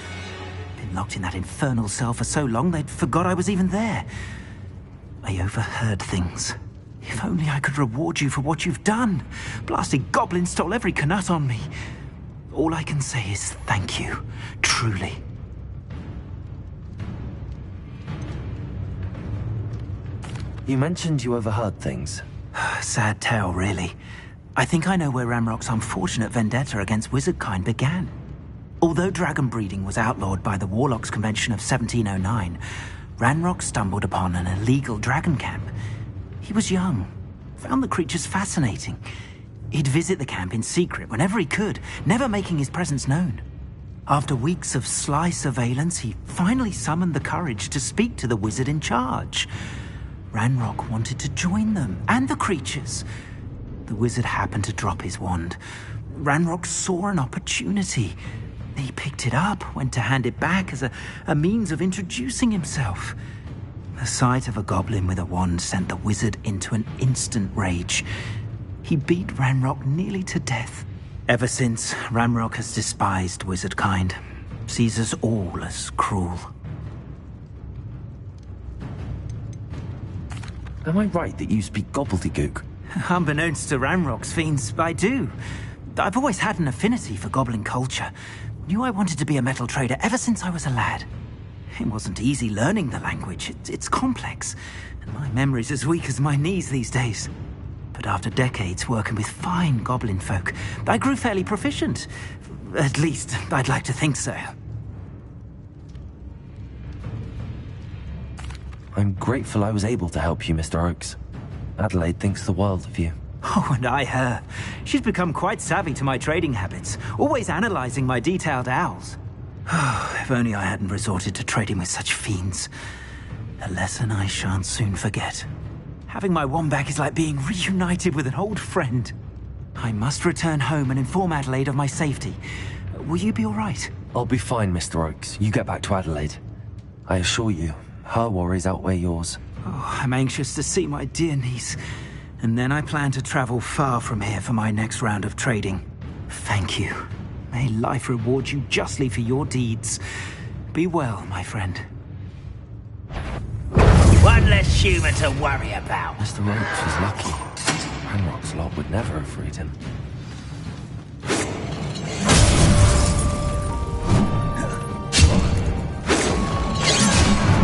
Been locked in that infernal cell for so long, they'd forgot I was even there. I overheard things. If only I could reward you for what you've done. Blasted goblins stole every canut on me. All I can say is thank you, truly. You mentioned you overheard things. Sad tale, really. I think I know where Ranrock's unfortunate vendetta against wizardkind began. Although dragon breeding was outlawed by the Warlocks Convention of 1709, Ranrock stumbled upon an illegal dragon camp. He was young, found the creatures fascinating. He'd visit the camp in secret whenever he could, never making his presence known. After weeks of sly surveillance, he finally summoned the courage to speak to the wizard in charge. Ranrock wanted to join them, and the creatures. The wizard happened to drop his wand. Ranrock saw an opportunity. He picked it up, went to hand it back as a means of introducing himself. The sight of a goblin with a wand sent the wizard into an instant rage. He beat Ranrock nearly to death. Ever since, Ranrock has despised wizardkind, sees us all as cruel. Am I right that you speak gobbledygook? Unbeknownst to Ranrock's fiends, I do. I've always had an affinity for goblin culture. Knew I wanted to be a metal trader ever since I was a lad. It wasn't easy learning the language. It's complex, and my memory's as weak as my knees these days. But after decades working with fine goblin folk, I grew fairly proficient. At least, I'd like to think so. I'm grateful I was able to help you, Mr. Oakes. Adelaide thinks the world of you. Oh, and I her. She's become quite savvy to my trading habits, always analyzing my detailed owls. If only I hadn't resorted to trading with such fiends. A lesson I shan't soon forget. Having my wand back is like being reunited with an old friend. I must return home and inform Adelaide of my safety. Will you be all right? I'll be fine, Mr. Oakes. You get back to Adelaide. I assure you, her worries outweigh yours. Oh, I'm anxious to see my dear niece. And then I plan to travel far from here for my next round of trading. Thank you. May life reward you justly for your deeds. Be well, my friend. One less human to worry about. Mr. Oakes was lucky. Ranrock's lot would never have freed him.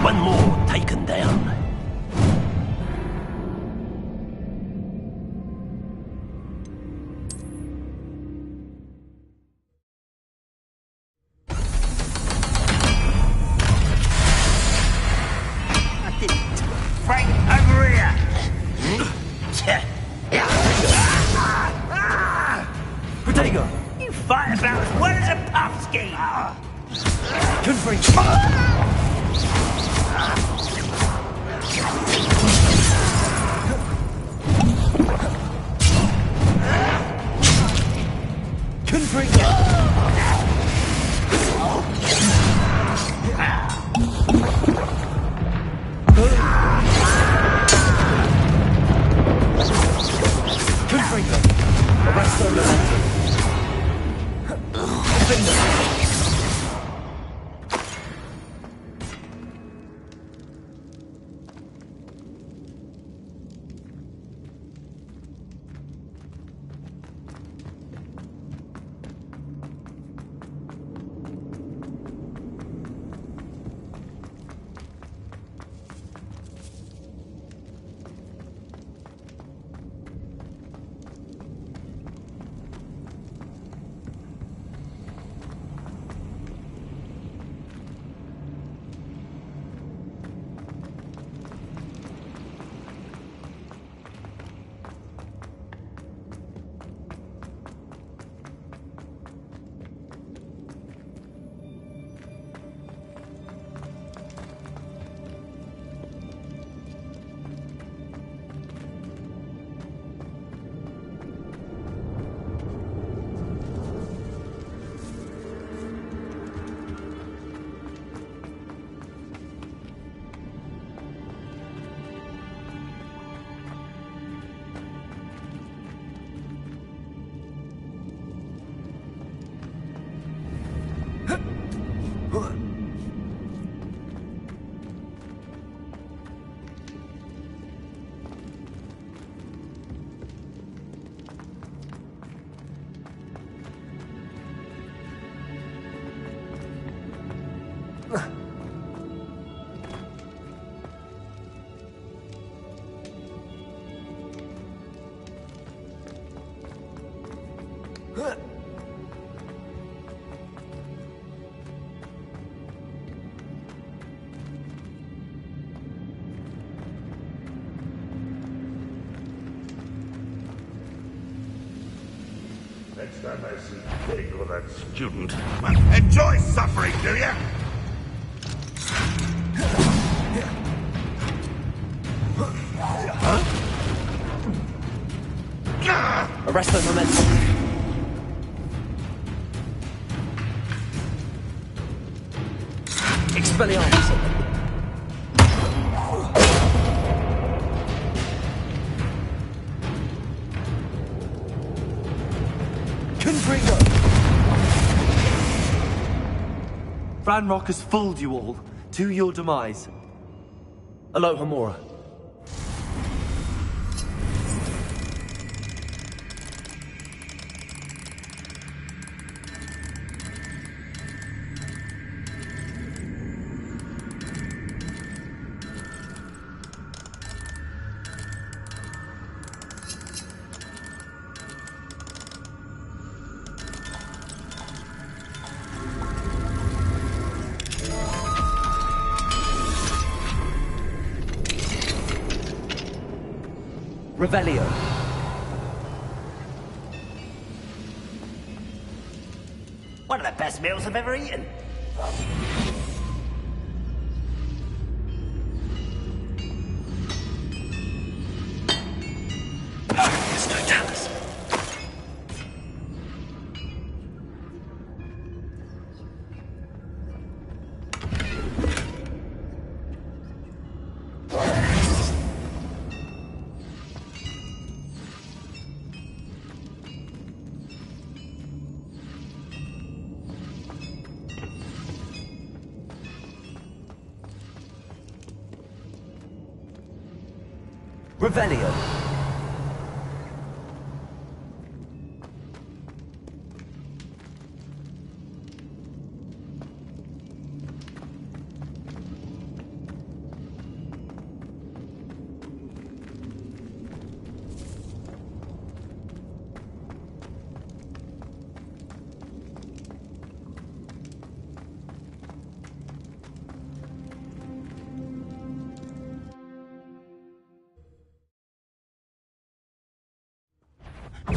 One more taken down. Frank, over here! Protego! You fight about as well as a puffskein! Confree! Confree! Next time I see Pig or that student, well, enjoy suffering, do ya? Arrest the momentum. Expelliarmus. Confringo. Ranrock has fooled you all to your demise. Aloha Mora. Revelio. One of the best meals I've ever eaten. Revelio.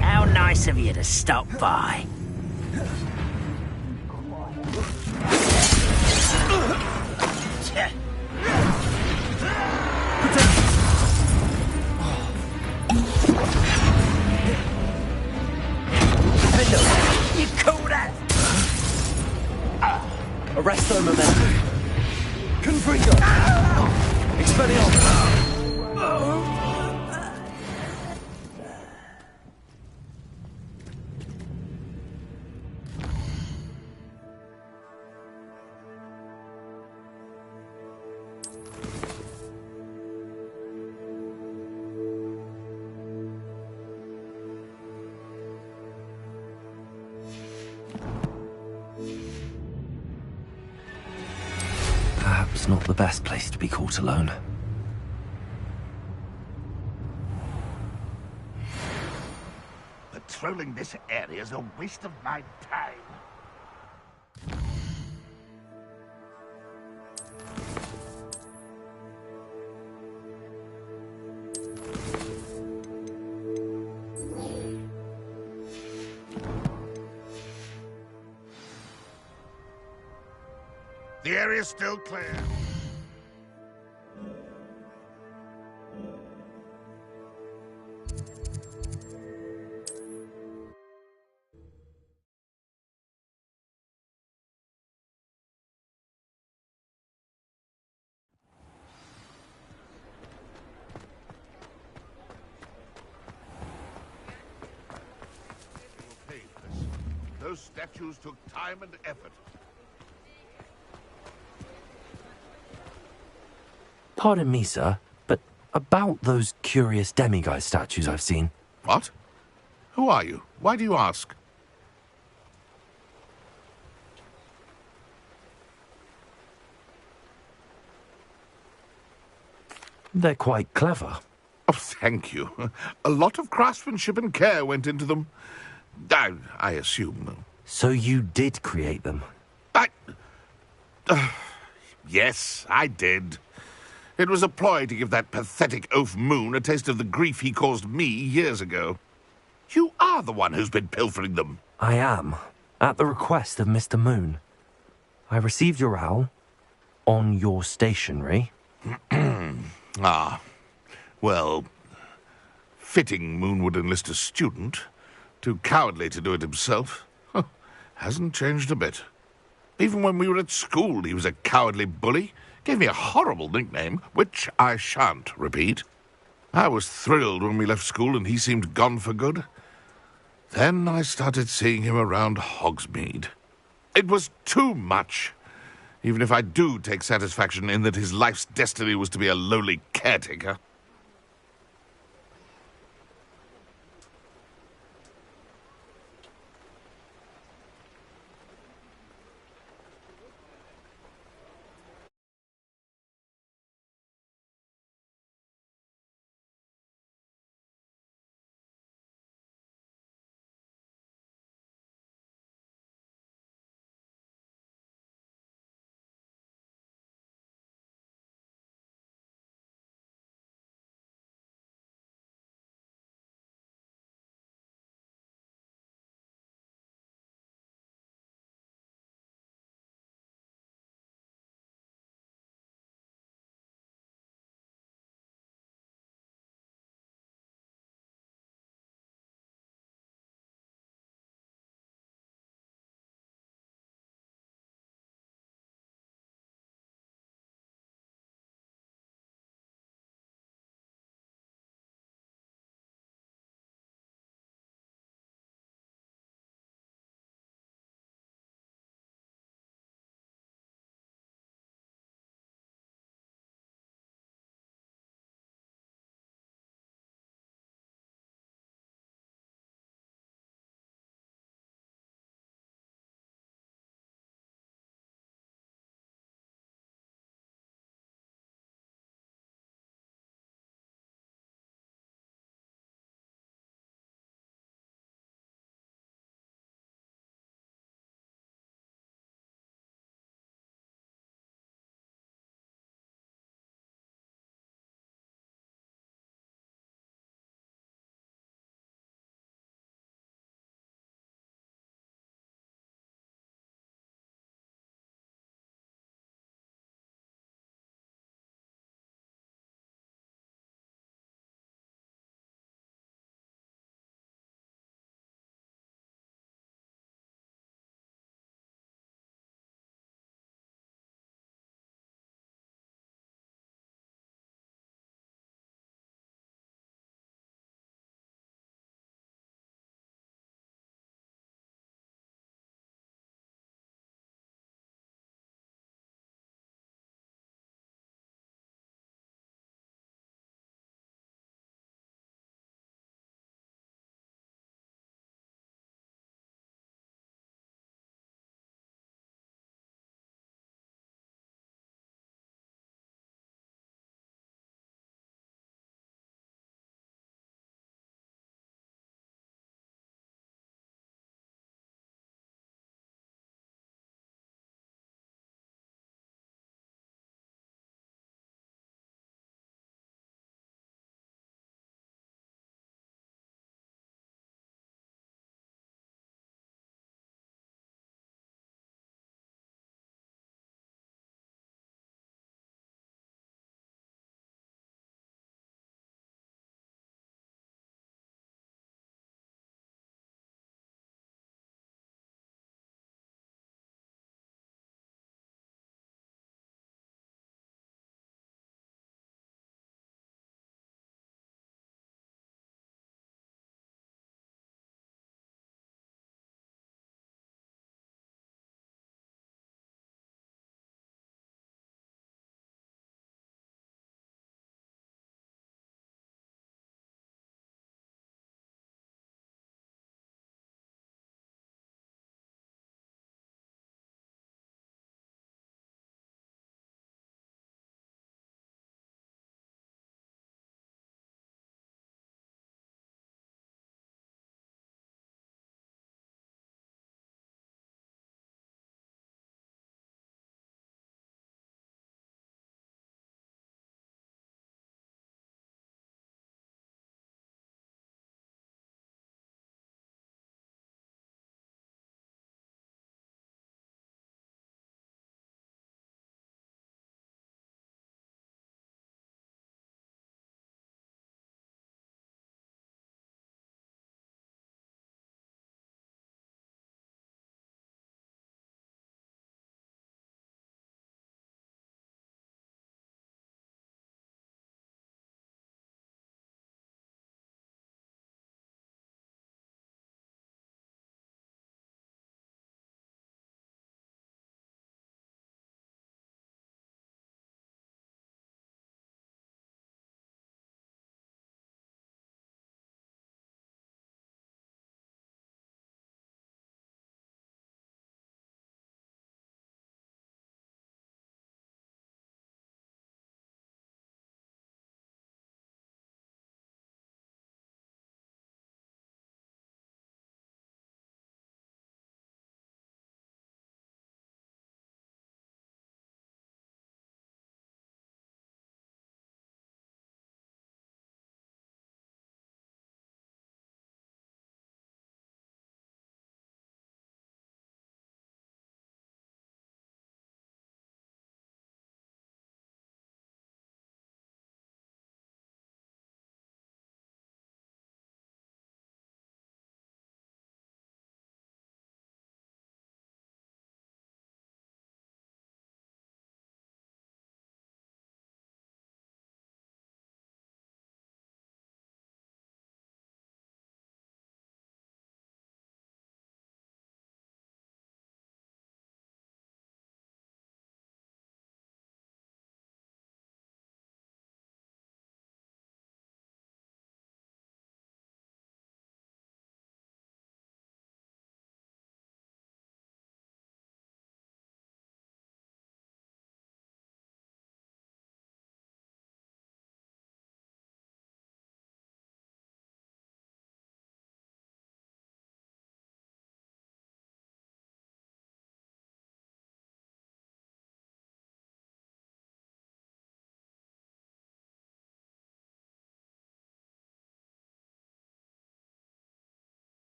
How nice of you to stop by. You call that? Arresto momentum. Confringo. Expelliarmus. Perhaps not the best place to be caught alone. Patrolling this area is a waste of my time. The area's still clear. Those statues took time and effort. Pardon me, sir, but about those curious demiguise statues I've seen. What? Who are you? Why do you ask? They're quite clever. Oh, thank you. A lot of craftsmanship and care went into them. I assume. So you did create them? Yes, I did. It was a ploy to give that pathetic oaf Moon a taste of the grief he caused me years ago. You are the one who's been pilfering them. I am, at the request of Mr. Moon. I received your owl on your stationery. Ah, well, fitting Moon would enlist a student. Too cowardly to do it himself. Hasn't changed a bit. Even when we were at school, he was a cowardly bully. Gave me a horrible nickname, which I shan't repeat. I was thrilled when we left school and he seemed gone for good. Then I started seeing him around Hogsmeade. It was too much. Even if I do take satisfaction in that his life's destiny was to be a lowly caretaker.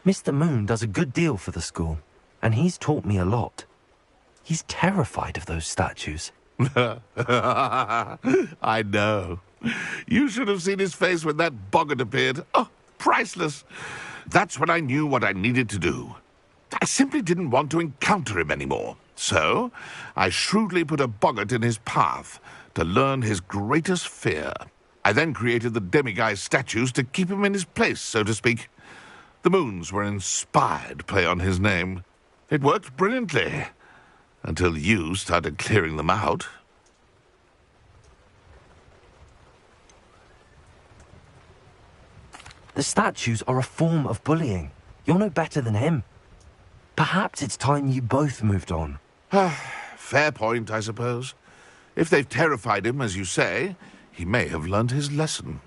Mr. Moon does a good deal for the school, and he's taught me a lot. He's terrified of those statues. I know. You should have seen his face when that boggart appeared. Oh, priceless. That's when I knew what I needed to do. I simply didn't want to encounter him anymore. So, I shrewdly put a boggart in his path to learn his greatest fear. I then created the demiguise statues to keep him in his place, so to speak. The moons were an inspired play on his name. It worked brilliantly, until you started clearing them out. The statues are a form of bullying. You're no better than him. Perhaps it's time you both moved on. Fair point, I suppose. If they've terrified him, as you say, he may have learned his lesson.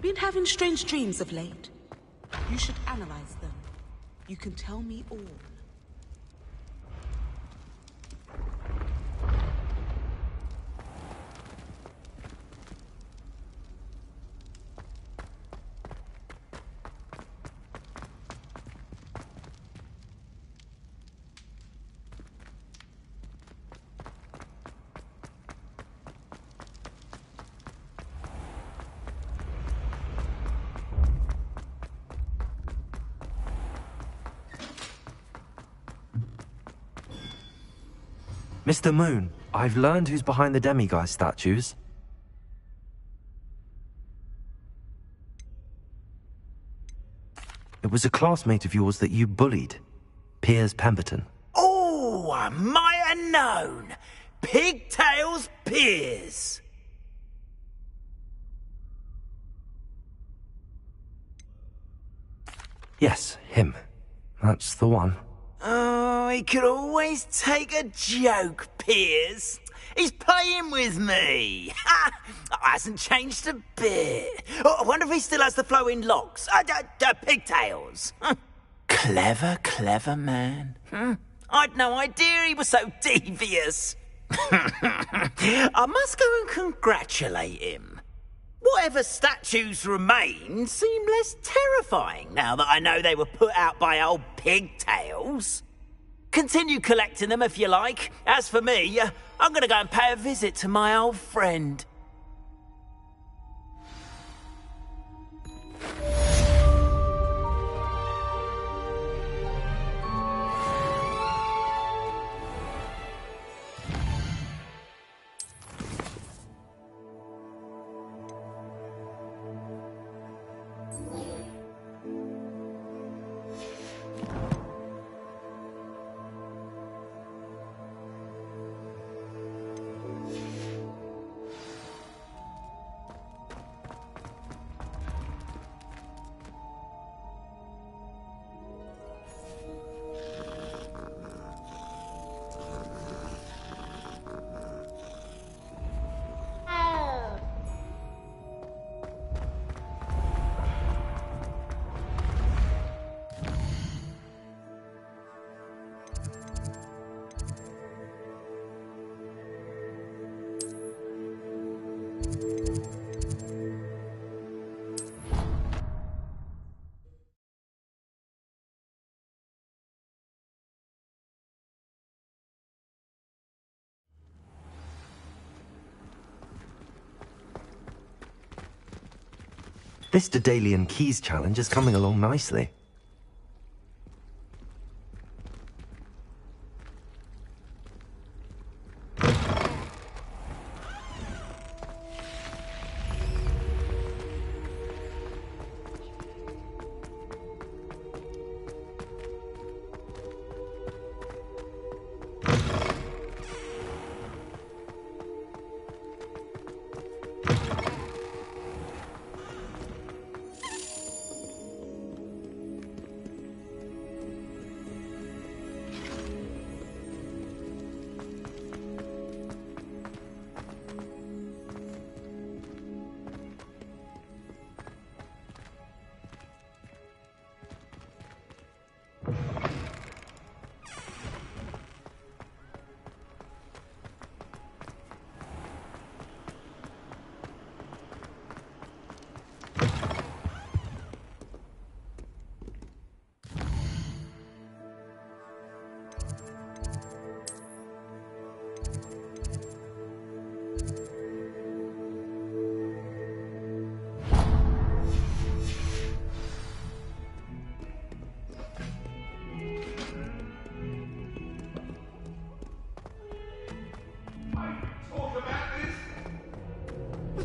Been having strange dreams of late. You should analyze them. You can tell me all. Mr. Moon, I've learned who's behind the demiguise statues. It was a classmate of yours that you bullied, Piers Pemberton. Oh, I might have known. Pigtails Piers. Yes, him. That's the one. Oh, he could always take a joke, Piers. He's playing with me. Ha! Hasn't changed a bit. Oh, I wonder if he still has the flowing locks. Pigtails. Clever, clever man. I'd no idea he was so devious. I must go and congratulate him. Whatever statues remain seem less terrifying now that I know they were put out by old Pigtails. Continue collecting them if you like. As for me, I'm going to go and pay a visit to my old friend. This Daedalian Keys challenge is coming along nicely.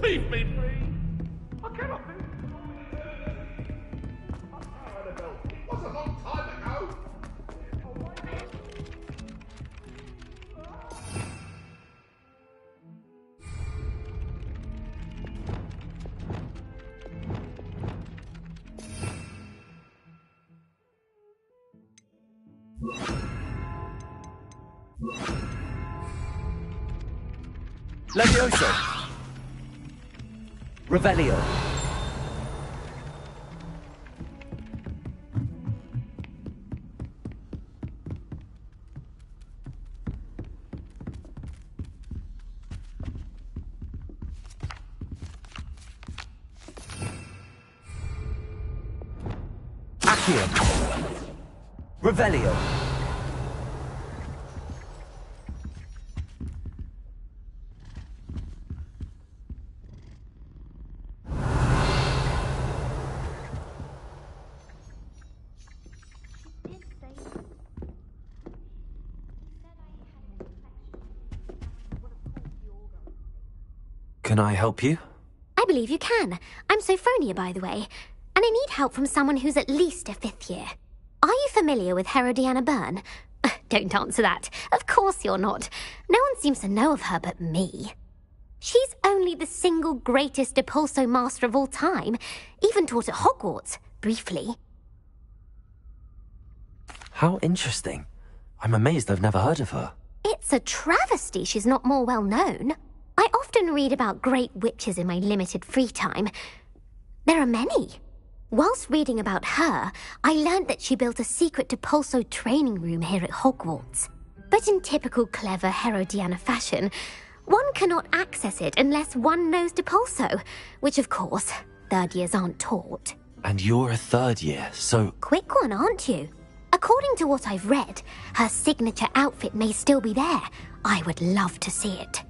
Leave me free! I cannot be. It was a long time ago. Levioso! Revelio. Accio. Revelio. Can I help you? I believe you can. I'm Sophronia, by the way, and I need help from someone who's at least a 5th year. Are you familiar with Herodiana Byrne? Don't answer that. Of course you're not. No one seems to know of her but me. She's only the single greatest Depulso master of all time, even taught at Hogwarts, briefly. How interesting. I'm amazed I've never heard of her. It's a travesty she's not more well known. I often read about great witches in my limited free time. There are many. Whilst reading about her, I learned that she built a secret Depulso training room here at Hogwarts. But in typical clever Herodiana fashion, one cannot access it unless one knows Depulso, which of course, 3rd years aren't taught. And you're a 3rd year, so... Quick one, aren't you? According to what I've read, her signature outfit may still be there. I would love to see it.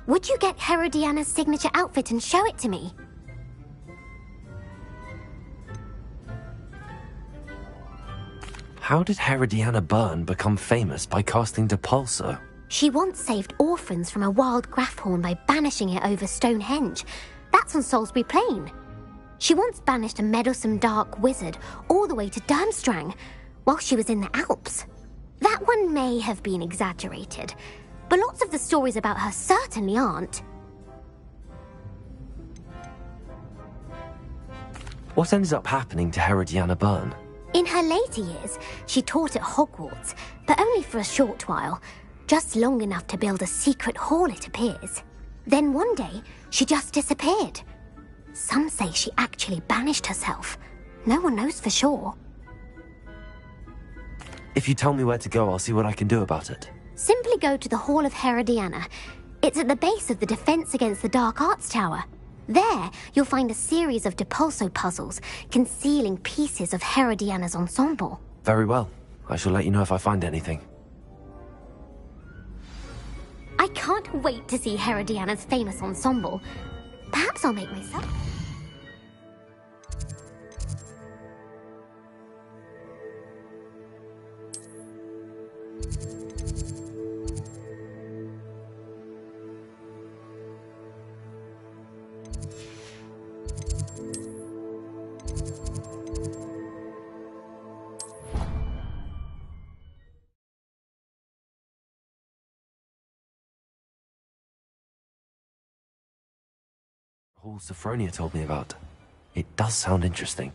Would you get Herodiana's signature outfit and show it to me? How did Herodiana Byrne become famous by casting Depulso? She once saved orphans from a wild Graffhorn by banishing it over Stonehenge. That's on Salisbury Plain. She once banished a meddlesome dark wizard all the way to Durmstrang while she was in the Alps. That one may have been exaggerated, but lots of the stories about her certainly aren't. What ends up happening to Herodiana Byrne? In her later years, she taught at Hogwarts, but only for a short while. Just long enough to build a secret hall, it appears. Then one day, she just disappeared. Some say she actually banished herself. No one knows for sure. If you tell me where to go, I'll see what I can do about it. Simply go to the Hall of Herodiana. It's at the base of the Defense Against the Dark Arts Tower. There, you'll find a series of Depulso puzzles concealing pieces of Herodiana's ensemble. Very well. I shall let you know if I find anything. I can't wait to see Herodiana's famous ensemble. Perhaps I'll make myself. hall Sophronia told me about. It does sound interesting.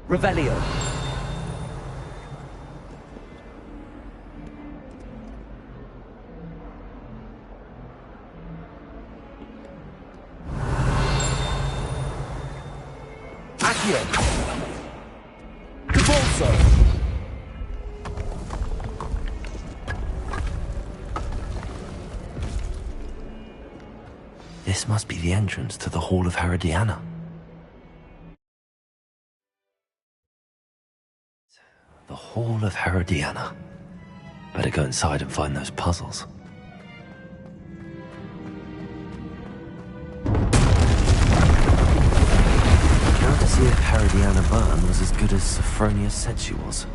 Revelio. Accio. Devolso. This must be the entrance to the Hall of Herodiana. The Hall of Herodiana. Better go inside and find those puzzles. Now to see if Herodiana Byrne was as good as Sophronia said she was.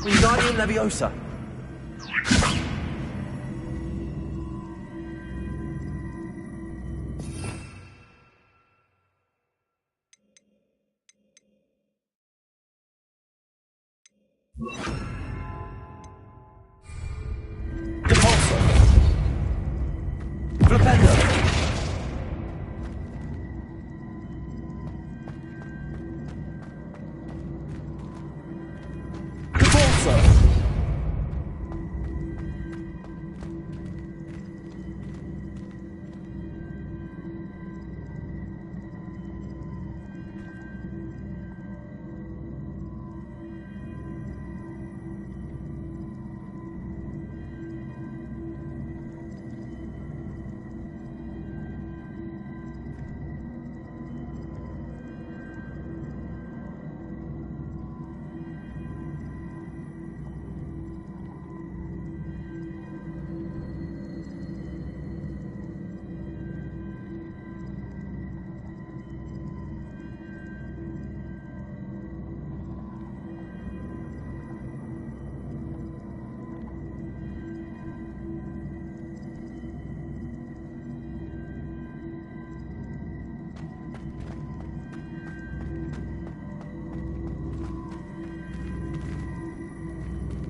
Wingardium Leviosa. Depulso. Flipendo.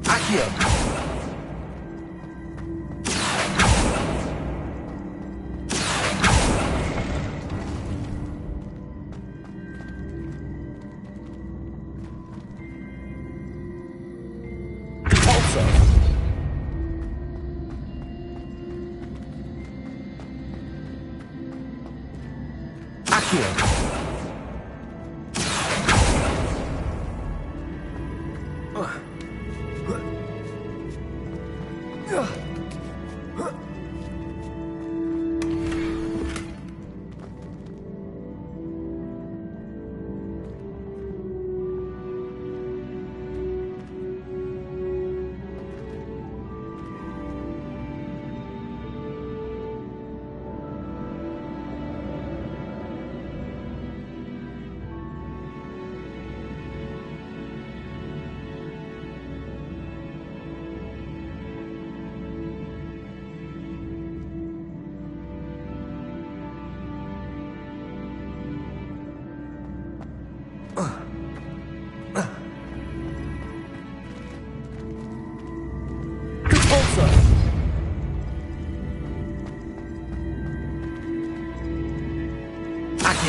Accio. Depulso. Accio.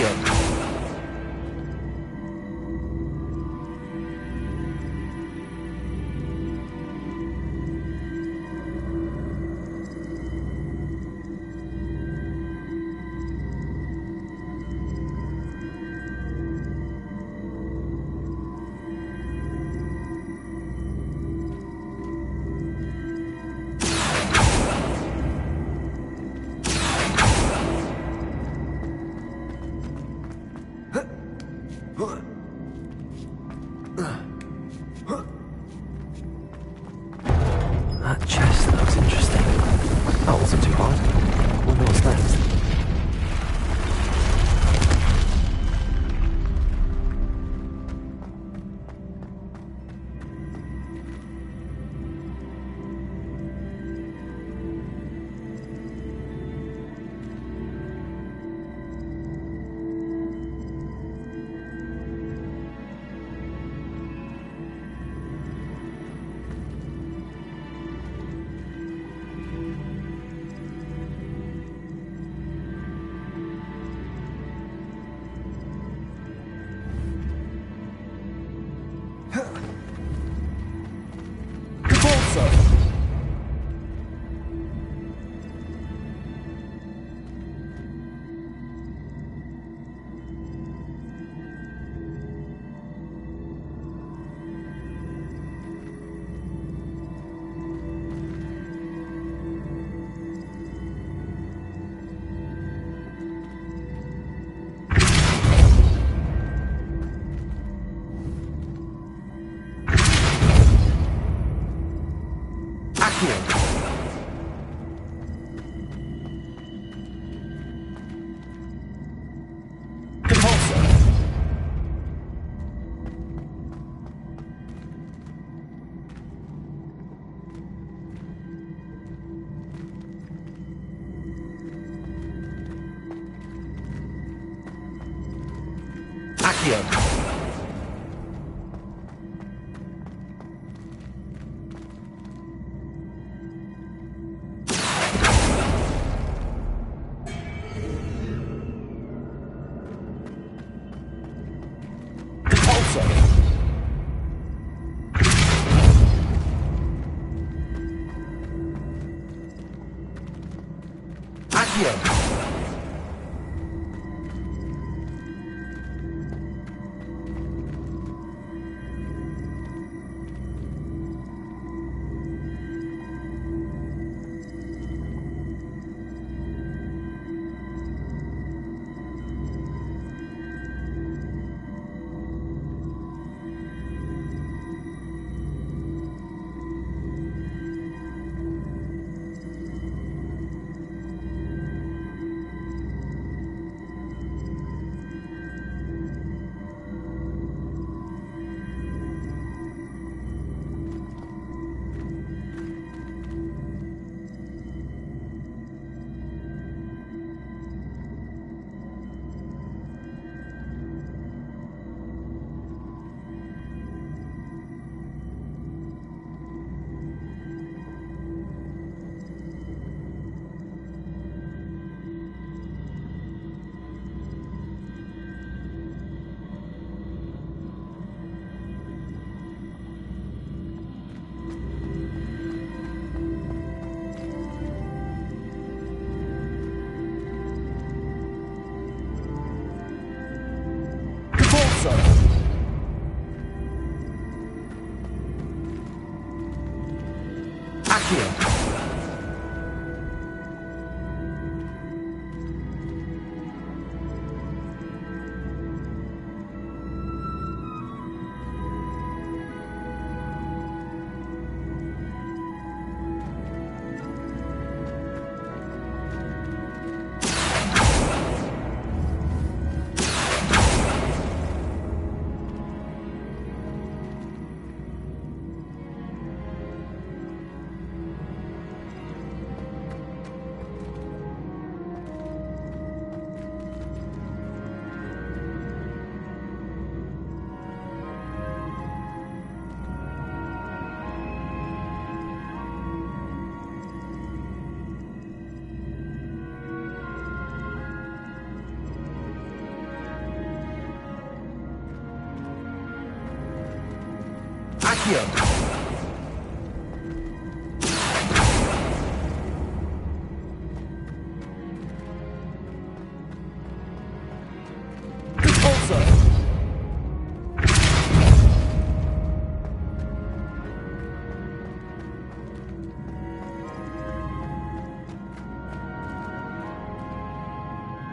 Accio. That chest looks interesting. That wasn't too hard. Wonder what's next. Accio. Accio! Repulsor!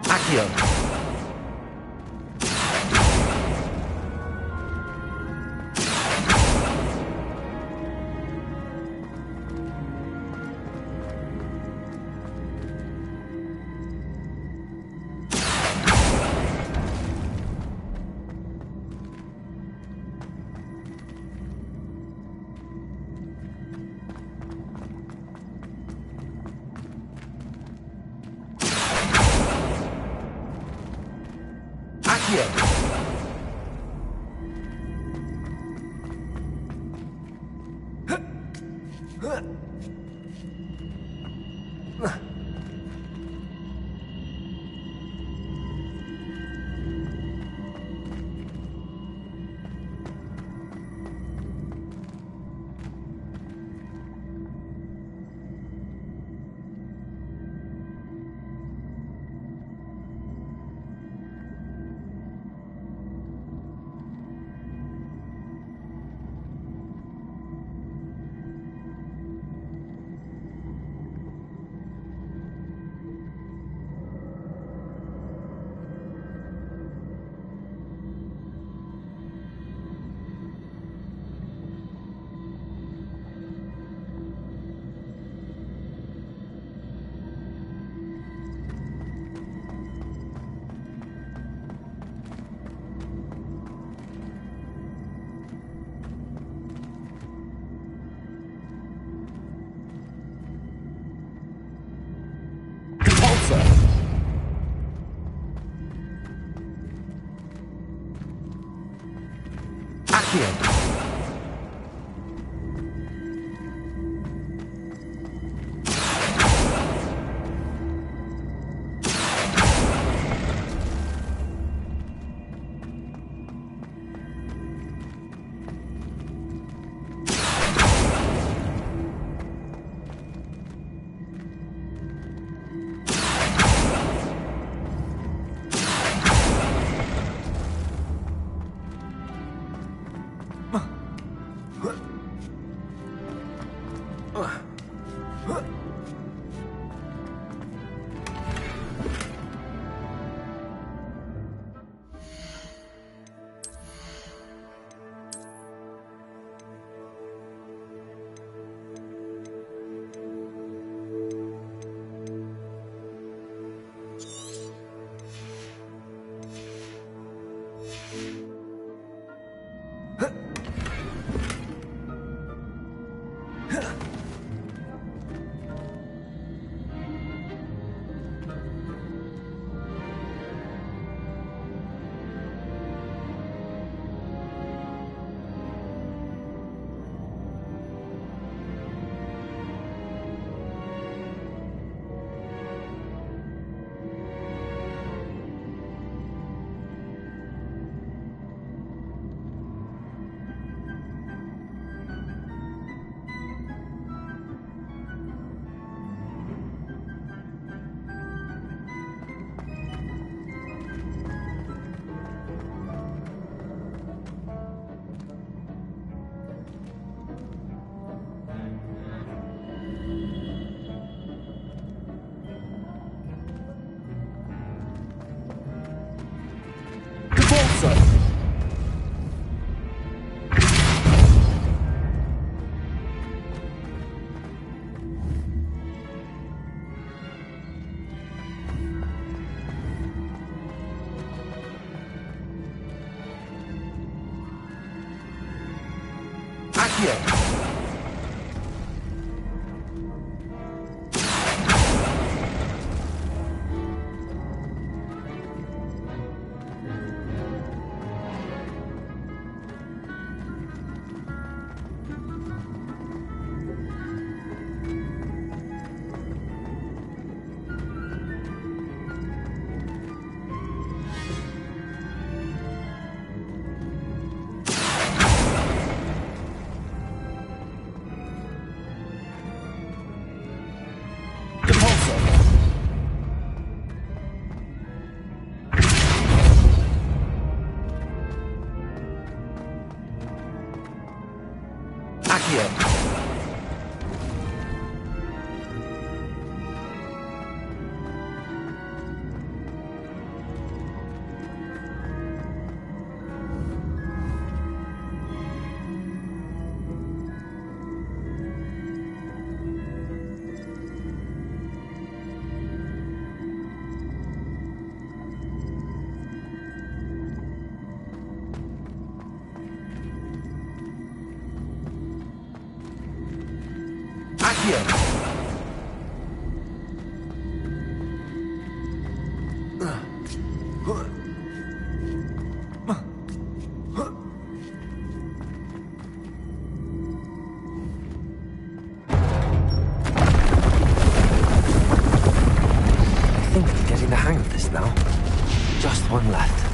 Accio! Accio! one left.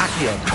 Accio.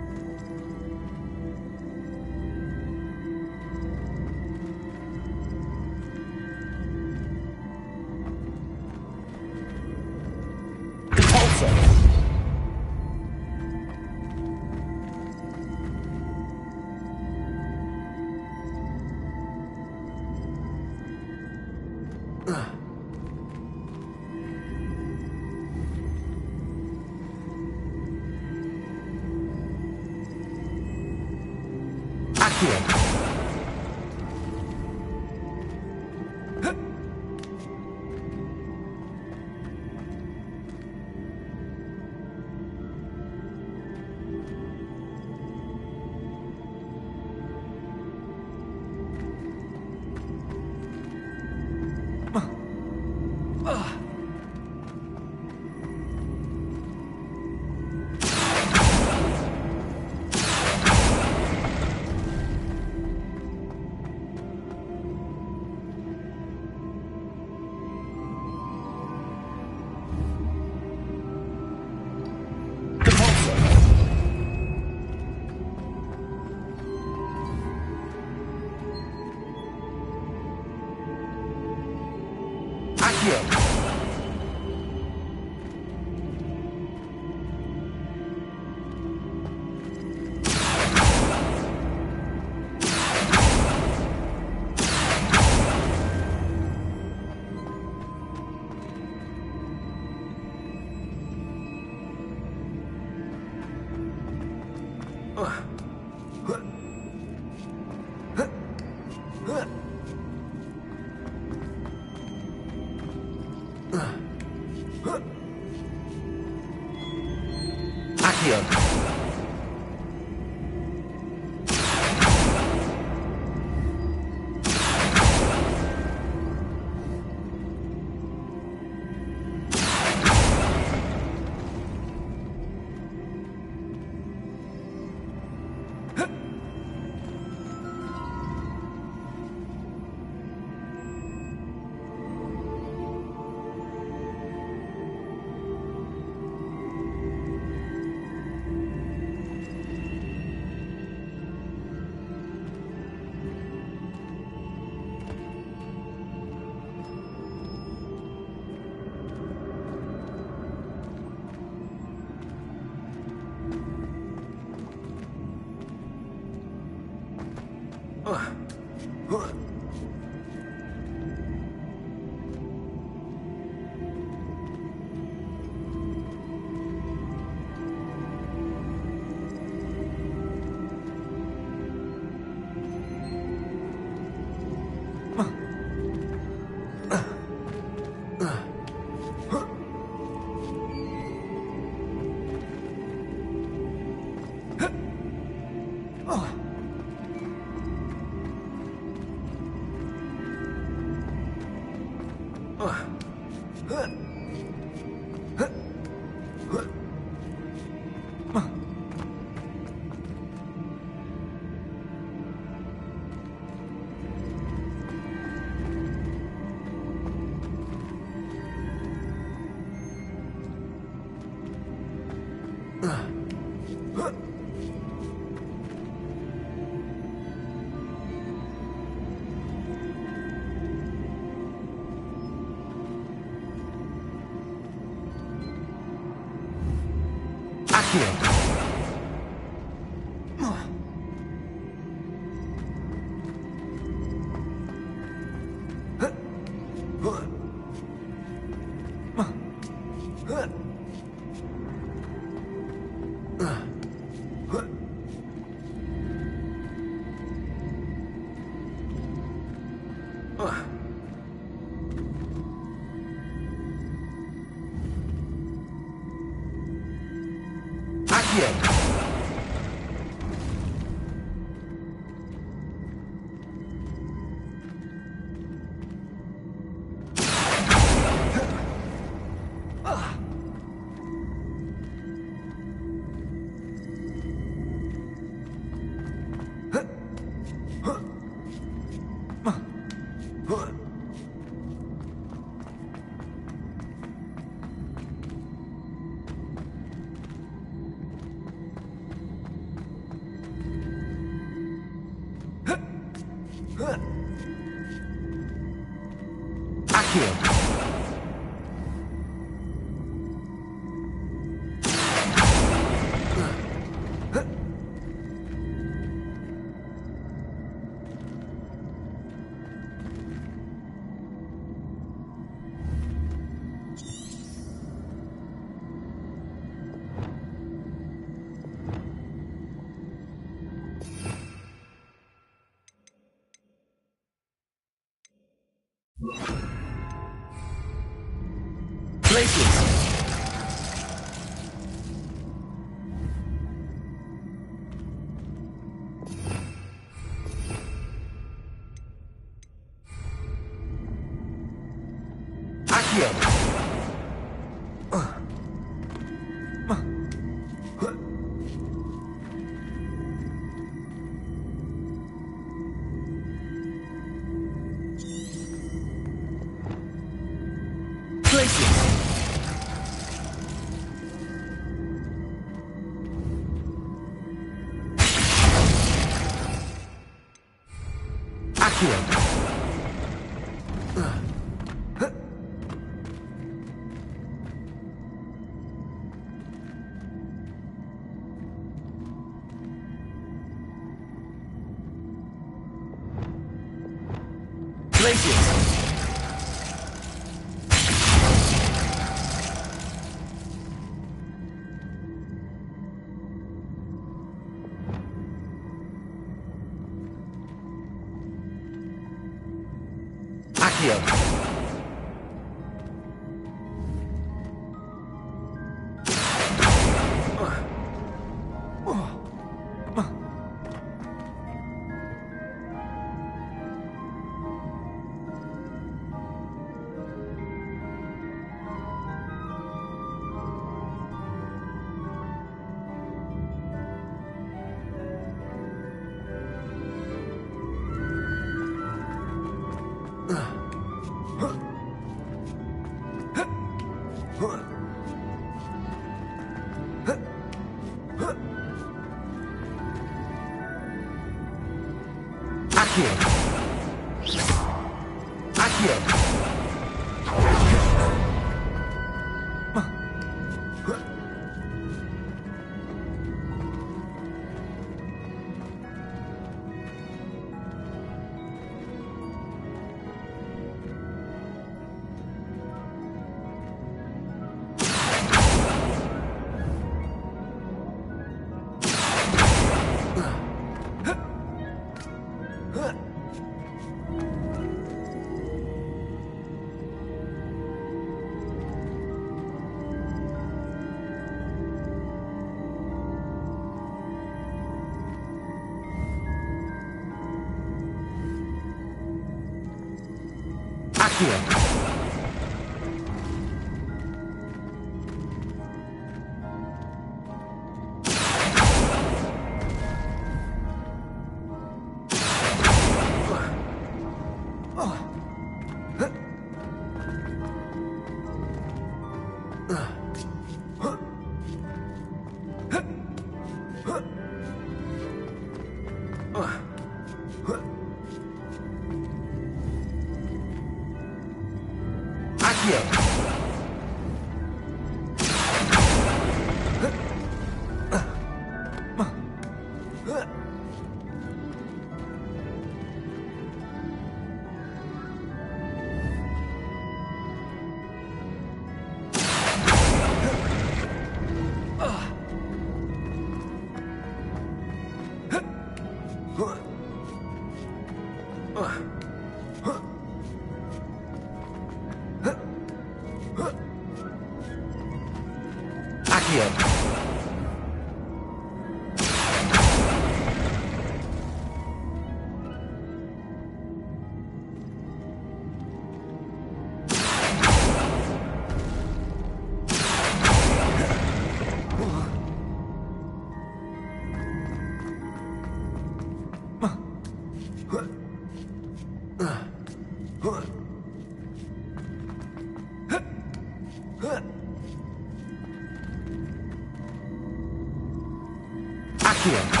Accio!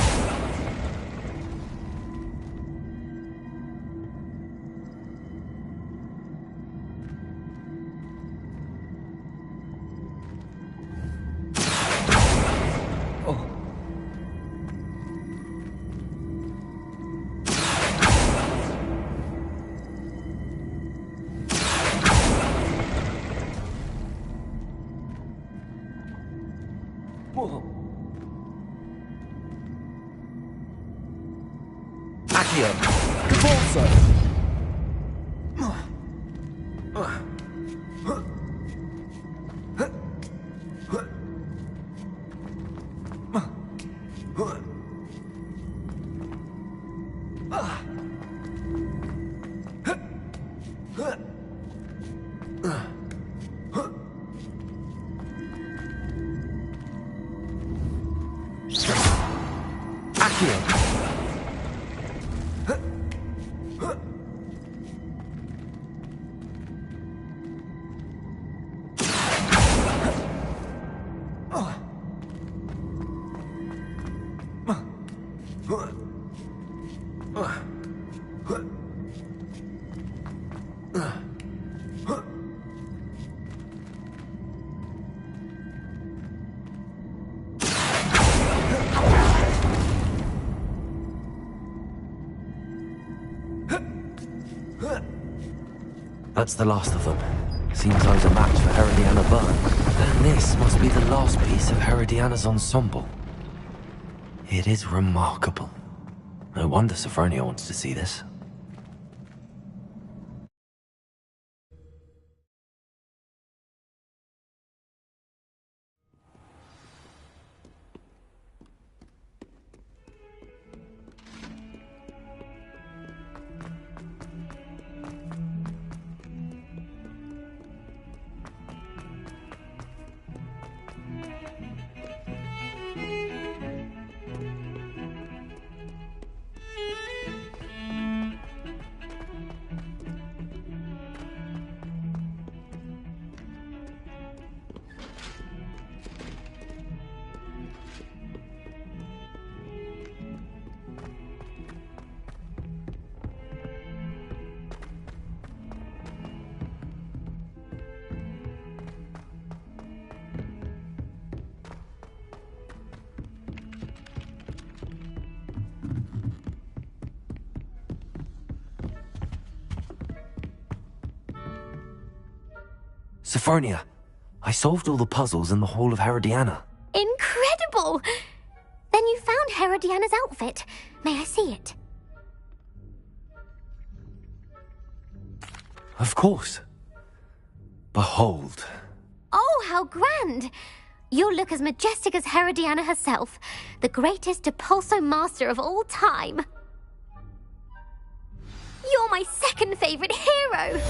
Accio! Cavalso! That's the last of them. Seems I was a match for Herodiana Byrne. And this must be the last piece of Herodiana's ensemble. It is remarkable. No wonder Sophronia wants to see this. Sophronia, I solved all the puzzles in the Hall of Herodiana. Incredible! Then you found Herodiana's outfit. May I see it? Of course. Behold. Oh, how grand! You'll look as majestic as Herodiana herself, the greatest Depulso master of all time. You're my second favorite hero!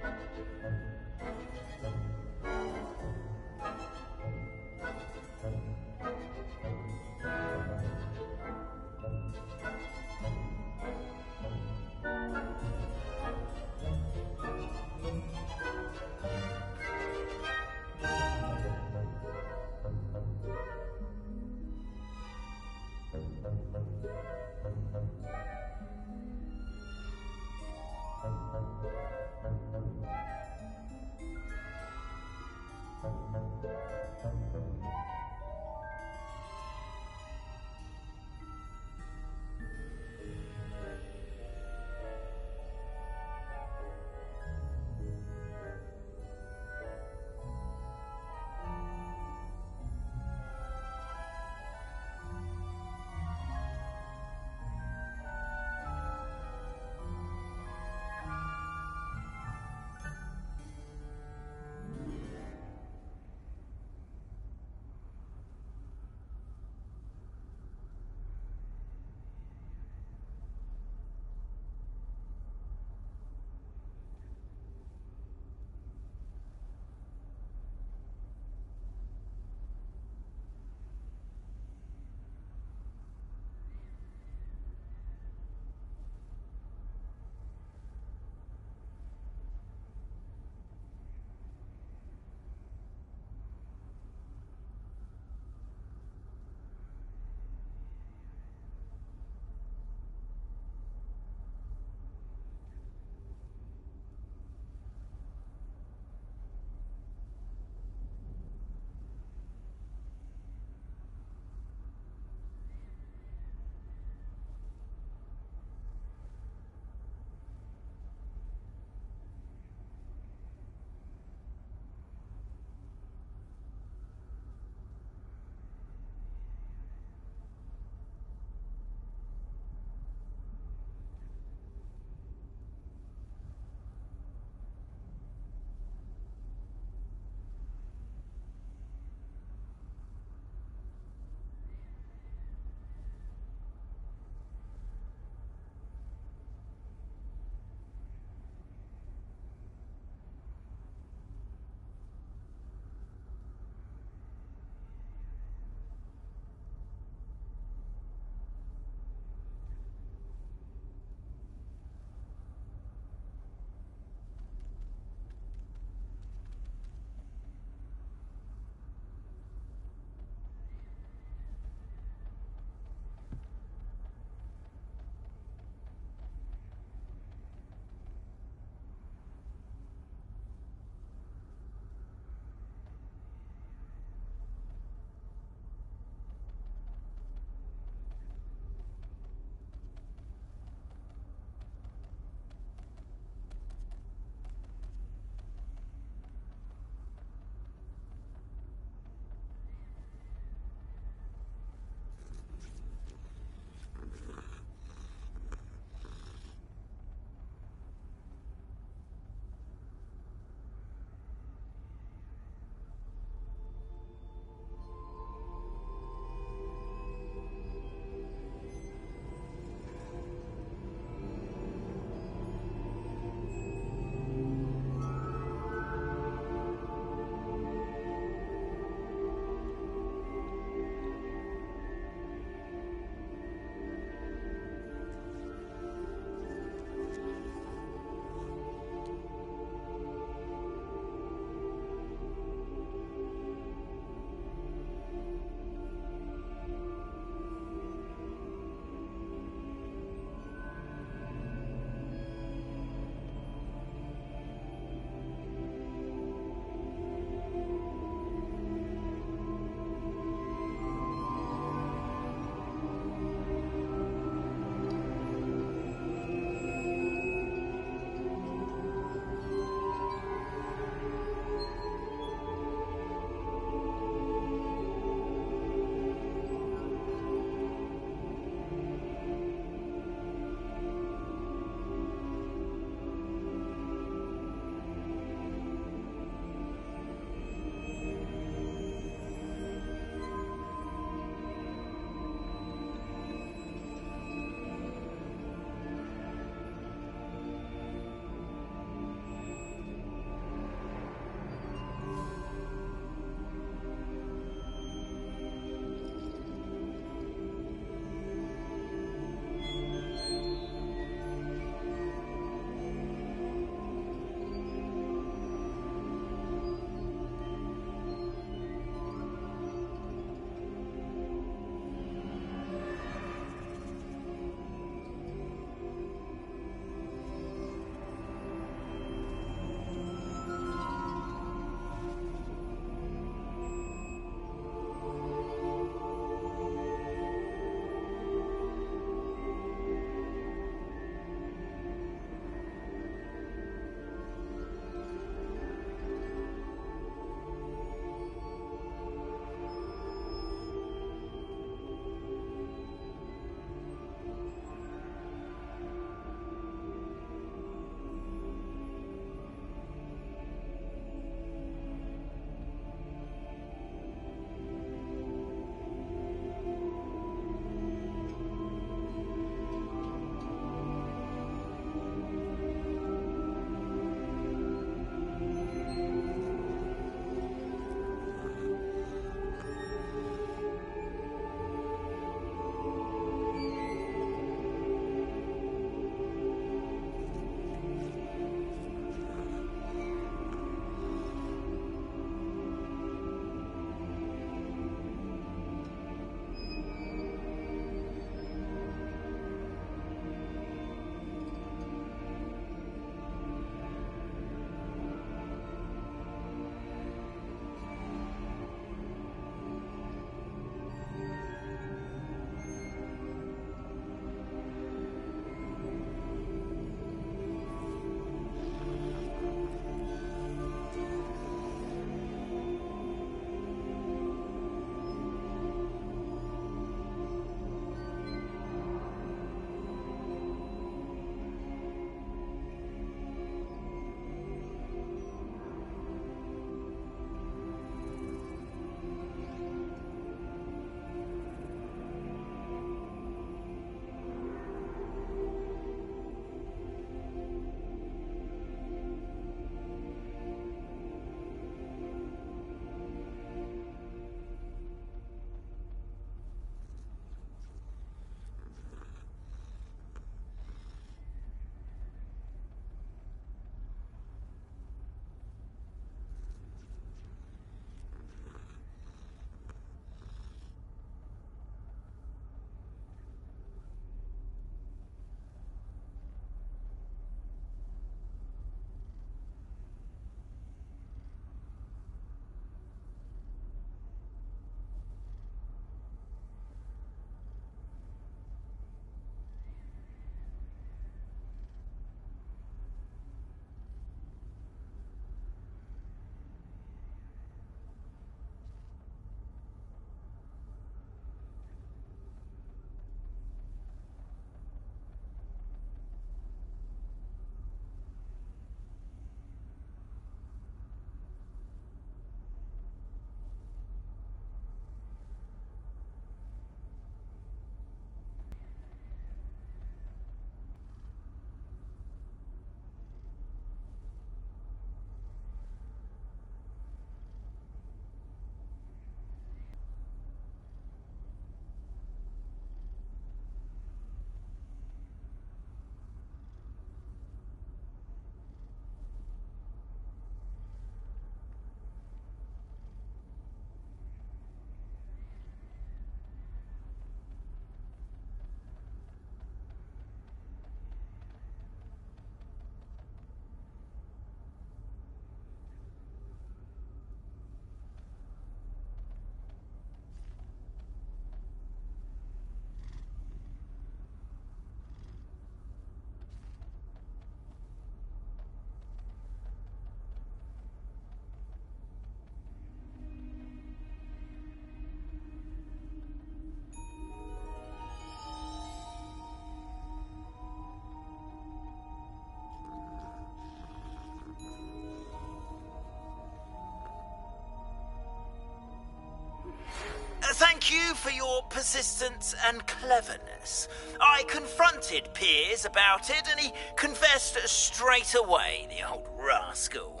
thank you for your persistence and cleverness. I confronted Piers about it, and he confessed straight away, the old rascal.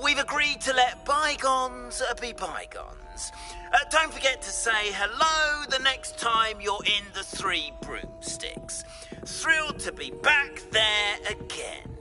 We've agreed to let bygones be bygones. Don't forget to say hello the next time you're in the Three Broomsticks. Thrilled to be back there again.